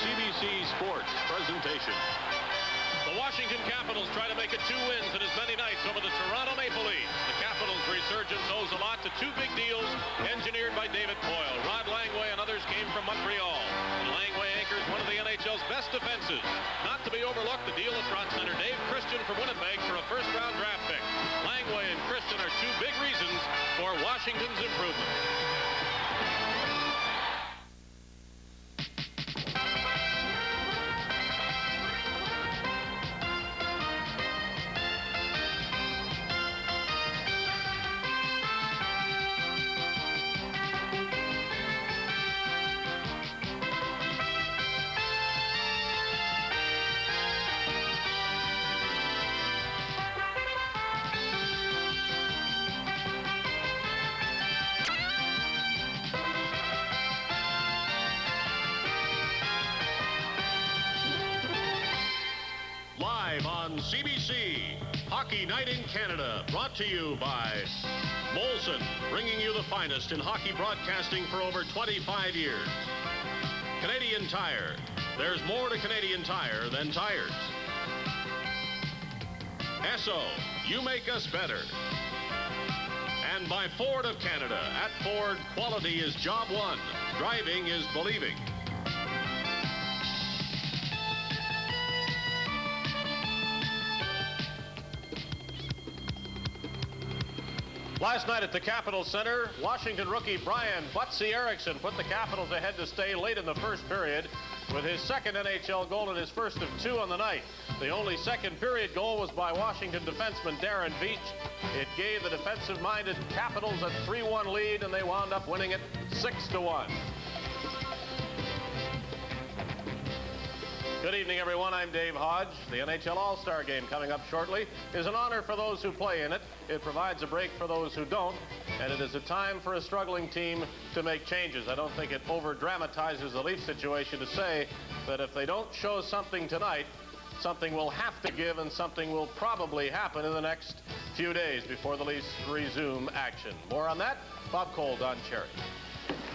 CBC Sports presentation. The Washington Capitals try to make it 2 wins in as many nights over the Toronto Maple Leafs. The Capitals' resurgence owes a lot to 2 big deals engineered by David Poyle. Rod Langway and others came from Montreal. And Langway anchors one of the NHL's best defenses. Not to be overlooked, the deal of front center Dave Christian from Winnipeg for a first-round draft pick. Langway and Christian are 2 big reasons for Washington's improvement. On CBC, Hockey Night in Canada, brought to you by Molson, bringing you the finest in hockey broadcasting for over 25 years. Canadian Tire, there's more to Canadian Tire than tires. Esso, you make us better. And by Ford of Canada, at Ford, quality is job one, driving is believing. Last night at the Capitol Center, Washington rookie Brian Butsy Erickson put the Capitals ahead to stay late in the first period with his second NHL goal and his first of 2 on the night. The only second period goal was by Washington defenseman Darren Veach. It gave the defensive-minded Capitals a 3-1 lead, and they wound up winning it 6-1. Good evening, everyone. I'm Dave Hodge. The NHL All-Star Game coming up shortly is an honor for those who play in it. It provides a break for those who don't, and it is a time for a struggling team to make changes. I don't think it over-dramatizes the Leafs situation to say that if they don't show something tonight, something will have to give and something will probably happen in the next few days before the Leafs resume action. More on that, Bob Cole, Don Cherry.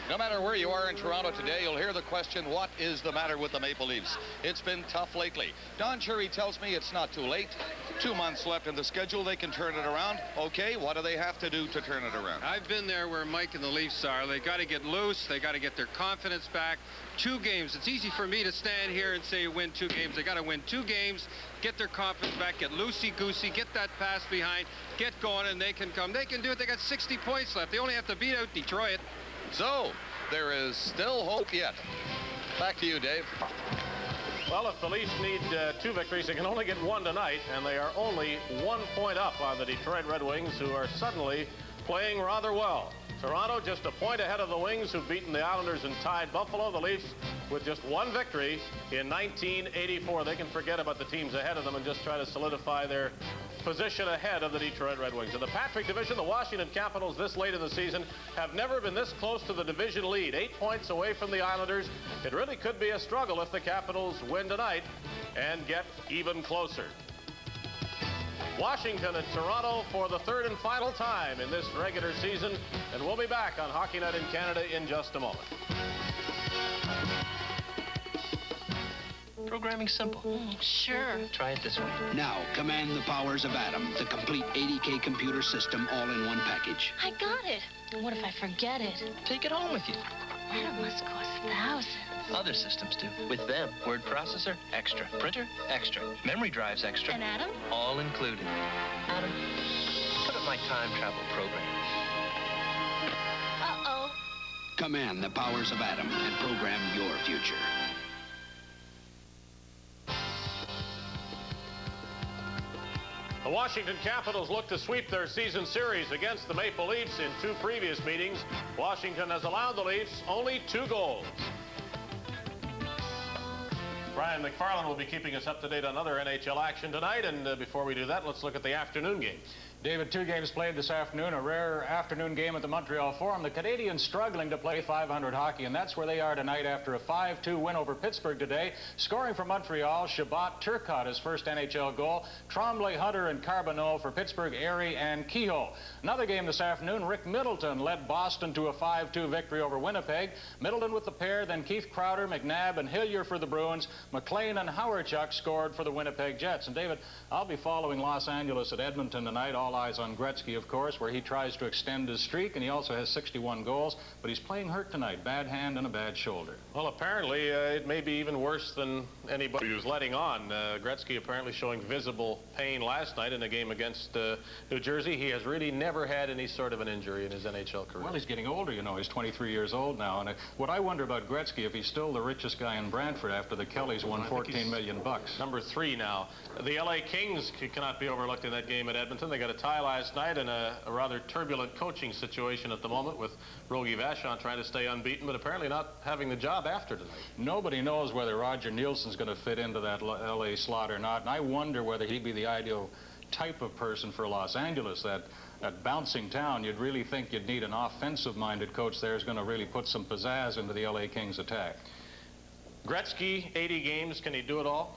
No matter where you are in Toronto today, you'll hear the question, what is the matter with the Maple Leafs? It's been tough lately. Don Cherry tells me it's not too late. 2 months left in the schedule. They can turn it around. Okay, what do they have to do to turn it around? I've been there where Mike and the Leafs are. They got to get loose. They got to get their confidence back. 2 games. It's easy for me to stand here and say win 2 games. They got to win 2 games, get their confidence back, get loosey-goosey, get that pass behind, get going, and they can come. They can do it. They got 60 points left. They only have to beat out Detroit. So, there is still hope yet. Back to you, Dave. Well, if the Leafs need 2 victories, they can only get 1 tonight, and they are only 1 point up on the Detroit Red Wings, who are suddenly playing rather well. Toronto just a point ahead of the Wings, who've beaten the Islanders and tied Buffalo. The Leafs with just 1 victory in 1984. They can forget about the teams ahead of them and just try to solidify their position ahead of the Detroit Red Wings. In the Patrick Division, the Washington Capitals this late in the season have never been this close to the division lead. 8 points away from the Islanders. It really could be a struggle if the Capitals win tonight and get even closer. Washington and Toronto for the 3rd and final time in this regular season, and we'll be back on Hockey Night in Canada in just a moment. Programming simple. Sure. Try it this way. Now, command the powers of Atom, the complete 80K computer system all in one package. I got it. And what if I forget it? Take it home with you. That must cost thousands. Other systems do. With them, word processor, extra. Printer, extra. Memory drives, extra. And Adam? All included. Adam, put up my time travel program. Uh-oh. Command the powers of Atom and program your future. The Washington Capitals look to sweep their season series against the Maple Leafs in 2 previous meetings. Washington has allowed the Leafs only 2 goals. Brian McFarland will be keeping us up to date on other NHL action tonight, and before we do that, let's look at the afternoon games. David, 2 games played this afternoon, a rare afternoon game at the Montreal Forum. The Canadiens struggling to play 500 hockey, and that's where they are tonight after a 5-2 win over Pittsburgh today. Scoring for Montreal, Shabbat Turcotte, his first NHL goal. Tremblay, Hunter, and Carbonneau for Pittsburgh, Airy, and Kehoe. Another game this afternoon, Rick Middleton led Boston to a 5-2 victory over Winnipeg. Middleton with the pair, then Keith Crowder, McNabb, and Hillier for the Bruins. McLean and Howardchuk scored for the Winnipeg Jets. And David, I'll be following Los Angeles at Edmonton tonight. All eyes on Gretzky, of course, where he tries to extend his streak, and he also has 61 goals, but he's playing hurt tonight. Bad hand and a bad shoulder. Well, apparently it may be even worse than anybody was letting on. Gretzky apparently showing visible pain last night in a game against New Jersey. He has really never had any sort of an injury in his NHL career. Well, he's getting older, you know. He's 23 years old now, and what I wonder about Gretzky, if he's still the richest guy in Brantford after the Kellys won $14 million. Number 3 now. The L.A. Kings cannot be overlooked in that game at Edmonton. They got a tie last night in a rather turbulent coaching situation at the moment with Rogie Vachon trying to stay unbeaten, but apparently not having the job after tonight. Nobody knows whether Roger Nielsen's going to fit into that L.A. slot or not, and I wonder whether he'd be the ideal type of person for Los Angeles. That bouncing town, you'd really think you'd need an offensive-minded coach there who's going to really put some pizzazz into the L.A. Kings attack. Gretzky, 80 games, can he do it all?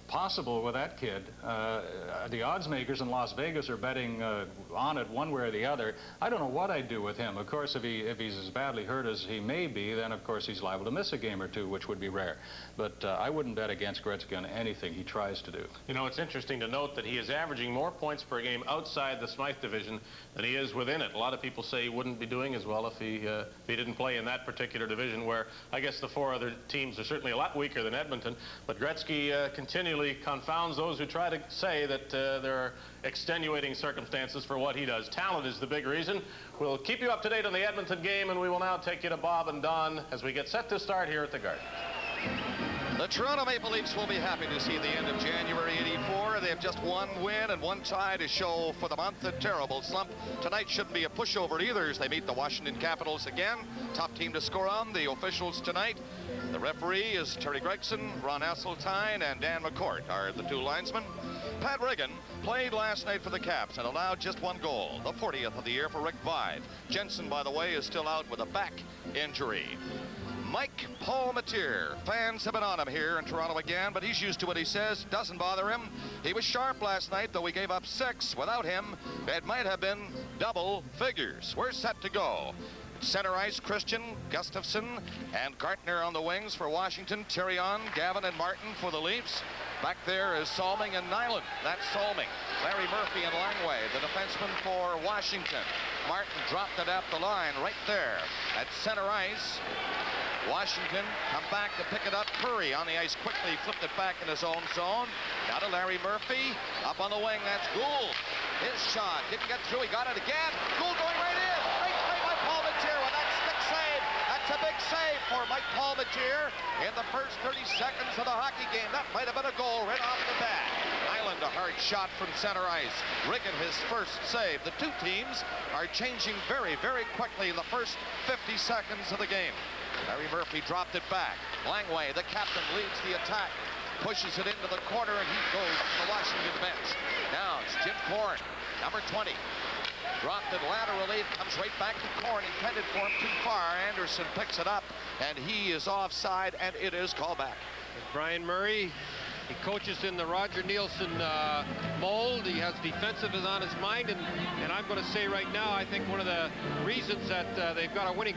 Possible with that kid. The odds makers in Las Vegas are betting on it one way or the other. I don't know what I'd do with him. Of course, if he's as badly hurt as he may be, then of course he's liable to miss a game or two, which would be rare. But I wouldn't bet against Gretzky on anything he tries to do. You know, it's interesting to note that he is averaging more points per game outside the Smythe division than he is within it. A lot of people say he wouldn't be doing as well if he didn't play in that particular division, where I guess the 4 other teams are certainly a lot weaker than Edmonton. But Gretzky continually confounds those who try to say that there are extenuating circumstances for what he does. Talent is the big reason. We'll keep you up to date on the Edmonton game, and we will now take you to Bob and Don as we get set to start here at the Garden. The Toronto Maple Leafs will be happy to see the end of January '84. They have just 1 win and 1 tie to show for the month. A terrible slump. Tonight shouldn't be a pushover either as they meet the Washington Capitals again. Top team to score on. The officials tonight. The referee is Terry Gregson, Ron Asseltine, and Dan McCourt are the 2 linesmen. Pat Regan played last night for the Caps and allowed just 1 goal, the 40th of the year for Rick Vive. Jensen, by the way, is still out with a back injury. Mike Palmateer. Fans have been on him here in Toronto again, but he's used to what he says. Doesn't bother him. He was sharp last night, though he gave up 6. Without him, it might have been double figures. We're set to go. Center ice, Christian, Gustafson, and Gartner on the wings for Washington. Tyrion, Gavin, and Martin for the Leafs. Back there is Salming and Nyland. That's Salming. Larry Murphy and Langway, the defenseman for Washington. Martin dropped it up the line right there at center ice. Washington come back to pick it up. Curry on the ice quickly flipped it back in his own zone. Now to Larry Murphy. Up on the wing, that's Gould. His shot didn't get through. He got it again. Gould going right in. Great play by Palmateer with that stick save. That's a big save for Mike Palmateer in the first 30 seconds of the hockey game. That might have been a goal right off the bat. Island, a hard shot from center ice. Riggin his first save. The 2 teams are changing very, very quickly in the first 50 seconds of the game. Larry Murphy dropped it back. Langway, the captain, leads the attack. Pushes it into the corner, and he goes to the Washington bench. Now it's Jim Korn, number 20. Dropped it laterally, comes right back to Korn, intended for him too far. Anderson picks it up, and he is offside, and it is called back. Brian Murray, he coaches in the Roger Nielsen mold. He has defensive on his mind, and I'm going to say right now, I think one of the reasons that they've got a winning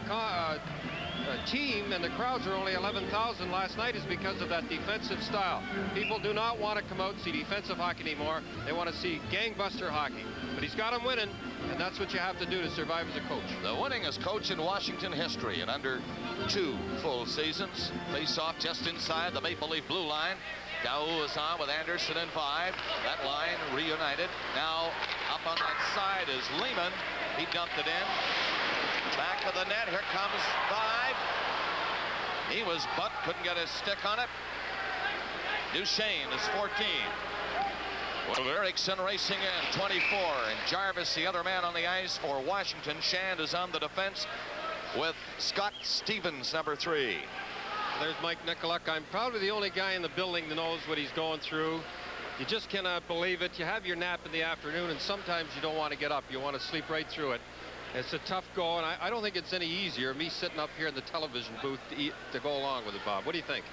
team and the crowds are only 11,000 last night is because of that defensive style. People do not want to come out and see defensive hockey anymore. They want to see gangbuster hockey. But he's got them winning, and that's what you have to do to survive as a coach. The winningest coach in Washington history in under 2 full seasons. Face off just inside the Maple Leaf blue line. Daou is on with Anderson and 5. That line reunited. Now up on that side is Lehman. He dumped it in. Back of the net, here comes 5. He was butt, couldn't get his stick on it. Duchesne is 14. Well, Erickson racing in, 24. And Jarvis, the other man on the ice for Washington. Shand is on the defense with Scott Stevens, number 3. There's Mike Nicolak. I'm probably the only guy in the building that knows what he's going through. You just cannot believe it. You have your nap in the afternoon, and sometimes you don't want to get up. You want to sleep right through it. It's a tough go, and I don't think it's any easier, me sitting up here in the television booth to go along with it, Bob. What do you think?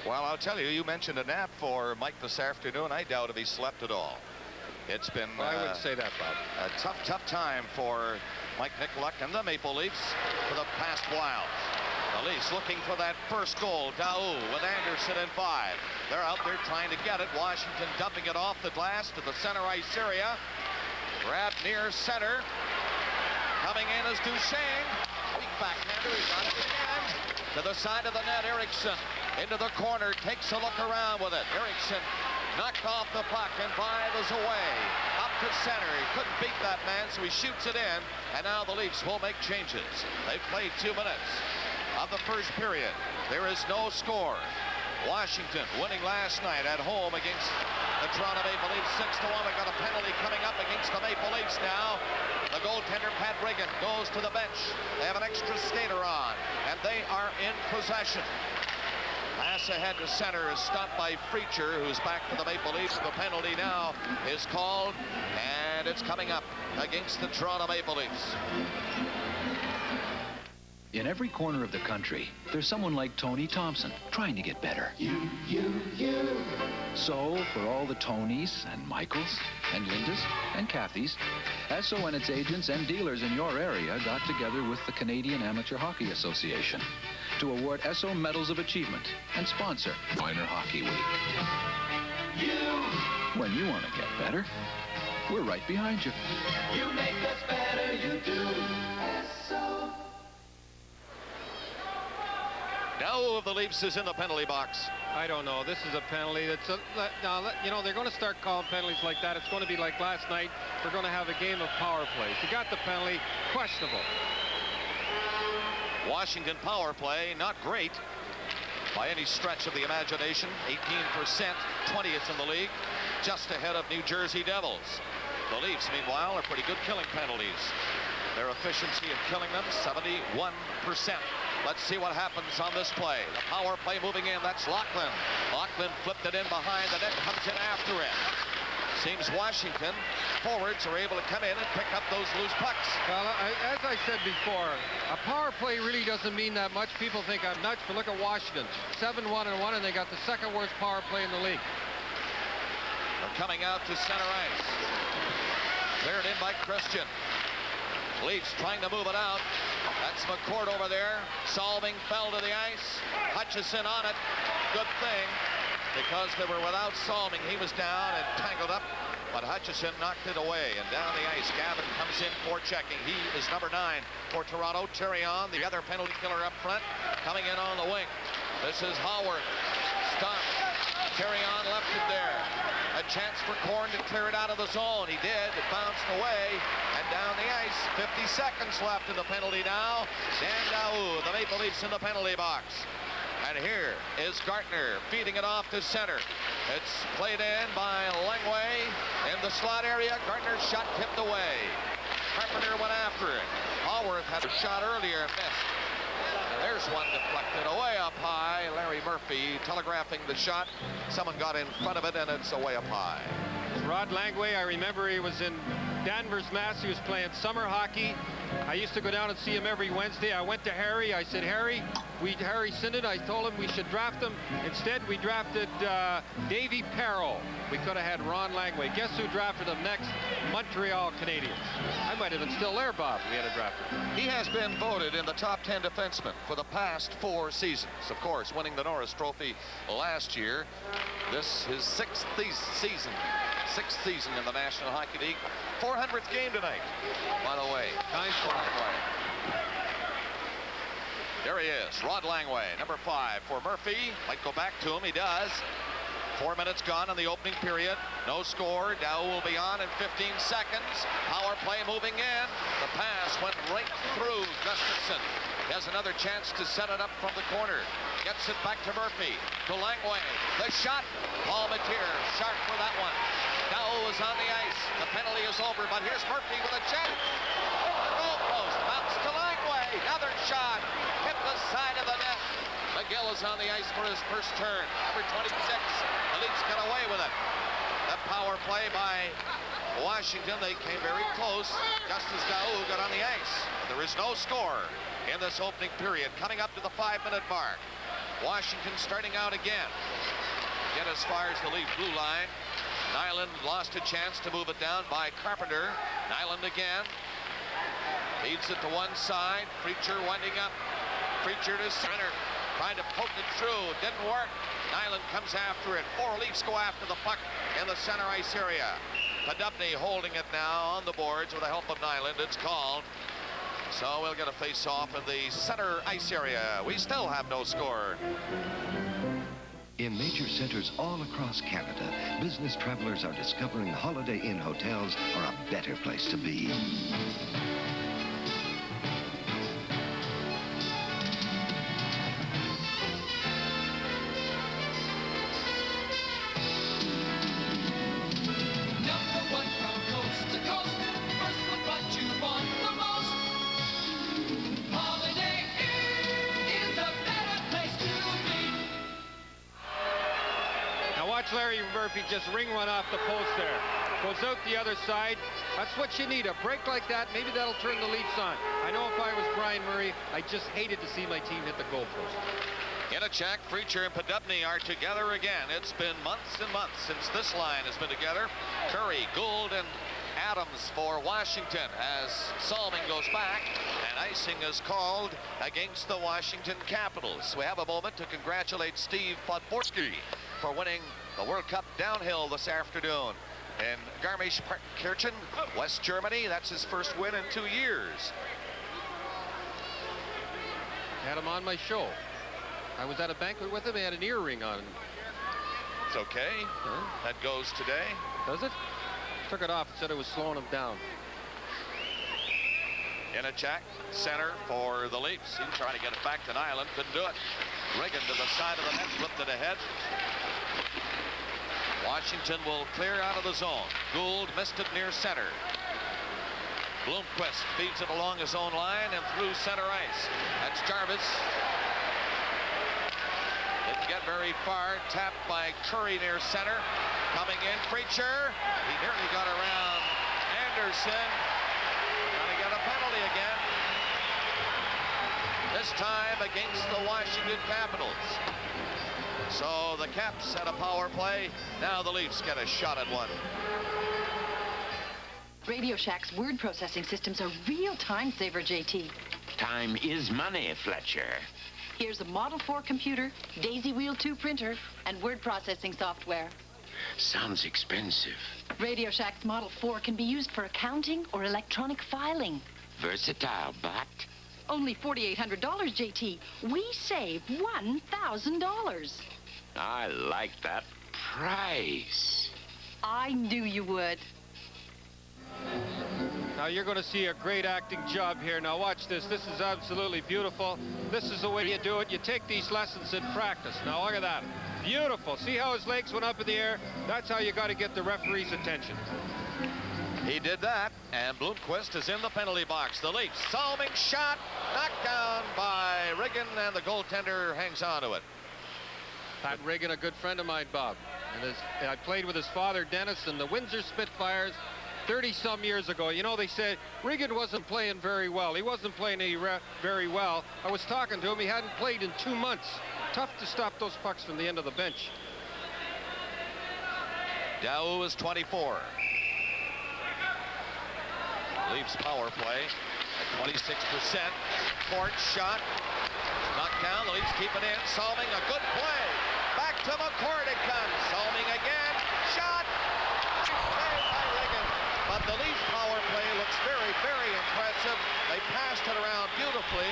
Well, I'll tell you, you mentioned a nap for Mike this afternoon. I doubt if he slept at all. It's been I wouldn't say that, Bob. A tough time for Mike Nickluck and the Maple Leafs for the past while. The Leafs looking for that first goal. Daou with Anderson in 5. They're out there trying to get it. Washington dumping it off the glass to the center ice area. Grab near center. Coming in is Duchesne. Weak backhander. He got it again. To the side of the net, Eriksson. Into the corner. Takes a look around with it. Eriksson knocked off the puck, and Vive is away. Up to center. He couldn't beat that man, so he shoots it in. And now the Leafs will make changes. They've played 2 minutes of the first period. There is no score. Washington winning last night at home against the Toronto Maple Leafs 6-1. We got a penalty coming up against the Maple Leafs now. The goaltender, Pat Riggin, goes to the bench. They have an extra skater on, and they are in possession. Pass ahead to center is stopped by Freacher, who's back for the Maple Leafs. The penalty now is called, and it's coming up against the Toronto Maple Leafs. In every corner of the country, there's someone like Tony Thompson trying to get better. You. So, for all the Tonys and Michaels and Lindas and Kathys, Esso and its agents and dealers in your area got together with the Canadian Amateur Hockey Association to award Esso Medals of Achievement and sponsor Minor Hockey Week. When you want to get better, we're right behind you. You make us better, you do. Esso. Now of the Leafs is in the penalty box. I don't know. This is a penalty. Now, you know, they're going to start calling penalties like that. It's going to be like last night. We're going to have a game of power plays. You got the penalty. Questionable. Washington power play, not great by any stretch of the imagination. 18%, 20th in the league, just ahead of New Jersey Devils. The Leafs, meanwhile, are pretty good killing penalties. Their efficiency in killing them, 71%. Let's see what happens on this play. The power play moving in. That's Lachlan. Lachlan flipped it in behind the net, comes in after it. Seems Washington forwards are able to come in and pick up those loose pucks. Well, as I said before, a power play really doesn't mean that much. People think I'm nuts, but look at Washington. 7-1-1, and they got the second worst power play in the league. They're coming out to center ice. Cleared in by Christian. Leafs trying to move it out. That's McCourt over there. Solving fell to the ice. Hutchison on it. Good thing, because they were without Solving. He was down and tangled up, but Hutchison knocked it away. And down the ice, Gavin comes in for checking. He is number 9 for Toronto. Terrion, the other penalty killer up front, coming in on the wing. This is Howard. Stopped. Terrion left it there. A chance for Korn to clear it out of the zone. He did. It bounced away and down the ice. 50 seconds left in the penalty now. Dan Daou, the Maple Leafs in the penalty box. And here is Gartner feeding it off to center. It's played in by Langway in the slot area. Gartner's shot tipped away. Carpenter went after it. Haworth had a shot earlier and missed. And there's one deflected away up high. Larry Murphy telegraphing the shot. Someone got in front of it, and it's away up high. Rod Langway, I remember he was in Danvers, Mass. He was playing summer hockey. I used to go down and see him every Wednesday. I went to Harry. I said, Harry Sinden. I told him we should draft him. Instead, we drafted Davy Perreault. We could have had Ron Langway. Guess who drafted him next? Montreal Canadiens. I might have been still there, Bob, if we had a draft him. He has been voted in the top 10 defensemen for the past 4 seasons. Of course, winning the Norris Trophy last year. This his 6th season. 6th season in the National Hockey League. 400th game tonight, by the way. Time flies. There he is, Rod Langway, number 5 for Murphy. Might go back to him, he does. 4 minutes gone in the opening period. No score. Daou will be on in 15 seconds. Power play moving in. The pass went right through Gustafson. He has another chance to set it up from the corner. Gets it back to Murphy. To Langway. The shot. Paul Matier sharp for that one. Daou is on the ice. The penalty is over, but here's Murphy with a chance. Goal post. Bounce to Langway. Another shot. Hit the side of the net. McGill is on the ice for his first turn. Number 26. The Leafs get away with it. power play by Washington. They came very close just as Daou got on the ice. There is no score in this opening period. Coming up to the 5-minute mark. Washington starting out again. Get as far as the Leaf blue line. Nyland lost a chance to move it down by Carpenter. Nyland again. Feeds it to one side. Preacher winding up. Preacher to center. Trying to poke it through. Didn't work. Nyland comes after it. 4 Leafs go after the puck in the center ice area. Podubny holding it now on the boards with the help of Nyland. It's called. So we'll get a face-off in the center ice area. We still have no score. In major centers all across Canada, business travelers are discovering Holiday Inn hotels are a better place to be. Larry Murphy just ring one off the post there. Goes out the other side. That's what you need. A break like that, maybe that'll turn the Leafs on. I know if I was Brian Murray, I just hated to see my team hit the goalpost. Inachak, Preacher, and Podubny are together again. It's been months and months since this line has been together. Curry, Gould, and Adams for Washington as Salming goes back, and icing is called against the Washington Capitals. We have a moment to congratulate Steve Podborski for winning the World Cup downhill this afternoon in Garmisch-Partenkirchen, West Germany. That's his first win in 2 years. Had him on my show. I was at a banquet with him. He had an earring on. It's okay. That goes today. Does it? Took it off and said it was slowing him down. Inachak, center for the Leafs. He's trying to get it back to Nyland. Couldn't do it. Riggin to the side of the net, flipped it ahead. Washington will clear out of the zone. Gould missed it near center. Bloomquist feeds it along his own line and through center ice. That's Jarvis. Didn't get very far. Tapped by Curry near center. Coming in, Preacher. He nearly got around Anderson. Gonna get a penalty again. This time against the Washington Capitals. So the Caps had a power play. Now the Leafs get a shot at one. Radio Shack's word processing system's a real time saver, JT. Time is money, Fletcher. Here's a Model 4 computer, Daisy Wheel 2 printer, and word processing software. Sounds expensive. Radio Shack's Model 4 can be used for accounting or electronic filing. Versatile, but... Only $4,800, JT. We save $1,000. I like that price. I knew you would. Now you're going to see a great acting job here. Now watch this. This is absolutely beautiful. This is the way you do it. You take these lessons in practice. Now look at that. Beautiful. See how his legs went up in the air? That's how you got to get the referee's attention. He did that, and Bloomquist is in the penalty box. The Leafs, Salming shot, knocked down by Riggin, and the goaltender hangs on to it. Pat Riggin, a good friend of mine, Bob. And I played with his father, Dennis, in the Windsor Spitfires 30-some years ago. You know, they said Riggin wasn't playing very well. He wasn't playing very well. I was talking to him. He hadn't played in 2 months. Tough to stop those pucks from the end of the bench. Daou is 24. Leafs power play at 26%. Court shot. Knocked down. The Leafs keep it in. Salming, a good play. Back to McCord it comes. Salming again. Shot. Saved by Riggin. But the Leafs power play looks very, very impressive. They passed it around beautifully.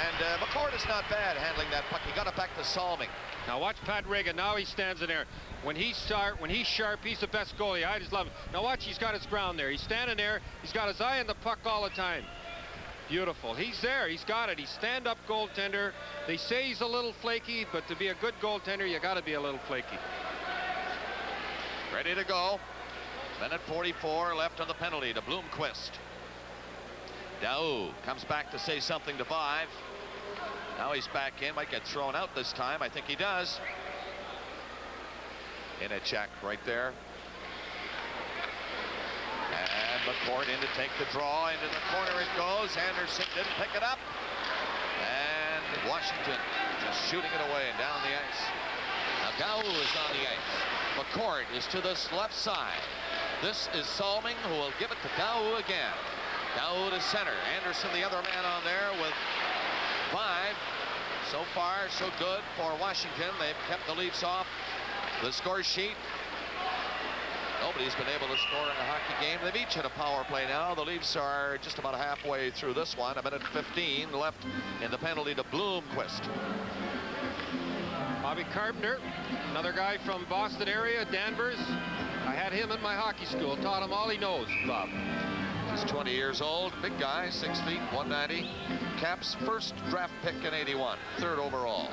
And McCord is not bad handling that puck. He got it back to Salming. Now watch Pat Riggin. Now he stands in there. When he's sharp, he's the best goalie. I just love him. Now watch, he's got his ground there. He's standing there. He's got his eye on the puck all the time. Beautiful. He's there. He's got it. He's stand-up goaltender. They say he's a little flaky, but to be a good goaltender, you got to be a little flaky. Ready to go. Minute 44 left on the penalty to Bloomquist. Daou comes back to say something to Five. Now he's back in. Might get thrown out this time. I think he does. Inachak right there. And McCourt in to take the draw. Into the corner it goes. Anderson didn't pick it up. And Washington just shooting it away and down the ice. Now Gau is on the ice. McCourt is to this left side. This is Salming, who will give it to Gau again. Gau to center. Anderson, the other man on there with 5. So far, so good for Washington. They've kept the Leafs off the score sheet. Nobody's been able to score in a hockey game. They've each had a power play now. The Leafs are just about halfway through this one. 1:15 left in the penalty to Bloomquist. Bobby Carpenter, another guy from Boston area, Danvers. I had him in my hockey school. Taught him all he knows, Bob. He's 20 years old, big guy, 6 feet, 190. Cap's first draft pick in 81, 3rd overall.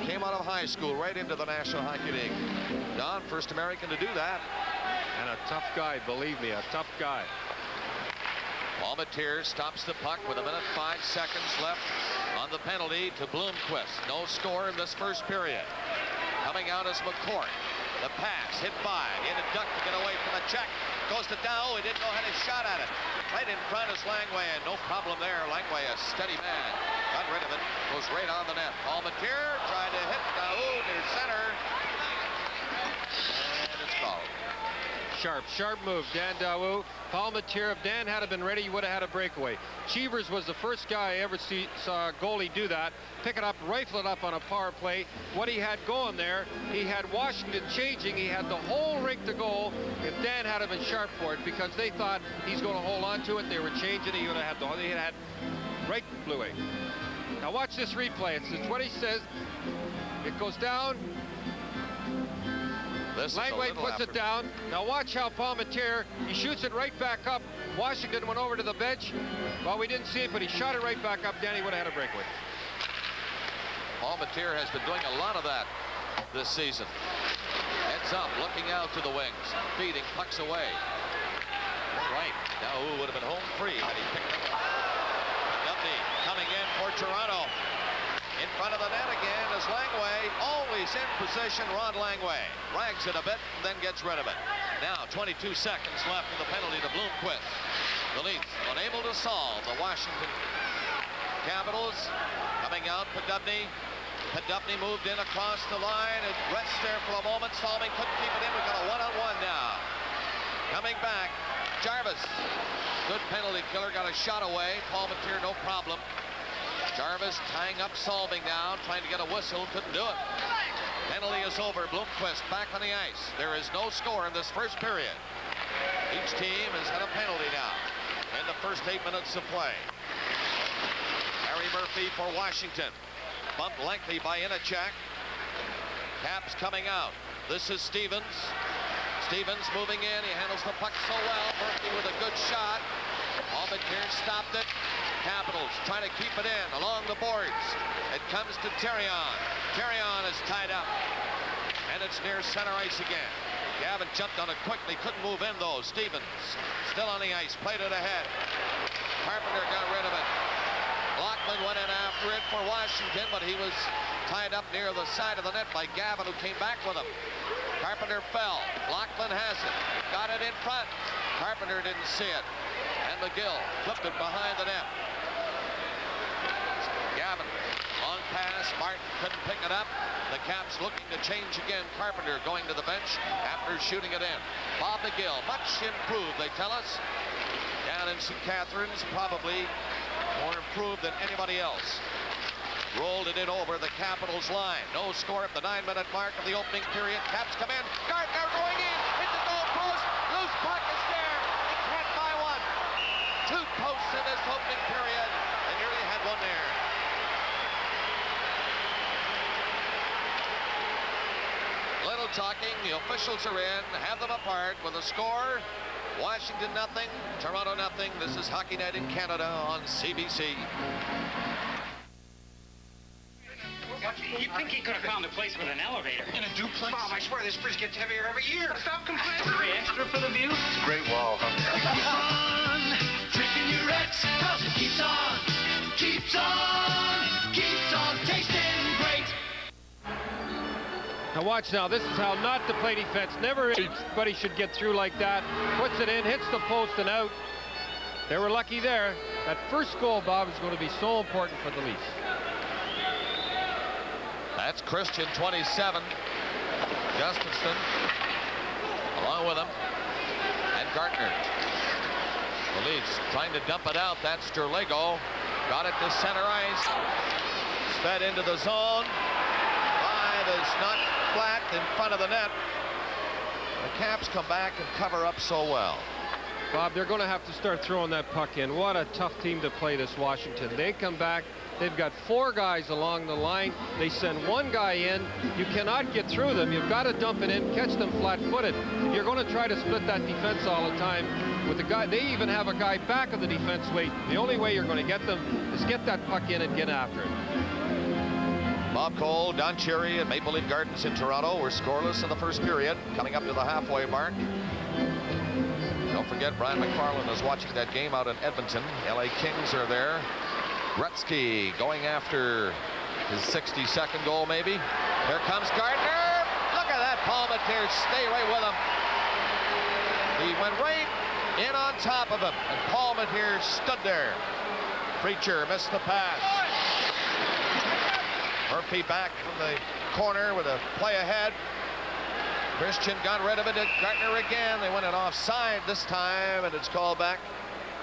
Came out of high school right into the National Hockey League. Don, first American to do that. And a tough guy, believe me, a tough guy. Palmetier stops the puck with 1:05 left on the penalty to Bloomquist. No score in this first period. Coming out is McCourt. The pass hit by. He had a duck to get away from the check. Goes to Dow. He didn't know how to shot at it. Right in front is Langway, and no problem there. Langway, a steady man. Got rid of it. Goes right on the net. Palmetier tried to hit Dow near center. And it's fouled. Sharp move, Dan Dawu. Palmetier, if Dan had been ready, he would have had a breakaway. Cheevers was the first guy I ever saw a goalie do that. Pick it up, rifle it up on a power play. What he had going there, he had Washington changing. He had the whole rink to go if Dan had been sharp for it, because they thought he's going to hold on to it. They were changing. He would have had he had right blue wing. Now watch this replay. It's what he says. It goes down. Langway puts it down. Now watch how Palmetier, he shoots it right back up. Washington went over to the bench. Well, we didn't see it, but he shot it right back up. Danny would have had a breakaway. Palmetier has been doing a lot of that this season. Heads up, looking out to the wings, feeding pucks away. All right, now who would have been home free had he picked it up? Dubney coming in for Toronto. In front of the net again is Langway. Always in position, Rod Langway. Rags it a bit, and then gets rid of it. Now, 22 seconds left in the penalty to Bloomquist. The Leafs unable to solve the Washington Capitals. Coming out, Podubny. Podubny moved in across the line. It rests there for a moment. Salming couldn't keep it in. We've got a one-on-one now. Coming back, Jarvis. Good penalty killer. Got a shot away. Palmetier, no problem. Jarvis tying up Salming down, trying to get a whistle, couldn't do it. Penalty is over. Bloomquist back on the ice. There is no score in this first period. Each team has had a penalty now in the first 8 minutes of play. Harry Murphy for Washington. Bumped lengthy by Inachek. Caps coming out. This is Stevens. Stevens moving in. He handles the puck so well. Murphy with a good shot. Palmetier stopped it. Capitals trying to keep it in along the boards. It comes to Terrion. Terrion is tied up. And it's near center ice again. Gavin jumped on it quickly. Couldn't move in though. Stevens still on the ice. Played it ahead. Carpenter got rid of it. Lockman went in after it for Washington, but he was tied up near the side of the net by Gavin, who came back with him. Carpenter fell. Lockman has it. Got it in front. Carpenter didn't see it. And McGill flipped it behind the net. Gavin, long pass. Martin couldn't pick it up. The Caps looking to change again. Carpenter going to the bench after shooting it in. Bob McGill, much improved, they tell us. Down in St. Catharines, probably more improved than anybody else. Rolled it in over the Capitals line. No score at the 9-minute mark of the opening period. Caps come in. Gardner going in. Hit the goal post. Loose puck is there. They can't buy one. 2 posts in this opening period. They nearly had one there. Little talking. The officials are in. Have them apart with a score. Washington nothing. Toronto nothing. This is Hockey Night in Canada on CBC. You'd think he could have found a place with an elevator. In a duplex? Bob, I swear this bridge gets heavier every year. Stop complaining. Pay extra for the view? It's a great wall, huh? Fun, tricking your ex, cause it keeps on tasting great. Now watch now. This is how not to play defense. Never anybody should get through like that. Puts it in, hits the post and out. They were lucky there. That first goal, Bob, is going to be so important for the Leafs. That's Christian, 27. Gustafson along with him. And Gartner. The Leafs trying to dump it out. That's Sterlego. Got it to center ice. Sped into the zone. 5 is not flat in front of the net. The Caps come back and cover up so well. Bob, they're going to have to start throwing that puck in. What a tough team to play, this Washington. They come back. They've got 4 guys along the line. They send 1 guy in. You cannot get through them. You've got to dump it in, catch them flat-footed. You're going to try to split that defense all the time with the guy. They even have a guy back of the defense waiting. The only way you're going to get them is get that puck in and get after it. Bob Cole, Don Cherry, and Maple Leaf Gardens in Toronto were scoreless in the first period, coming up to the halfway mark. Don't forget, Brian McFarland is watching that game out in Edmonton. LA Kings are there. Gretzky going after his 62nd goal, maybe. Here comes Gardner. Look at that. Palmateer, stay right with him. He went right in on top of him, and Palmateer stood there. Preacher missed the pass. Murphy back from the corner with a play ahead. Christian got rid of it. Gartner again. They went it offside this time, and it's called back.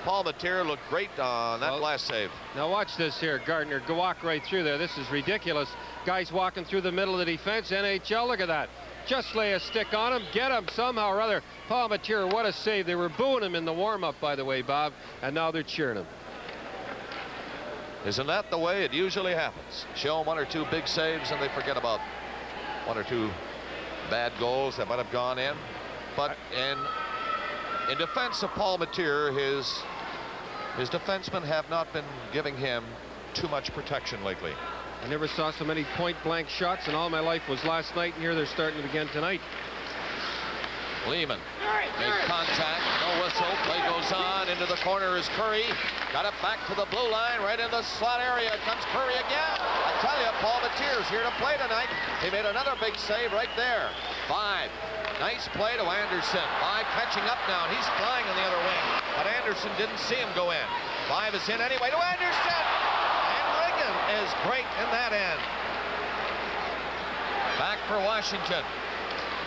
Palmateer looked great on that last save. Now watch this here. Gardner walk right through there. This is ridiculous. Guys walking through the middle of the defense. NHL, look at that. Just lay a stick on him, get him somehow or other. Palmateer, what a save. They were booing him in the warm-up, by the way, Bob, and now they're cheering him. Isn't that the way it usually happens? Show them 1 or 2 big saves and they forget about 1 or 2 bad goals that might have gone in. But in defense of Palmateer, his defensemen have not been giving him too much protection lately. I never saw so many point-blank shots in all my life was last night, and here they're starting it again tonight. Lehman made contact, no whistle, play goes on, into the corner is Curry, got it back to the blue line, right in the slot area, comes Curry again. I tell you, Palmateer's here to play tonight. He made another big save right there. 5, nice play to Anderson. 5 catching up now, he's flying on the other wing, but Anderson didn't see him go in. 5 is in anyway to Anderson, and Reagan is great in that end. Back for Washington.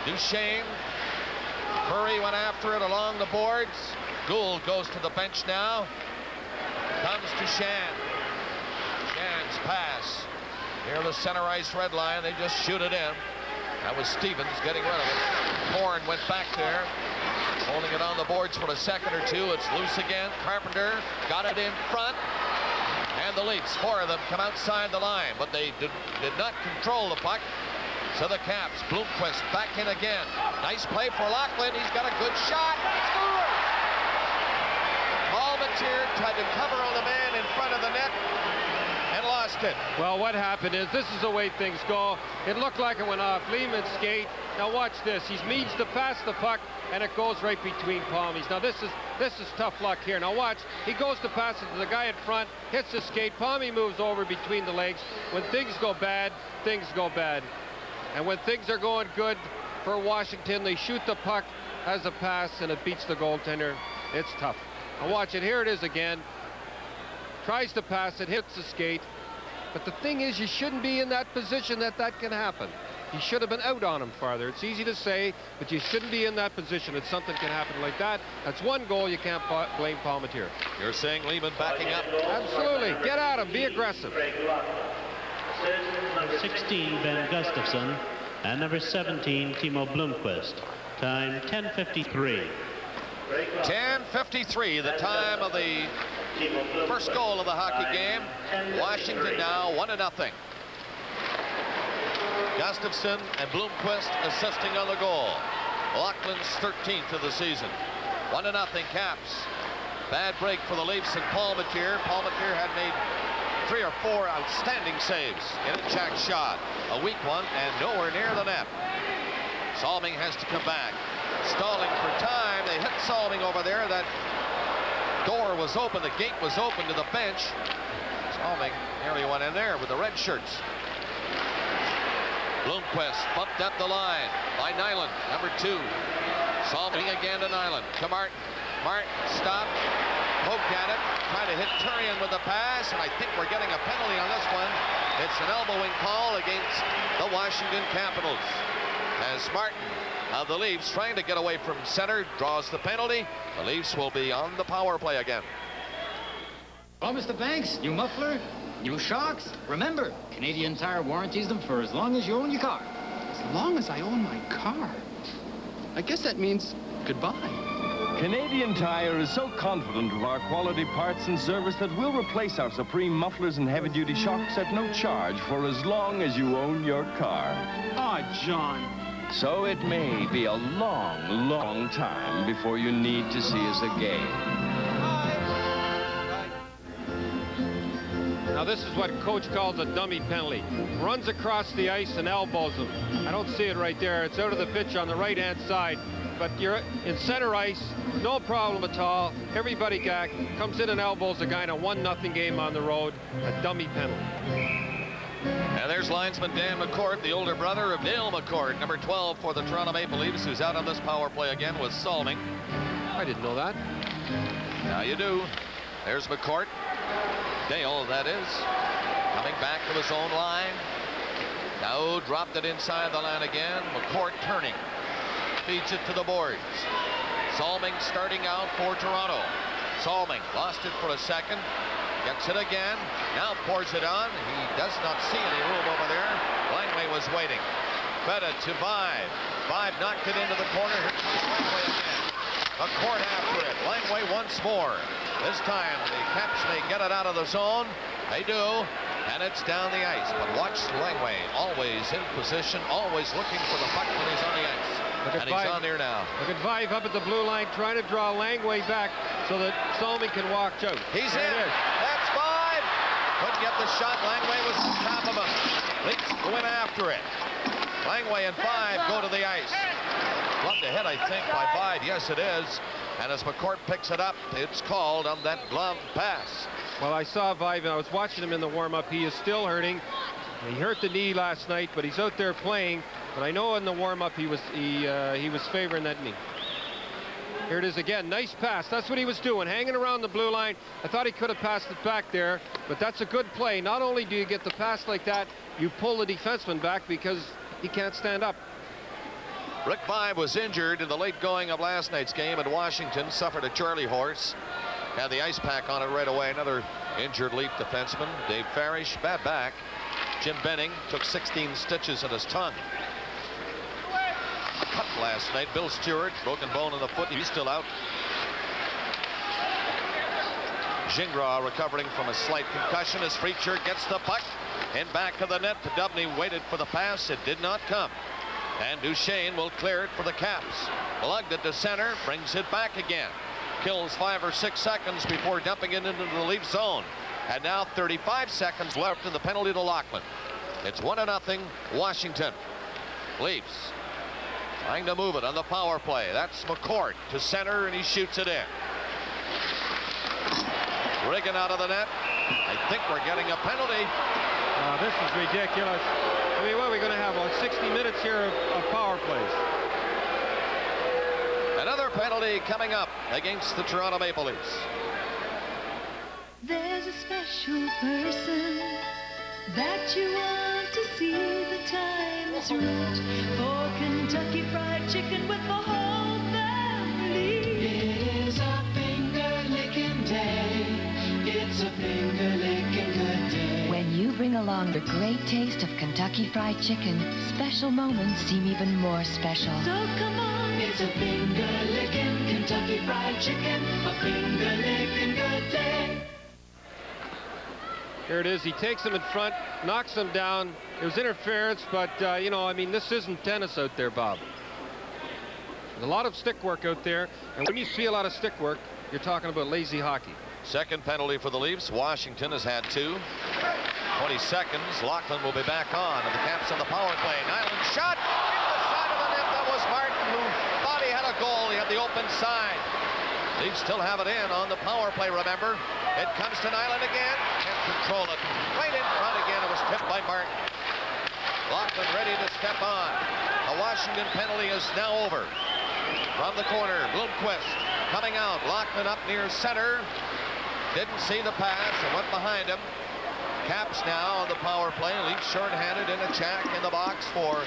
Duchesne. Curry went after it along the boards. Gould goes to the bench now. Comes to Shan. Shan's pass. Near the center ice red line. They just shoot it in. That was Stevens getting rid of it. Horn went back there. Holding it on the boards for a second or 2. It's loose again. Carpenter got it in front. And the Leafs, 4 of them, come outside the line. But they did not control the puck. So the Caps, Bloomquist back in again. Nice play for Lachlan. He's got a good shot. Score! Palmateer tried to cover on the man in front of the net and lost it. Well, what happened is, this is the way things go. It looked like it went off Lehman's skate. Now watch this. He needs to pass the puck, and it goes right between palmies. Now this is tough luck here. Now watch. He goes to pass it to the guy in front, hits the skate. Palmy moves over between the legs. When things go bad, things go bad. And when things are going good for Washington, they shoot the puck, has a pass, and it beats the goaltender. It's tough. Now watch it. Here it is again. Tries to pass it, hits the skate. But the thing is, you shouldn't be in that position that can happen. He should have been out on him farther. It's easy to say, but you shouldn't be in that position that something can happen like that. That's 1 goal. You can't blame Palmateer. You're saying Lehman backing up? Absolutely. Get at him. Be aggressive. 16, Ben Gustafson, and number 17, Timo Bloomquist. Time 10:53. 10:53, the time of the first goal of the hockey game. Washington now 1-0. Gustafson and Bloomquist assisting on the goal. Laughlin's 13th of the season. 1-0 Caps. Bad break for the Leafs and Palmateer. Palmateer had made 3 or 4 outstanding saves in a check shot. A weak one and nowhere near the net. Salming has to come back. Stalling for time. They hit Salming over there. That door was open. The gate was open to the bench. Salming nearly went in there with the red shirts. Blomqvist bumped up the line by Nyland, number 2. Salving again to Nyland. To Martin. Martin stopped, poked at it, trying to hit Turian with the pass, and I think we're getting a penalty on this one. It's an elbowing call against the Washington Capitals. As Martin of the Leafs, trying to get away from center, draws the penalty. The Leafs will be on the power play again. Well, Mr. Banks, new muffler, new shocks. Remember, Canadian Tire warranties them for as long as you own your car. As long as I own my car? I guess that means goodbye. Canadian Tire is so confident of our quality parts and service that we'll replace our Supreme mufflers and heavy-duty shocks at no charge for as long as you own your car. Aw, John. So it may be a long, long time before you need to see us again. Now this is what Coach calls a dummy penalty. Runs across the ice and elbows him. I don't see it right there. It's out of the pitch on the right-hand side. But you're in center ice, no problem at all. Everybody comes in and elbows a guy in a 1-0 game on the road. A dummy penalty. And there's linesman Dan McCourt, the older brother of Dale McCourt, number 12 for the Toronto Maple Leafs, who's out on this power play again with Salming. I didn't know that. Now you do. There's McCourt. Dale, that is. Coming back to his own line. Now dropped it inside the line again. McCourt turning. Feeds it to the boards. Salming starting out for Toronto. Salming lost it for a second. Gets it again. Now pours it on. He does not see any room over there. Langway was waiting. Fed it to Vive. Vive knocked it into the corner. Here comes Langway again. McCourt after it. Langway once more. This time the Caps may get it out of the zone. They do. And it's down the ice. But watch Langway. Always in position. Always looking for the puck when he's on the ice. And he's on there now. Look at Vive up at the blue line trying to draw Langway back so that Salming can walk out. He's in. That's Vive. Couldn't get the shot. Langway was on top of him. Leafs go in after it. Langway and Vive go to the ice. Gloved ahead, I think, by Vive. Yes, it is. And as McCourt picks it up, it's called on that glove pass. Well, I saw Vive, and I was watching him in the warm-up. He is still hurting. He hurt the knee last night, but he's out there playing. But I know in the warm-up he was favoring that knee. Here it is again. Nice pass. That's what he was doing, hanging around the blue line. I thought he could have passed it back there, but that's a good play. Not only do you get the pass like that, you pull the defenseman back because he can't stand up. Rick Vive was injured in the late going of last night's game in Washington. Suffered a Charlie horse. Had the ice pack on it right away. Another injured Leaf defenseman. Dave Farish, bad back. Jim Benning took 16 stitches in his tongue. Cut last night. Bill Stewart, broken bone in the foot. He's still out. Gingras recovering from a slight concussion as Freacher gets the puck. And back of the net. Dubney waited for the pass. It did not come. And Duchesne will clear it for the Caps. Lugged it to center. Brings it back again. Kills 5 or 6 seconds before dumping it into the Leaf zone. And now 35 seconds left in the penalty to Loughlin. It's 1-0 Washington. Leafs trying to move it on the power play. That's McCourt to center, and he shoots it in. Riggin out of the net. I think we're getting a penalty. This is ridiculous. I mean, what are we going to have? 60 minutes here of power plays. Another penalty coming up against the Toronto Maple Leafs. There's a special person that you want to see. The time is right for Kentucky Fried Chicken with the whole family. It is a finger-licking day. It's a finger-licking good day. When you bring along the great taste of Kentucky Fried Chicken, special moments seem even more special. So come on, it's a finger-licking Kentucky Fried Chicken, a finger-licking good day. Here it is. He takes him in front, knocks him down. It was interference, but, you know, I mean, this isn't tennis out there, Bob. There's a lot of stick work out there, and when you see a lot of stick work, you're talking about lazy hockey. Second penalty for the Leafs. Washington has had 2. 20 seconds. Loughlin will be back on, and the Caps on the power play. Nyland shot into the side of the net. That was Martin, who thought he had a goal. He had the open side. Leafs still have it in on the power play, remember. It comes to Nyland again. Can't control it. Right in front again. It was tipped by Martin. Laughlin ready to step on. The Washington penalty is now over. From the corner, Blomqvist coming out. Laughlin up near center. Didn't see the pass and went behind him. Caps now on the power play. Leafs shorthanded in a check in the box for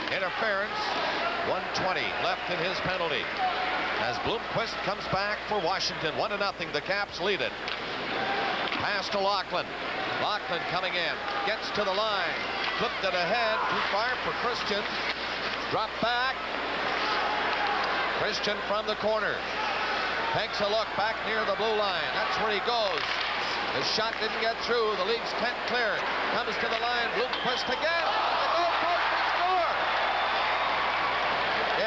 interference. 1:20 left in his penalty. As Blomqvist comes back for Washington. 1-0. The Caps lead it. Pass to Laughlin. Laughlin coming in. Gets to the line. Flipped it ahead. Too far for Christian. Drop back. Christian from the corner. Takes a look back near the blue line. That's where he goes. The shot didn't get through. The Leafs can't clear it. Comes to the line. Blomqvist again. The goalpost and score.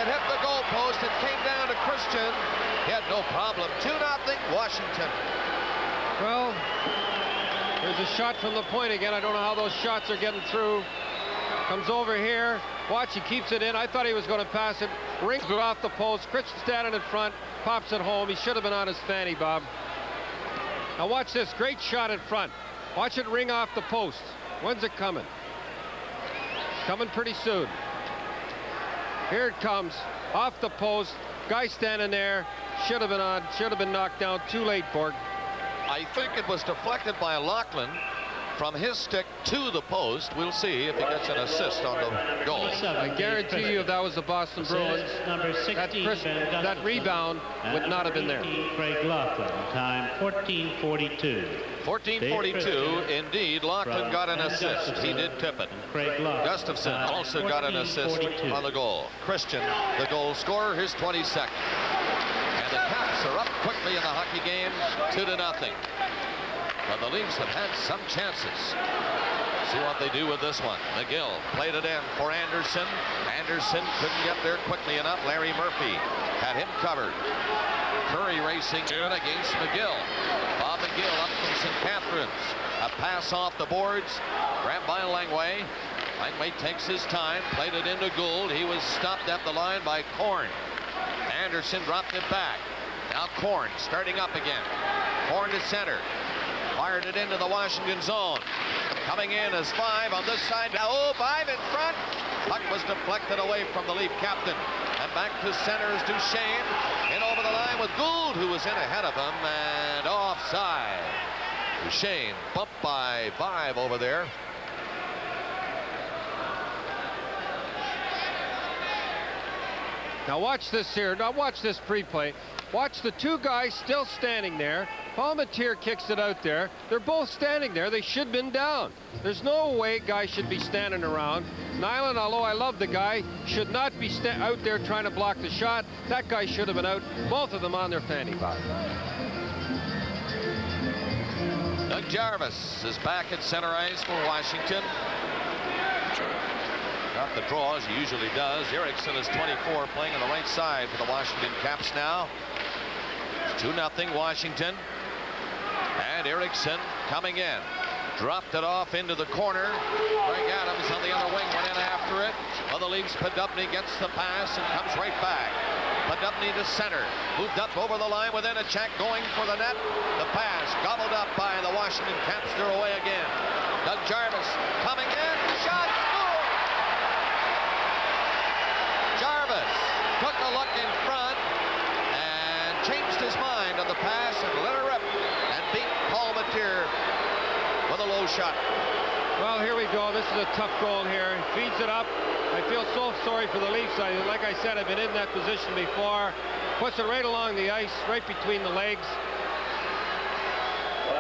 It hit the goalpost. It came down to Christian. He had no problem. 2-0 Washington. Well, there's a shot from the point again. I don't know how those shots are getting through. Comes over here. Watch, he keeps it in. I thought he was going to pass it. Rings it off the post. Christian standing in front. Pops it home. He should have been on his fanny, Bob. Now watch this. Great shot in front. Watch it ring off the post. When's it coming? It's coming pretty soon. Here it comes. Off the post. Guy standing there. Should have been on. Should have been knocked down. Too late, Borg. I think it was deflected by Laughlin from his stick to the post. We'll see if he gets an assist on the goal. I guarantee you if that was the Boston Bruins, that rebound would not have been there. Craig Laughlin, time 14:42. 14:42, indeed, Laughlin got an assist. He did tip it. Gustafson also got an assist on the goal. Christian, the goal scorer, his 22nd. And the Caps are up quickly in the hockey game, 2-0. But the Leafs have had some chances. See what they do with this one. McGill played it in for Anderson. Anderson couldn't get there quickly enough. Larry Murphy had him covered. Curry racing in against McGill. Bob McGill up from St. Catharines. A pass off the boards. Grabbed by Langway. Langway takes his time. Played it into Gould. He was stopped at the line by Korn. Anderson dropped it back. Now Korn starting up again. Korn to center. Fired it into the Washington zone. Coming in as 5 on this side. Now, 5 in front. Puck was deflected away from the Leaf captain. And back to center is Duchesne. In over the line with Gould, who was in ahead of him. And offside. Duchesne bumped by 5 over there. Now watch this here. Now watch this pre-play. Watch the two guys still standing there. Palmatier kicks it out there. They're both standing there. They should have been down. There's no way guys should be standing around. Nyland, although I love the guy, should not be out there trying to block the shot. That guy should have been out. Both of them on their fanny box. Doug Jarvis is back at center ice for Washington. Got the draw as he usually does. Eriksson is 24, playing on the right side for the Washington Caps now. It's 2-0 Washington. And Eriksson coming in. Dropped it off into the corner. Greg Adams on the other wing went in after it. Well, the Leafs, Podupny gets the pass and comes right back. Podupny to center. Moved up over the line within a check, going for the net. The pass gobbled up by the Washington Caps. They're away again. Doug Jarvis coming in. Shot! Jarvis took a look in front and changed his mind on the pass and let her rip and beat Palmatier with a low shot. Well, here we go. This is a tough goal here. He feeds it up. I feel so sorry for the Leafs. Like I said, I've been in that position before. Puts it right along the ice, right between the legs.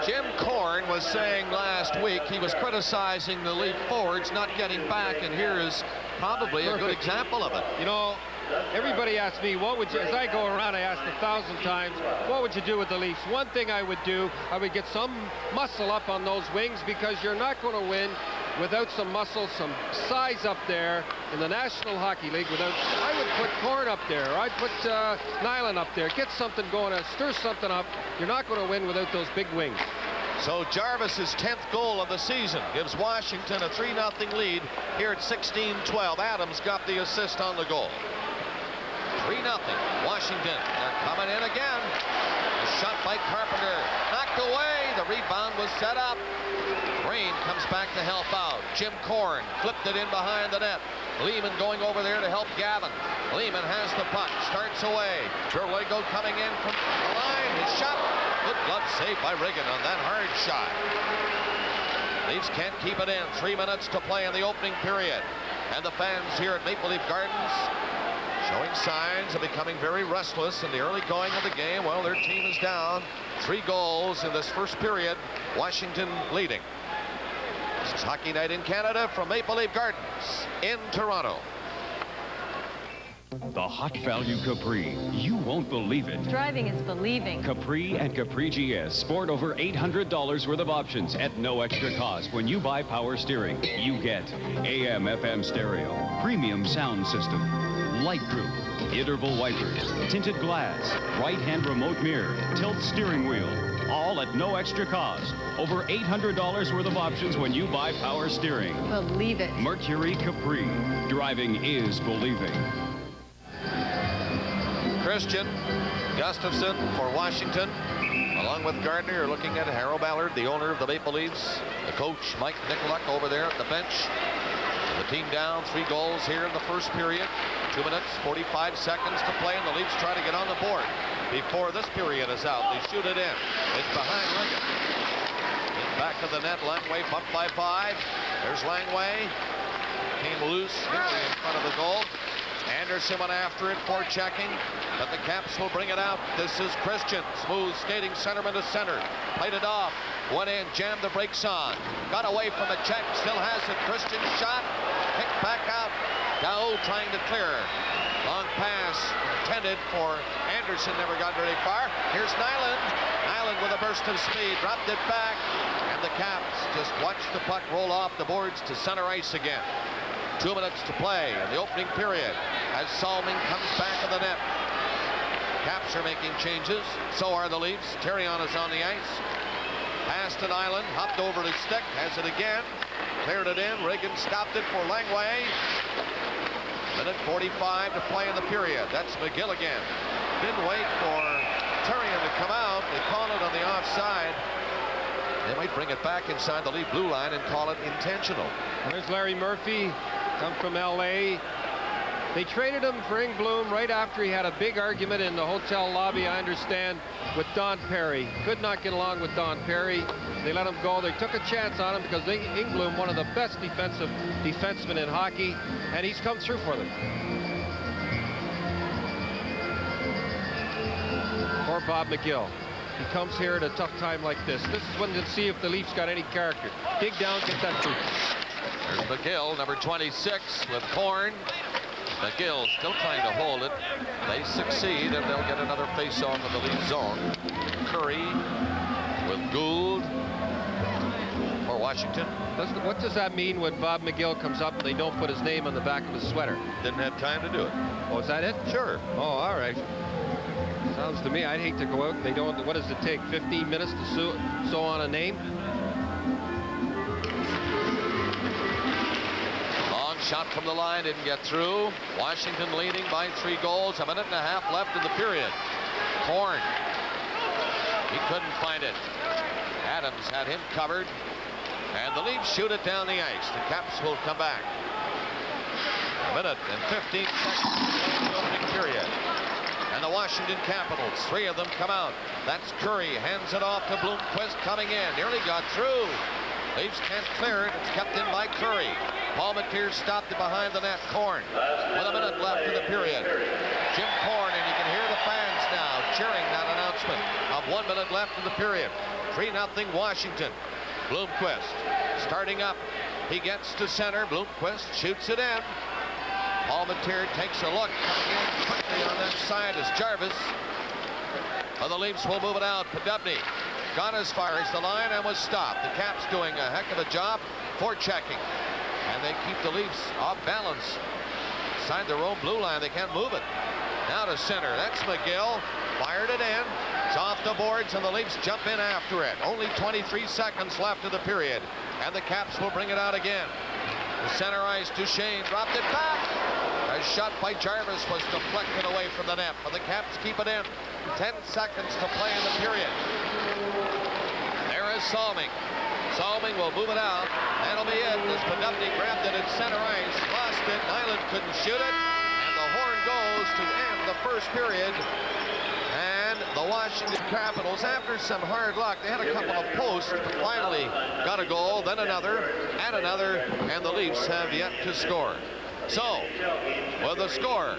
Jim Korn was saying last week he was criticizing the Leaf forwards not getting back, and here is probably a good example of it. You know, everybody asks me, what would you, as I go around, I ask 1,000 times, what would you do with the Leafs? One thing I would do, I would get some muscle up on those wings, because you're not going to win without some muscle, some size up there in the National Hockey League. I would put Korn up there. I'd put Nyland up there. Get something going, stir something up. You're not going to win without those big wings. So Jarvis's 10th goal of the season gives Washington a 3-0 lead here at 16-12. Adams got the assist on the goal. 3-0 Washington. They're coming in again. A shot by Carpenter. Knocked away. The rebound was set up. Crane comes back to help out. Jim Korn flipped it in behind the net. Lehman going over there to help Gavin. Lehman has the puck, starts away. Terlego coming in from the line. His shot. Good glove save by Riggin on that hard shot. Leafs can't keep it in. 3 minutes to play in the opening period. And the fans here at Maple Leaf Gardens showing signs of becoming very restless in the early going of the game. Well, their team is down 3 goals in this first period. Washington leading. This is Hockey Night in Canada from Maple Leaf Gardens in Toronto. The Hot Value Capri. You won't believe it. Driving is believing. Capri and Capri GS sport over $800 worth of options at no extra cost. When you buy power steering, you get AM, FM stereo, premium sound system, light group, interval wipers, tinted glass, right-hand remote mirror, tilt steering wheel, all at no extra cost. Over $800 worth of options when you buy power steering. Believe it. Mercury Capri. Driving is believing. Christian Gustafson for Washington, along with Gardner. You're looking at Harold Ballard, the owner of the Maple Leafs. The coach, Mike Nicolak, over there at the bench. The team down 3 goals here in the first period. 2 minutes, 45 seconds to play, and the Leafs try to get on the board before this period is out. They shoot it in. It's behind Riggin. In back of the net, Langway bumped by 5. There's Langway. Came loose nearly in front of the goal. Anderson went after it for checking, but the Caps will bring it out. This is Christian. Smooth skating centerman to center. Played it off. Went in, jammed the brakes on. Got away from a check. Still has it. Christian shot. Kicked back out. Dowell trying to clear. Long pass intended for Anderson. Never got very far. Here's Nyland. Nyland with a burst of speed. Dropped it back. And the Caps just watched the puck roll off the boards to center ice again. 2 minutes to play in the opening period as Salming comes back of the net. Caps are making changes. So are the Leafs. Terrion is on the ice. Pass to Nyland. Hopped over his stick. Has it again. Cleared it in. Riggin stopped it for Langway. Minute 45 to play in the period. That's McGill again. Didn't wait for Terrion to come out. They called it on the offside. They might bring it back inside the Leaf blue line and call it intentional. There's Larry Murphy. Come from L.A. They traded him for Ingblom right after he had a big argument in the hotel lobby, I understand, with Don Perry. Could not get along with Don Perry. They let him go. They took a chance on him because Ingblom, one of the best defensemen in hockey, and he's come through for them. Or Bob McGill. He comes here at a tough time like this. This is when to see if the Leafs got any character. Dig down, get that through. There's McGill, number 26, with Korn. McGill still trying to hold it. They succeed, and they'll get another face-off in the Leaf zone. Curry with Gould for Washington. What does that mean when Bob McGill comes up and they don't put his name on the back of his sweater? Didn't have time to do it. Oh, is that it? Sure. Oh, all right. Sounds to me, I'd hate to go out. They don't. What does it take? 15 minutes to sew on a name? Long shot from the line, didn't get through. Washington leading by 3 goals. 1.5 minutes left in the period. Korn. He couldn't find it. Adams had him covered. And the Leafs shoot it down the ice. The Caps will come back. 1 minute and 15 seconds in the opening period. And the Washington Capitals, 3 of them come out. That's Curry, hands it off to Blomqvist, coming in, nearly got through. Leafs can't clear it, it's kept in by Curry. Palmetier stopped it behind the net. Korn, with 1 minute left in the period. Jim Korn, and you can hear the fans now cheering that announcement of 1 minute left in the period. 3-0 Washington. Blomqvist starting up. He gets to center. Blomqvist shoots it in. Palmetier takes a look, coming in quickly on that side is Jarvis. The Leafs will move it out. Podubny got as far as the line and was stopped. The Caps doing a heck of a job forechecking. And they keep the Leafs off balance. Inside their own blue line, they can't move it. Now to center, that's McGill. Fired it in. It's off the boards and the Leafs jump in after it. Only 23 seconds left of the period. And the Caps will bring it out again. The center ice, Duchesne dropped it back. A shot by Jarvis was deflected away from the net, but the Caps keep it in. 10 seconds to play in the period. There is Salming. Salming will move it out. That'll be it. As Podubny grabbed it at center ice, lost it. Nyland couldn't shoot it. And the horn goes to end the first period. And the Washington Capitals, after some hard luck, they had a couple of posts, but finally got a goal, then another, and the Leafs have yet to score. So, with the score,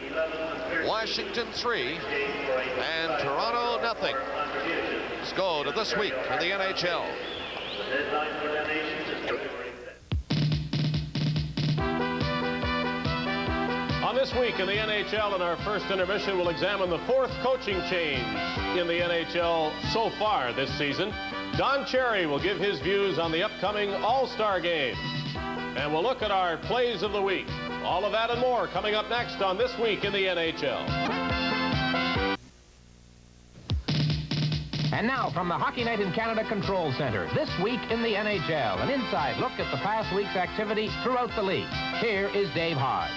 Washington 3 and Toronto nothing. Let's go to this week in the NHL. On this week in the NHL, in our first intermission, we'll examine the fourth coaching change in the NHL so far this season. Don Cherry will give his views on the upcoming All-Star Game. And we'll look at our plays of the week. All of that and more coming up next on This Week in the NHL. And now from the Hockey Night in Canada Control Center, This Week in the NHL, an inside look at the past week's activity throughout the league. Here is Dave Hodge.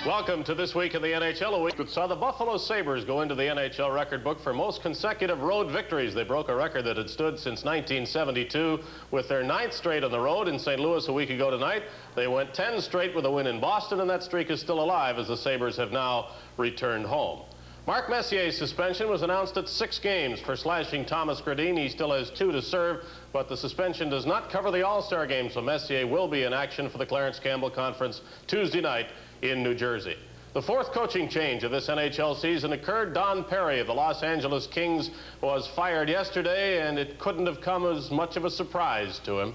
Welcome to This Week in the NHL, a week that saw the Buffalo Sabres go into the NHL record book for most consecutive road victories. They broke a record that had stood since 1972 with their 9th straight on the road in St. Louis a week ago tonight. They went 10 straight with a win in Boston, and that streak is still alive as the Sabres have now returned home. Mark Messier's suspension was announced at 6 games for slashing Thomas Gradin. He still has 2 to serve, but the suspension does not cover the All-Star game, so Messier will be in action for the Clarence Campbell Conference Tuesday night in New Jersey. The fourth coaching change of this NHL season occurred. Don Perry of the Los Angeles Kings was fired yesterday, and it couldn't have come as much of a surprise to him.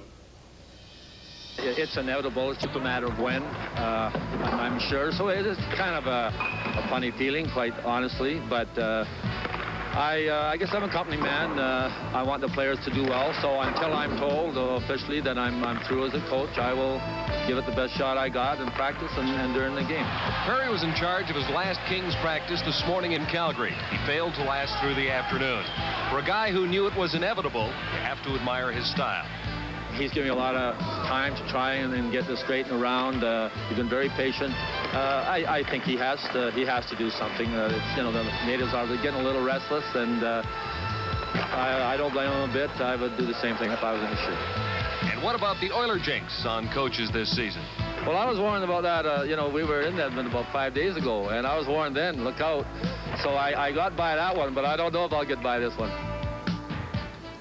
It's inevitable. It's just a matter of when, I'm sure. So it is kind of a funny feeling, quite honestly. But I guess I'm a company man. I want the players to do well. So until I'm told officially that I'm through as a coach, I will give it the best shot I got in practice and during the game. Perry was in charge of his last Kings practice this morning in Calgary. He failed to last through the afternoon. For a guy who knew it was inevitable, you have to admire his style. He's giving me a lot of time to try and get this straightened around. He's been very patient. I think he has to do something. The natives are getting a little restless, and I don't blame him a bit. I would do the same thing if I was in his shoes. And what about the Oiler jinx on coaches this season? Well, I was warned about that. We were in Edmonton about 5 days ago, and I was warned then, look out. So I got by that one, but I don't know if I'll get by this one.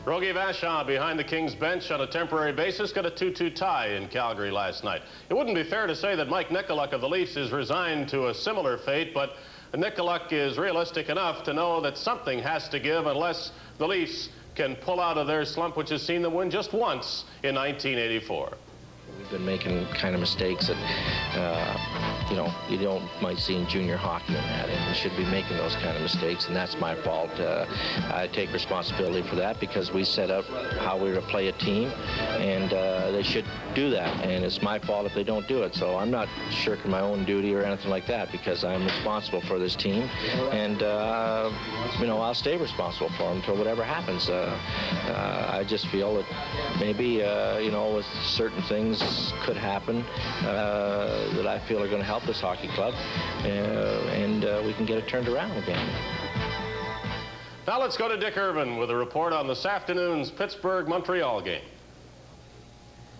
Rogie Vachon behind the Kings bench on a temporary basis got a 2-2 tie in Calgary last night. It wouldn't be fair to say that Mike Nicoluk of the Leafs is resigned to a similar fate, but Nicoluk is realistic enough to know that something has to give unless the Leafs can pull out of their slump, which has seen them win just once in 1984. We've been making kind of mistakes that, you might see in junior hockey and that, and we should be making those kind of mistakes, and that's my fault. I take responsibility for that because we set up how we were to play a team, and they should do that, and it's my fault if they don't do it. So I'm not shirking my own duty or anything like that because I'm responsible for this team, and, I'll stay responsible for them until whatever happens. I just feel that maybe, with certain things could happen that I feel are going to help this hockey club, and we can get it turned around again. Now let's go to Dick Irvin with a report on this afternoon's Pittsburgh-Montreal game.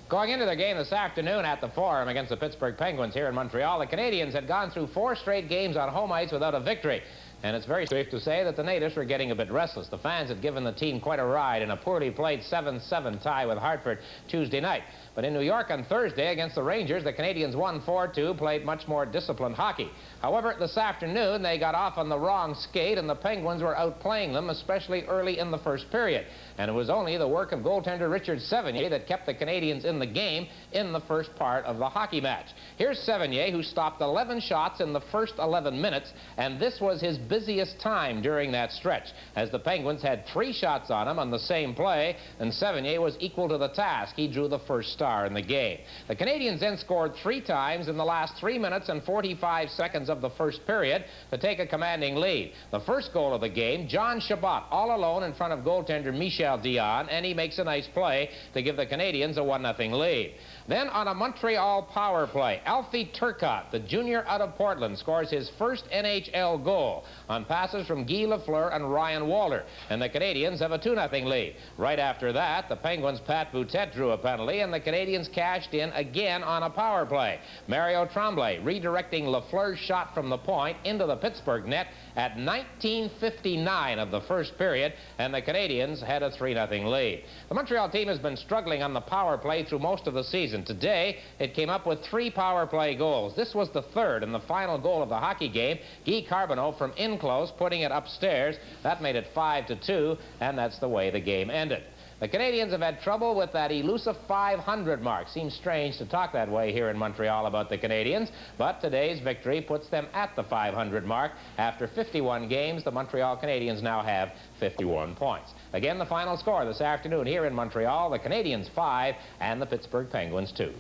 Going into their game this afternoon at the Forum against the Pittsburgh Penguins here in Montreal, the Canadians had gone through 4 straight games on home ice without a victory. And it's very safe to say that the natives were getting a bit restless. The fans had given the team quite a ride in a poorly played 7-7 tie with Hartford Tuesday night. But in New York on Thursday against the Rangers, the Canadians won 4-2, played much more disciplined hockey. However, this afternoon, they got off on the wrong skate, and the Penguins were outplaying them, especially early in the first period. And it was only the work of goaltender Richard Sevigny that kept the Canadians in the game in the first part of the hockey match. Here's Sevigny, who stopped 11 shots in the first 11 minutes, and this was his busiest time during that stretch, as the Penguins had 3 shots on him on the same play, and Sevigny was equal to the task. He drew the first star in the game. The Canadians then scored 3 times in the last 3 minutes and 45 seconds of the first period to take a commanding lead. The first goal of the game, John Chabot, all alone in front of goaltender Michel Dion, and he makes a nice play to give the Canadians a 1-0 lead. Then on a Montreal power play, Alfie Turcotte, the junior out of Portland, scores his first NHL goal. on passes from Guy Lafleur and Ryan Walter. And the Canadians have a 2-0 lead. Right after that, the Penguins' Pat Boutette drew a penalty, and the Canadians cashed in again on a power play. Mario Tremblay redirecting Lafleur's shot from the point into the Pittsburgh net at 19:59 of the first period, and the Canadians had a 3-0 lead. The Montreal team has been struggling on the power play through most of the season. Today, it came up with 3 power play goals. This was the third and the final goal of the hockey game. Guy Carbonneau from in close, putting it upstairs. That made it 5-2, and that's the way the game ended. The Canadians have had trouble with that elusive 500 mark. Seems strange to talk that way here in Montreal about the Canadians, but today's victory puts them at the 500 mark. After 51 games, the Montreal Canadiens now have 51 points. Again, the final score this afternoon here in Montreal, the Canadians 5 and the Pittsburgh Penguins 2.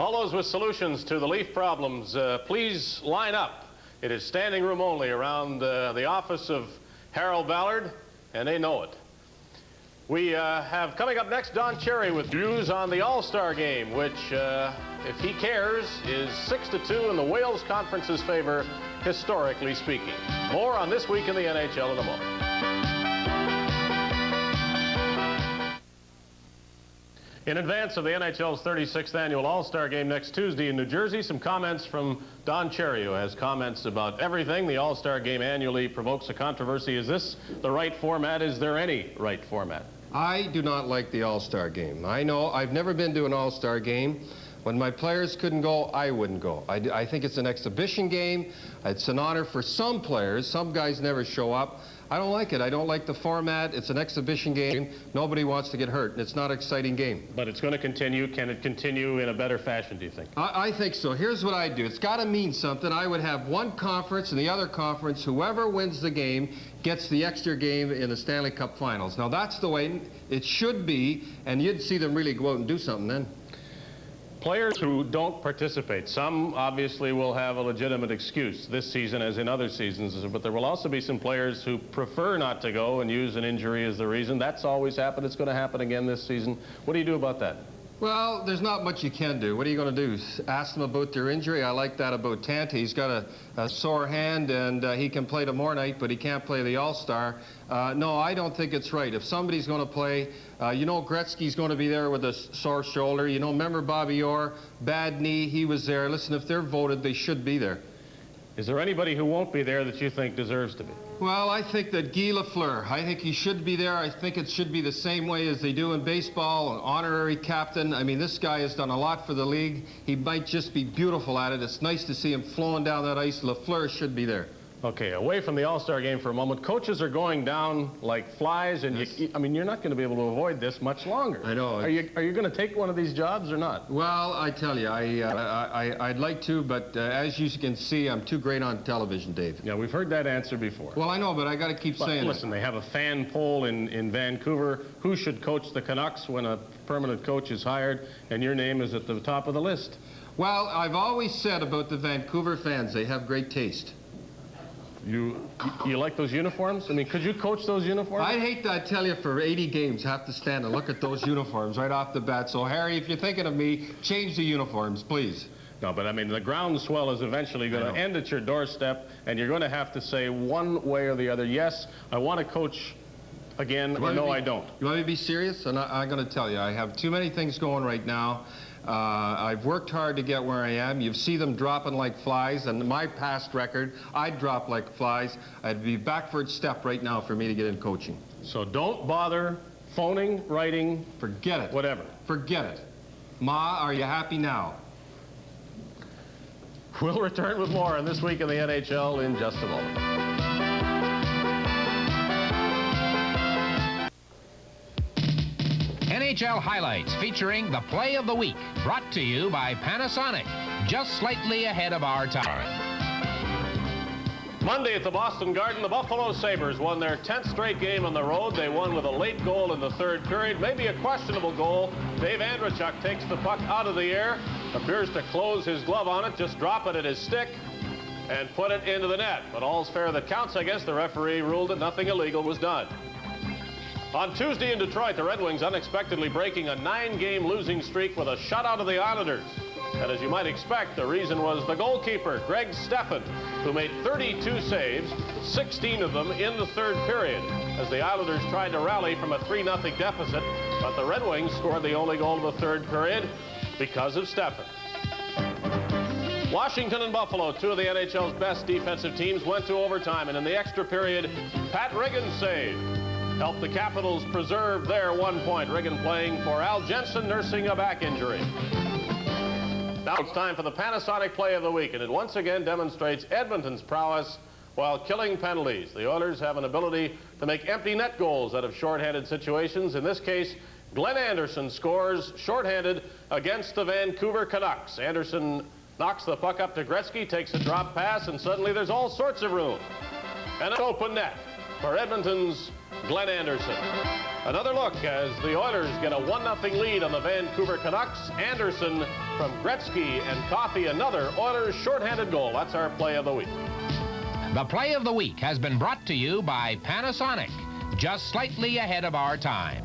All those with solutions to the Leaf problems, please line up. It is standing room only around the office of Harold Ballard, and they know it. We have coming up next Don Cherry with views on the All-Star game, which, if he cares, is 6-2 in the Wales Conference's favor, historically speaking. More on This Week in the NHL in a moment. In advance of the NHL's 36th annual All-Star game next Tuesday in New Jersey, some comments from Don Cherry, who has comments about everything. The All-Star game annually provokes a controversy. Is this the right format? Is there any right format? I do not like the All-Star game. I know I've never been to an All-Star game. When my players couldn't go, I wouldn't go. I think it's an exhibition game. It's an honor for some players. Some guys never show up. I don't like it. I don't like the format. It's an exhibition game. Nobody wants to get hurt, and it's not an exciting game. But it's going to continue. Can it continue in a better fashion, do you think? I think so. Here's what I do. It's got to mean something. I would have one conference, and the other conference, whoever wins the game gets the extra game in the Stanley Cup Finals. Now, that's the way it should be, and you'd see them really go out and do something then. Players who don't participate, some obviously will have a legitimate excuse this season as in other seasons, but there will also be some players who prefer not to go and use an injury as the reason. That's always happened. It's going to happen again this season. What do you do about that? Well, there's not much you can do. What are you going to do? Ask them about their injury? I like that about Tanta. He's got a sore hand, and he can play tomorrow night, but he can't play the All-Star. No, I don't think it's right. If somebody's going to play, you know Gretzky's going to be there with a sore shoulder. You know, remember Bobby Orr, bad knee, he was there. Listen, if they're voted, they should be there. Is there anybody who won't be there that you think deserves to be? Well, I think that Guy Lafleur, I think he should be there. I think it should be the same way as they do in baseball, an honorary captain. I mean, this guy has done a lot for the league. He might just be beautiful at it. It's nice to see him flowing down that ice. Lafleur should be there. Okay, away from the All-Star game for a moment. Coaches are going down like flies, and yes. I mean, you're not going to be able to avoid this much longer. I know. Are you going to take one of these jobs or not? Well, I tell you, I'd like to, but as you can see, I'm too great on television, Dave. Yeah, we've heard that answer before. Well, I know, but I got to keep saying it. Listen, they have a fan poll in Vancouver. Who should coach the Canucks when a permanent coach is hired? And your name is at the top of the list. Well, I've always said about the Vancouver fans, they have great taste. You like those uniforms? I mean, could you coach those uniforms? I'd hate to, I tell you, for 80 games, have to stand and look at those uniforms right off the bat. So, Harry, if you're thinking of me, change the uniforms, please. No, but I mean, the groundswell is eventually going to end at your doorstep, and you're going to have to say one way or the other, yes, I want to coach again, or no, I don't. You want me to be serious? And I'm going to tell you, I have too many things going right now. I've worked hard to get where I am. You see them dropping like flies, and my past record, I'd drop like flies. I'd be backward step right now for me to get in coaching. So don't bother phoning, writing. Forget it. Whatever. Forget it. Ma, are you happy now? We'll return with more on This Week in the NHL in just a moment. NHL highlights featuring the play of the week, brought to you by Panasonic, just slightly ahead of our time. Monday at the Boston Garden, the Buffalo Sabres won their 10th straight game on the road. They won with a late goal in the third period, maybe a questionable goal. Dave Andreychuk takes the puck out of the air, appears to close his glove on it, just drop it at his stick, and put it into the net. But all's fair that counts, I guess. The referee ruled that nothing illegal was done. On Tuesday in Detroit, the Red Wings unexpectedly breaking a 9-game losing streak with a shutout of the Islanders. And as you might expect, the reason was the goalkeeper, Greg Steffen, who made 32 saves, 16 of them in the third period, as the Islanders tried to rally from a 3-0 deficit, but the Red Wings scored the only goal of the third period because of Steffen. Washington and Buffalo, two of the NHL's best defensive teams, went to overtime, and in the extra period, Pat Riggins' save helped the Capitals preserve their 1 point. Riggin playing for Al Jensen, nursing a back injury. Now it's time for the Panasonic Play of the Week, and it once again demonstrates Edmonton's prowess while killing penalties. The Oilers have an ability to make empty net goals out of shorthanded situations. In this case, Glenn Anderson scores shorthanded against the Vancouver Canucks. Anderson knocks the puck up to Gretzky, takes a drop pass, and suddenly there's all sorts of room. And an open net for Edmonton's Glenn Anderson. Another look as the Oilers get a 1-0 lead on the Vancouver Canucks. Anderson from Gretzky and Coffey, another Oilers shorthanded goal. That's our Play of the Week. The Play of the Week has been brought to you by Panasonic, just slightly ahead of our time.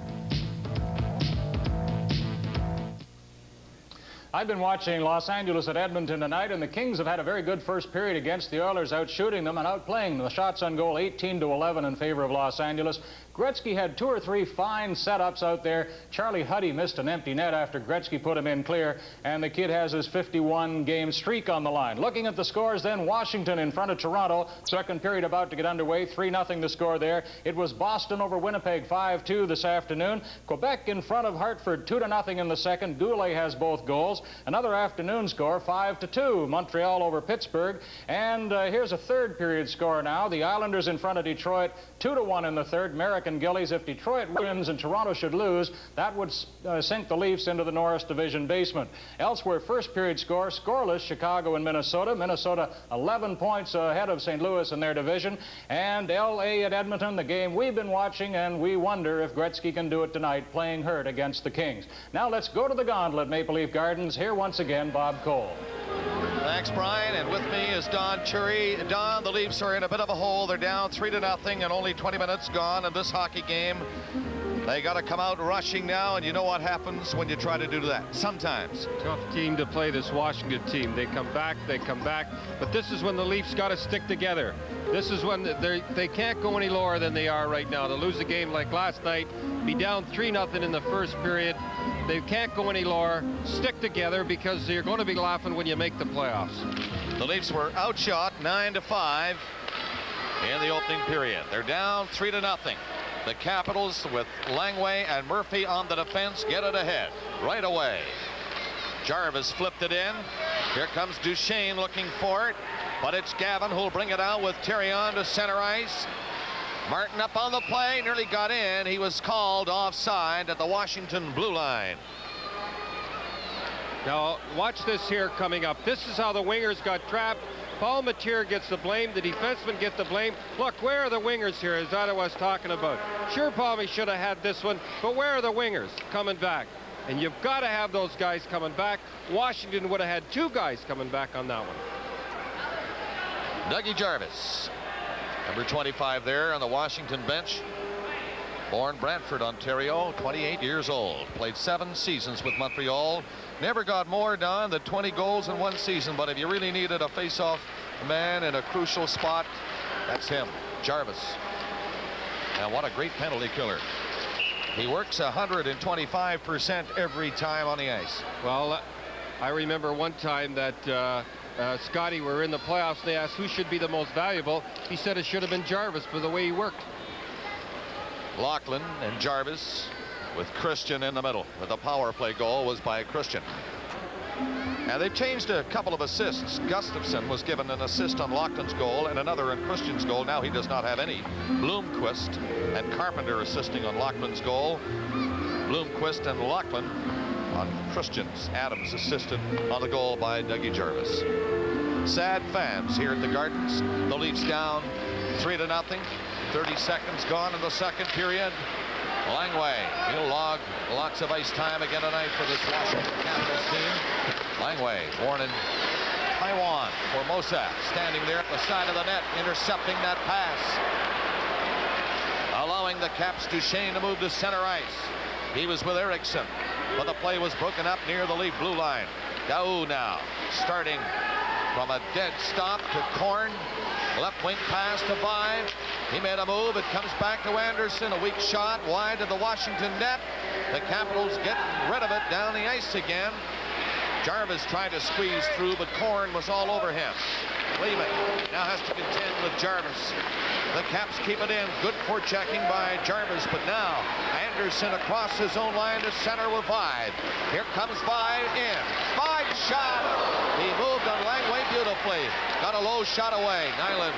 I've been watching Los Angeles at Edmonton tonight, and the Kings have had a very good first period against the Oilers, outshooting them and outplaying them. The shots on goal 18-11 in favor of Los Angeles. Gretzky had 2 or 3 fine setups out there. Charlie Huddy missed an empty net after Gretzky put him in clear, and the kid has his 51-game streak on the line. Looking at the scores then, Washington in front of Toronto. Second period about to get underway, 3-0 the score there. It was Boston over Winnipeg 5-2 this afternoon. Quebec in front of Hartford 2-0 in the second. Goulet has both goals. Another afternoon score, 5-2, Montreal over Pittsburgh. And here's a third period score now. The Islanders in front of Detroit 2-1 in the third. Merrick and Gillies. If Detroit wins and Toronto should lose, that would sink the Leafs into the Norris Division basement. Elsewhere, first period score, scoreless, Chicago and Minnesota. Minnesota 11 points ahead of St. Louis in their division. And L.A. at Edmonton, the game we've been watching, and we wonder if Gretzky can do it tonight, playing hurt against the Kings. Now let's go to the Gauntlet, Maple Leaf Gardens. Here once again, Bob Cole. Thanks, Brian, and with me is Don Cherry. Don, the Leafs are in a bit of a hole. They're down 3-0 and only 20 minutes gone in this hockey game. They got to come out rushing now, and you know what happens when you try to do that. Sometimes. Tough team to play, this Washington team. They come back, but this is when the Leafs got to stick together. This is when they can't go any lower than they are right now. To lose a game like last night, be down 3-0 in the first period, they can't go any lower. Stick together, because you're going to be laughing when you make the playoffs. The Leafs were outshot 9-5 in the opening period. They're down 3-0. The Capitals, with Langway and Murphy on the defense, get it ahead right away. Jarvis flipped it in. Here comes Duchesne looking for it, but it's Gavin who'll bring it out with Therion to center ice. Martin up on the play, nearly got in. He was called offside at the Washington blue line. Now watch this here coming up. This is how the wingers got trapped. Paul Matier gets the blame. The defensemen get the blame. Look, where are the wingers here, as I was talking about? Sure, Palmy should have had this one, but where are the wingers coming back? And you've got to have those guys coming back. Washington would have had 2 guys coming back on that one. Dougie Jarvis, number 25 there on the Washington bench. Born Brantford, Ontario, 28 years old. Played 7 seasons with Montreal. Never got more, Don, than 20 goals in 1 season. But if you really needed a face-off man in a crucial spot, that's him, Jarvis. And what a great penalty killer. He works 125% every time on the ice. Well, I remember one time that Scotty were in the playoffs, and they asked who should be the most valuable. He said it should have been Jarvis for the way he worked. Lachlan and Jarvis with Christian in the middle. With the power play goal was by Christian. And they've changed a couple of assists. Gustafson was given an assist on Lachlan's goal and another on Christian's goal. Now he does not have any. Bloomquist and Carpenter assisting on Lachlan's goal. Bloomquist and Lachlan on Christian's. Adams assisted on the goal by Dougie Jarvis. Sad fans here at the Gardens. The Leafs down 3-0. 30 seconds gone in the second period. Langway, he'll log lots of ice time again tonight for this Washington Capitals team. Langway, born in Taiwan, Formosa, standing there at the side of the net, intercepting that pass. Allowing the Caps Duchesne to move to center ice. He was with Erickson, but the play was broken up near the Leaf blue line. Daou now starting from a dead stop to Korn. Left wing pass to Vive. He made a move. It comes back to Anderson. A weak shot wide of the Washington net. The Capitals get rid of it down the ice again. Jarvis tried to squeeze through, but Korn was all over him. Lehman now has to contend with Jarvis. The Caps keep it in. Good forechecking by Jarvis, but now Anderson across his own line to center with Vive. Here comes Vive in. Vive shot. He moved on Langway beautifully. Got a low shot away. Nyland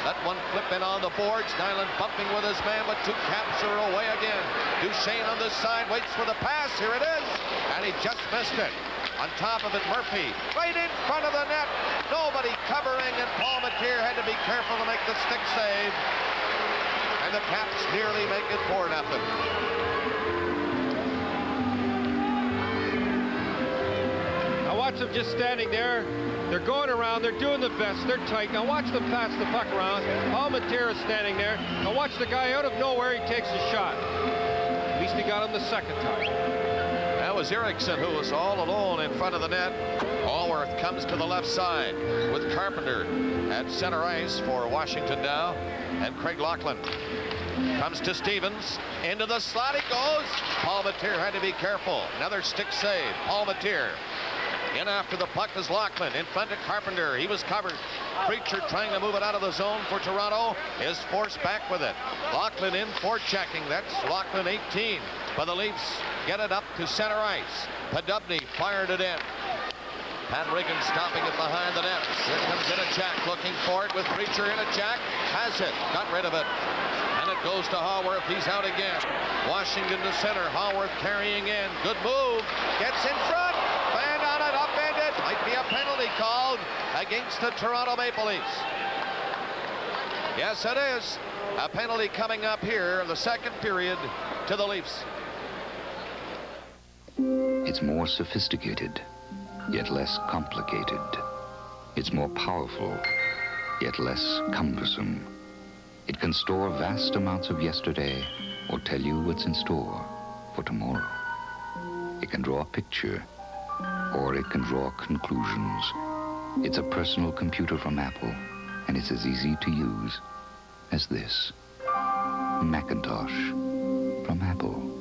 let one flip in on the boards. Nyland bumping with his man, but two Caps are away again. Duchesne on this side waits for the pass. Here it is, and he just missed it. On top of it, Murphy right in front of the net. Nobody covering, and Paul Mateer had to be careful to make the stick save. And the Caps nearly make it 4-0. Now watch them just standing there. They're going around. They're doing the best. They're tight. Now watch them pass the puck around. Paul Mateer is standing there. Now watch the guy out of nowhere. He takes a shot. At least he got him the second time. That was Eriksson who was all alone in front of the net. Allworth comes to the left side with Carpenter at center ice for Washington now. And Craig Laughlin comes to Stevens. Into the slot he goes. Paul Mateer had to be careful. Another stick save. Paul Mateer. In after the puck is Laughlin. In front of Carpenter. He was covered. Preacher trying to move it out of the zone for Toronto is forced back with it. Laughlin in forechecking. That's Laughlin 18. But the Leafs get it up to center ice. Podubny fired it in. Pat Riggin stopping it behind the net. Here comes Inachak looking for it with Preacher. Inachak has it. Got rid of it. And it goes to Haworth. He's out again. Washington to center. Haworth carrying in. Good move. Gets in front. Fan on it. Upended. Might be a penalty called against the Toronto Maple Leafs. Yes, it is. A penalty coming up here in the second period to the Leafs. It's more sophisticated, yet less complicated. It's more powerful, yet less cumbersome. It can store vast amounts of yesterday or tell you what's in store for tomorrow. It can draw a picture, or it can draw conclusions. It's a personal computer from Apple, and it's as easy to use as this. Macintosh from Apple.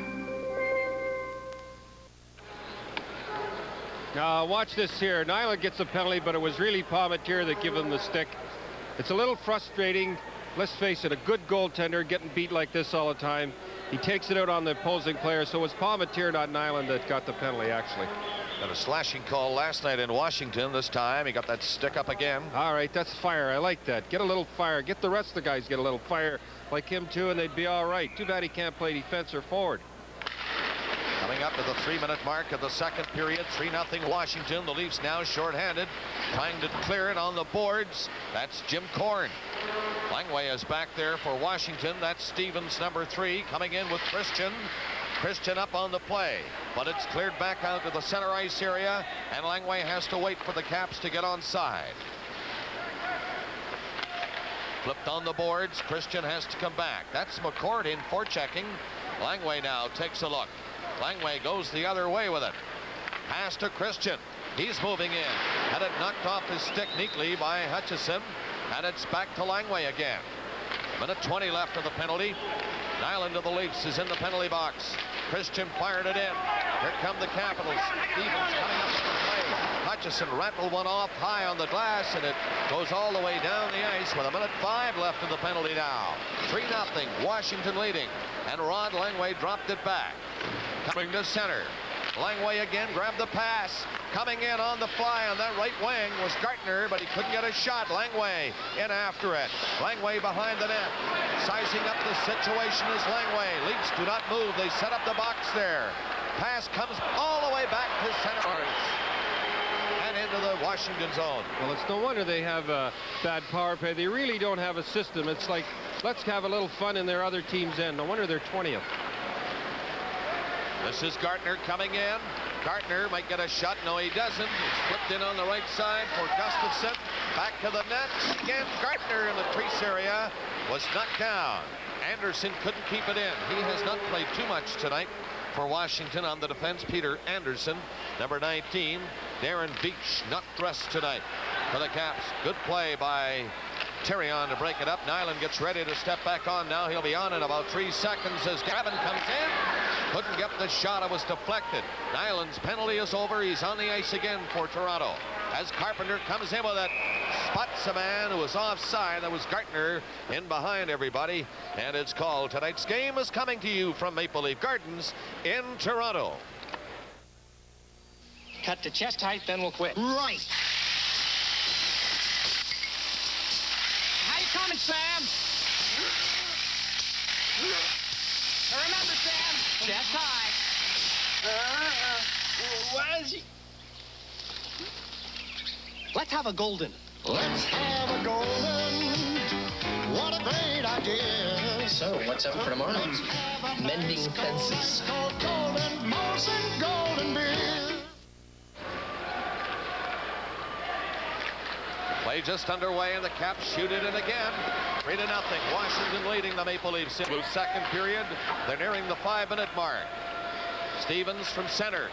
Now watch this here. Nyland gets a penalty, but it was really Paul Mateer that gave him the stick. It's a little frustrating. Let's face it, a good goaltender getting beat like this all the time. He takes it out on the opposing player, so it was Paul Mateer, not Nyland, that got the penalty, actually. Got a slashing call last night in Washington. This time he got that stick up again. All right, that's fire. I like that. Get a little fire. Get the rest of the guys get a little fire like him too, and they'd be all right. Too bad he can't play defense or forward. Coming up to the 3-minute mark of the second period, 3-0 Washington. The Leafs now shorthanded, trying to clear it on the boards. That's Jim Korn. Langway is back there for Washington. That's Stevens, number 3, coming in with Christian. Christian up on the play, but it's cleared back out to the center ice area, and Langway has to wait for the Caps to get onside. Flipped on the boards. Christian has to come back. That's McCord in forechecking. Langway now takes a look. Langway goes the other way with it. Pass to Christian. He's moving in. Had it knocked off his stick neatly by Hutchison. And it's back to Langway again. Minute 20 left of the penalty. Nyland of the Leafs is in the penalty box. Christian fired it in. Here come the Capitals. Stevens coming up to the play. Hutchison rattled one off high on the glass, and it goes all the way down the ice with a minute 5 left of the penalty now. 3-0, Washington leading. And Rod Langway dropped it back. Coming to center. Langway again grabbed the pass. Coming in on the fly on that right wing was Gartner, but he couldn't get a shot. Langway in after it. Langway behind the net. Sizing up the situation is Langway. Leafs do not move. They set up the box there. Pass comes all the way back to center ice and into the Washington zone. Well, it's no wonder they have a bad power play. They really don't have a system. It's like, let's have a little fun in their other team's end. No wonder they're 20th. This is Gartner coming in. Gartner might get a shot. No, he doesn't. He's flipped in on the right side for Gustafsson. Back to the net. Again, Gartner in the crease area was knocked down. Anderson couldn't keep it in. He has not played too much tonight for Washington on the defense. Peter Anderson, number 19, Darren Beach not dressed tonight for the Caps. Good play by Tyrion to break it up. Nyland gets ready to step back on now. He'll be on in about 3 seconds as Gavin comes in. Couldn't get the shot. It was deflected. Nyland's penalty is over. He's on the ice again for Toronto. As Carpenter comes in with it, spots a man who was offside. That was Gartner in behind everybody, and it's called. Tonight's game is coming to you from Maple Leaf Gardens in Toronto. Cut the chest height, then we'll quit. Right. How you coming, Sam? Remember, Sam, chest high. Why is he? Let's have a golden. Let's have a golden. What a great idea. So, what's up for tomorrow? Mending fences. Golden Molson Golden Beer. Play just underway, and the Caps shoot it in again. 3-0. Washington leading the Maple Leafs. Second period. They're nearing the 5-minute mark. Stevens from center.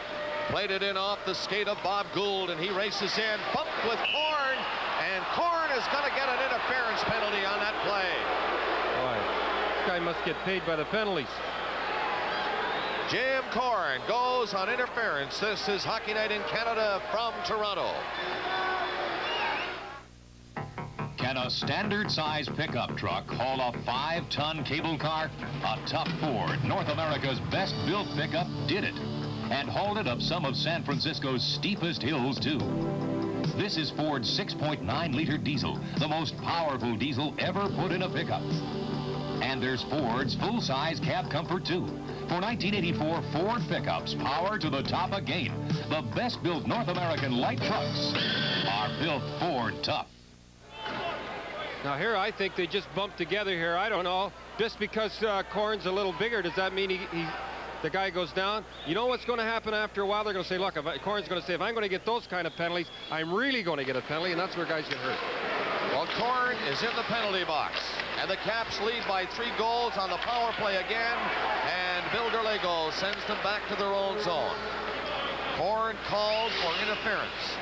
Played it in off the skate of Bob Gould, and he races in. Bumped with Korn, and Korn is going to get an interference penalty on that play. Boy, this guy must get paid by the penalties. Jim Korn goes on interference. This is Hockey Night in Canada from Toronto. Can a standard-size pickup truck haul a 5-ton cable car? A tough Ford, North America's best-built pickup, did it. And hauled it up some of San Francisco's steepest hills, too. This is Ford's 6.9-liter diesel, the most powerful diesel ever put in a pickup. And there's Ford's full-size cab comfort, too. For 1984 Ford pickups, power to the top again. The best-built North American light trucks are built Ford tough. Now here, I think they just bumped together here. I don't know. Just because Korn's a little bigger, does that mean the guy goes down? You know what's going to happen after a while? They're going to say, look, Korn's going to say, if I'm going to get those kind of penalties, I'm really going to get a penalty, and that's where guys get hurt. Well, Korn is in the penalty box, and the Caps lead by 3 goals on the power play again, and Bill Derlego sends them back to their own zone. Korn called for interference.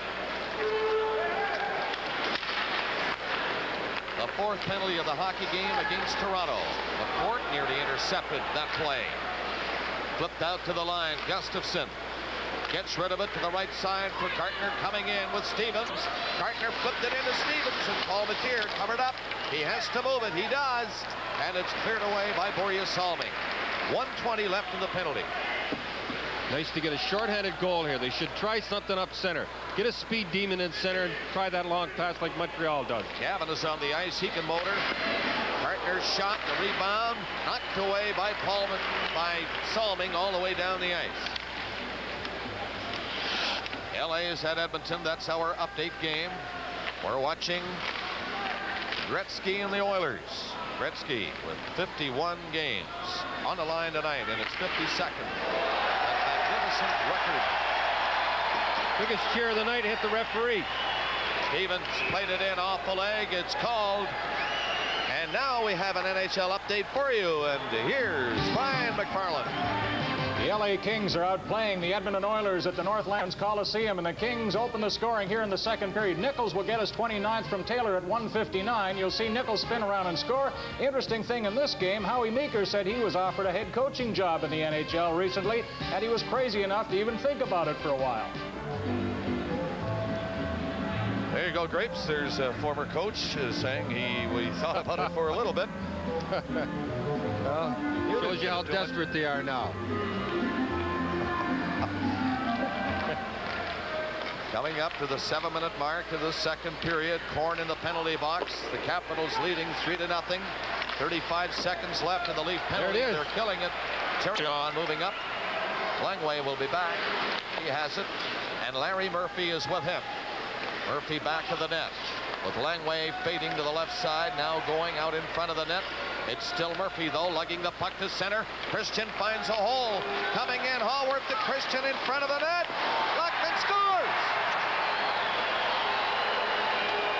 The 4th penalty of the hockey game against Toronto. McCourt nearly intercepted that play. Flipped out to the line. Gustafson gets rid of it to the right side for Gartner coming in with Stevens. Gartner flipped it into Stevens, and Paul Matier covered up. He has to move it. He does. And it's cleared away by Borja Salmi. 1:20 left in the penalty. Nice to get a shorthanded goal here. They should try something up center. Get a speed demon in center and try that long pass like Montreal does. Gavin is on the ice. He can motor. Gartner's shot, the rebound, knocked away by Salming all the way down the ice. LA is at Edmonton. That's our update game. We're watching Gretzky and the Oilers. Gretzky with 51 games on the line tonight in his 52nd. Record. Biggest cheer of the night hit the referee. Stevens played it in off the leg. It's called. And now we have an NHL update for you. And here's Brian McFarland. The LA Kings are out playing the Edmonton Oilers at the Northlands Coliseum, and the Kings open the scoring here in the second period. Nichols will get his 29th from Taylor at 1:59. You'll see Nichols spin around and score. Interesting thing in this game, Howie Meeker said he was offered a head coaching job in the NHL recently, and he was crazy enough to even think about it for a while. There you go, Grapes. There's a former coach saying we thought about it for a little bit. Well, shows you how desperate they are now. Coming up to the 7-minute mark of the second period. Korn in the penalty box. The Capitals leading 3-0. 35 seconds left in the Leaf penalty. There it is. They're killing it. Tyrion moving up. Langway will be back. He has it. And Larry Murphy is with him. Murphy back of the net. With Langway fading to the left side. Now going out in front of the net. It's still Murphy, though, lugging the puck to center. Christian finds a hole. Coming in, Hallworth to Christian in front of the net. Luckman scores!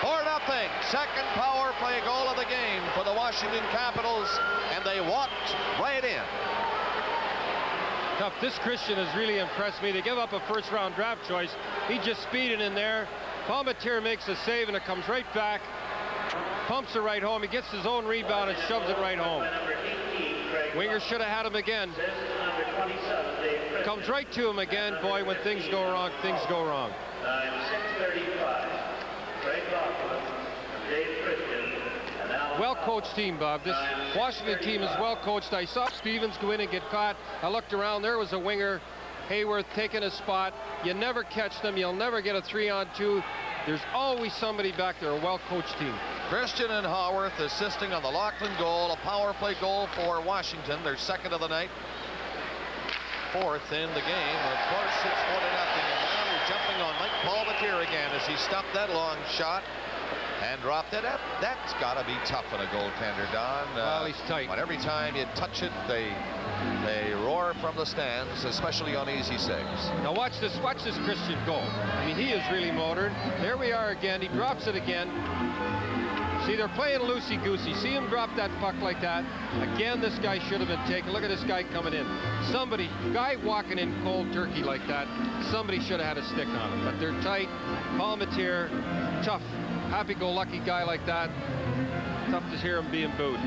4-0. Second power play goal of the game for the Washington Capitals, and they walked right in. Tough. This Christian has really impressed me. They give up a first-round draft choice. He just speeded in there. Palmetier makes a save, and it comes right back. Pumps it right home. He gets his own rebound and shoves it right home. Winger should have had him again. Comes right to him again. Boy, when things go wrong, things go wrong. Well-coached team, Bob. This Washington team is well-coached. I saw Stevens go in and get caught. I looked around. There was a winger, Hayworth, taking a spot. You never catch them. You'll never get a 3-on-2. There's always somebody back there, a well-coached team. Christian and Haworth assisting on the Lachlan goal, a power play goal for Washington, their second of the night. Fourth in the game. Of course, it's 4-0. And now we're jumping on Mike Palmetier again as he stopped that long shot and dropped it. That's got to be tough on a goaltender, Don. Well, he's tight. But every time you touch it, they roar from the stands, especially on easy saves. Now watch this Christian goal. I mean, he is really motored. There we are again. He drops it again. See, they're playing loosey-goosey. See him drop that puck like that. Again, this guy should have been taken. Look at this guy coming in. Guy walking in cold turkey like that, somebody should have had a stick on him. But they're tight. Palmetier, tough, happy-go-lucky guy like that. Tough to hear him being booed.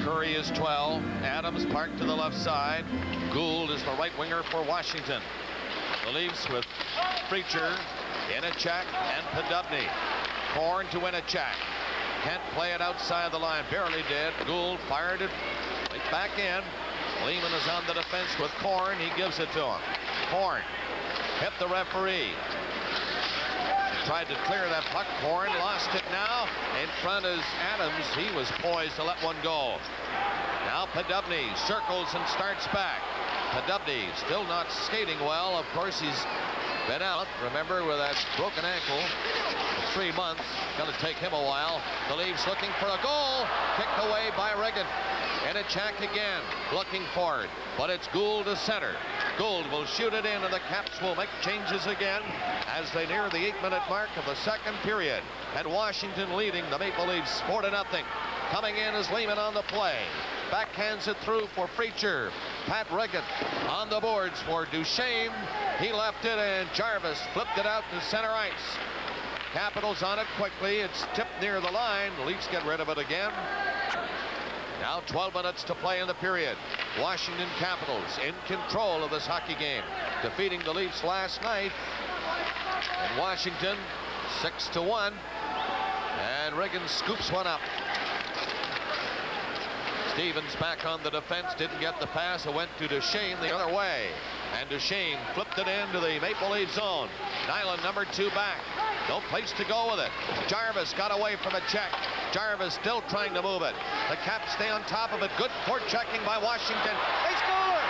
Curry is 12. Adams parked to the left side. Gould is the right winger for Washington. The Leafs with Preacher, Inachak, and Podubny. Korn to Inachak. Can't play it outside the line. Barely did. Gould fired it right back in. Lehman is on the defense with Korn. He gives it to him. Korn hit the referee. He tried to clear that puck. Korn lost it now. In front is Adams. He was poised to let one go. Now Podubny circles and starts back. Podubny still not skating well. Of course, he's been out, remember, with that broken ankle for 3 months. Going to take him a while. The Leafs looking for a goal. Kicked away by Regan. Inachak again, looking for it. But it's Gould to center. Gould will shoot it in, and the Caps will make changes again as they near the 8-minute mark of the second period. And Washington leading the Maple Leafs 4-0. Coming in is Lehman on the play. Backhands it through for Preacher. Pat Regan on the boards for Duchesne. He left it, and Jarvis flipped it out to center ice. Capitals on it quickly. It's tipped near the line. The Leafs get rid of it again. Now 12 minutes to play in the period. Washington Capitals in control of this hockey game, defeating the Leafs last night in Washington 6-1. And Regan scoops one up. Stevens back on the defense, didn't get the pass. It went to Duchesne the other way. And Duchesne flipped it into the Maple Leaf zone. Nyland, number 2, back. No place to go with it. Jarvis got away from a check. Jarvis still trying to move it. The Caps stay on top of it. Good forechecking by Washington. They score!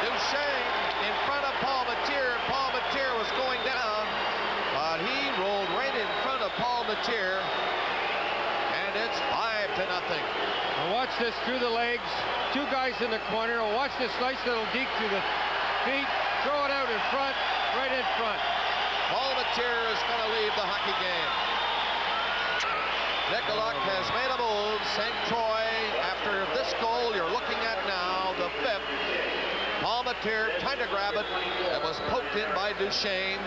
Duchesne in front of Palmetier. Palmetier was going down, but he rolled right in front of Palmetier. And it's 5-0. Now watch this through the legs. 2 guys in the corner. Oh, watch this nice little deke through the feet. Throw it out in front, right in front. Palmetier is going to leave the hockey game. Nicolak has made a move. St. Croix, after this goal you're looking at now, the 5th. Palmetier trying to grab it. It was poked in by Duchesne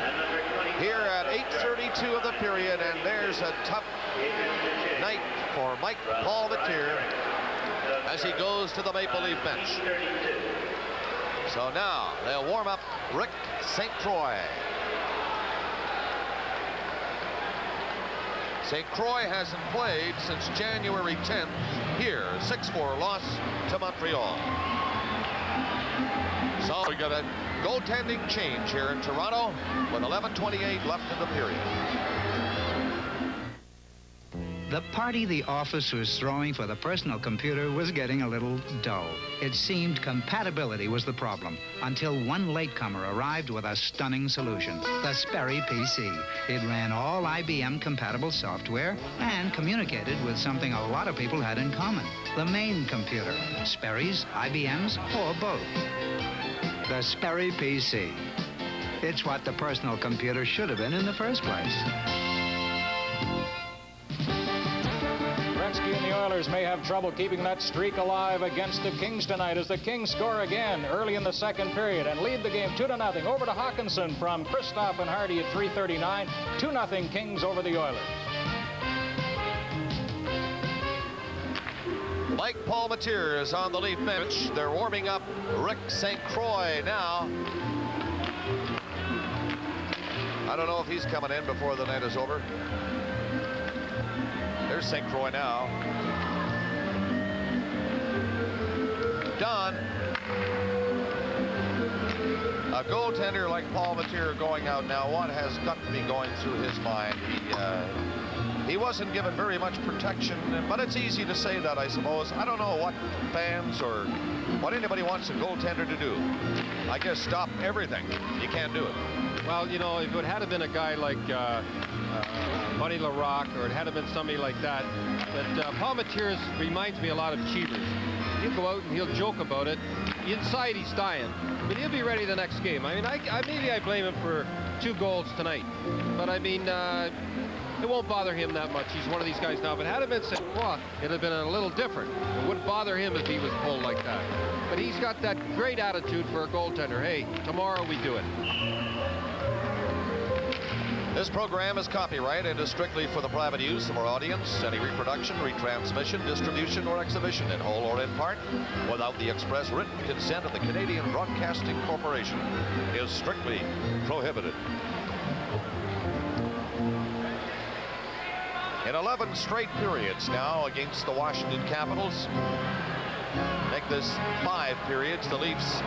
here at 8:32 of the period, and there's a tough night for Mike Palmetier as he goes to the Maple Leaf bench. So now they'll warm up Rick St. Croix. St. Croix hasn't played since January 10th here. 6-4 loss to Montreal. So we got a goaltending change here in Toronto with 11:28 left in the period. The party the office was throwing for the personal computer was getting a little dull. It seemed compatibility was the problem, until one latecomer arrived with a stunning solution, the Sperry PC. It ran all IBM-compatible software and communicated with something a lot of people had in common, the main computer, Sperry's, IBM's, or both. The Sperry PC. It's what the personal computer should have been in the first place. Messier and the Oilers may have trouble keeping that streak alive against the Kings tonight as the Kings score again early in the second period and lead the game 2-0. Over to Hawkinson from Kristoff and Hardy at 3:39. 2-0 Kings over the Oilers. Mike Palmateer is on the Leaf bench. They're warming up Rick St. Croix now. I don't know if he's coming in before the night is over. There's St. Croix now. Don. A goaltender like Palmateer going out now, what has got to be going through his mind? He wasn't given very much protection, but it's easy to say that, I suppose. I don't know what fans or what anybody wants a goaltender to do. I guess stop everything. You can't do it. Well, you know, if it had been a guy like Buddy LaRocque, or it had been somebody like that, but Palmateer reminds me a lot of Cheevers. He'll go out and he'll joke about it. Inside, he's dying, but he'll be ready the next game. I mean, maybe I blame him for 2 goals tonight, but I mean, it won't bother him that much. He's one of these guys now. But had it been St. Croix, it'd have been a little different. It wouldn't bother him if he was pulled like that. But he's got that great attitude for a goaltender. Hey, tomorrow we do it. This program is copyright and is strictly for the private use of our audience. Any reproduction, retransmission, distribution, or exhibition in whole or in part without the express written consent of the Canadian Broadcasting Corporation is strictly prohibited. In 11 straight periods now against the Washington Capitals. Make this 5 periods. The Leafs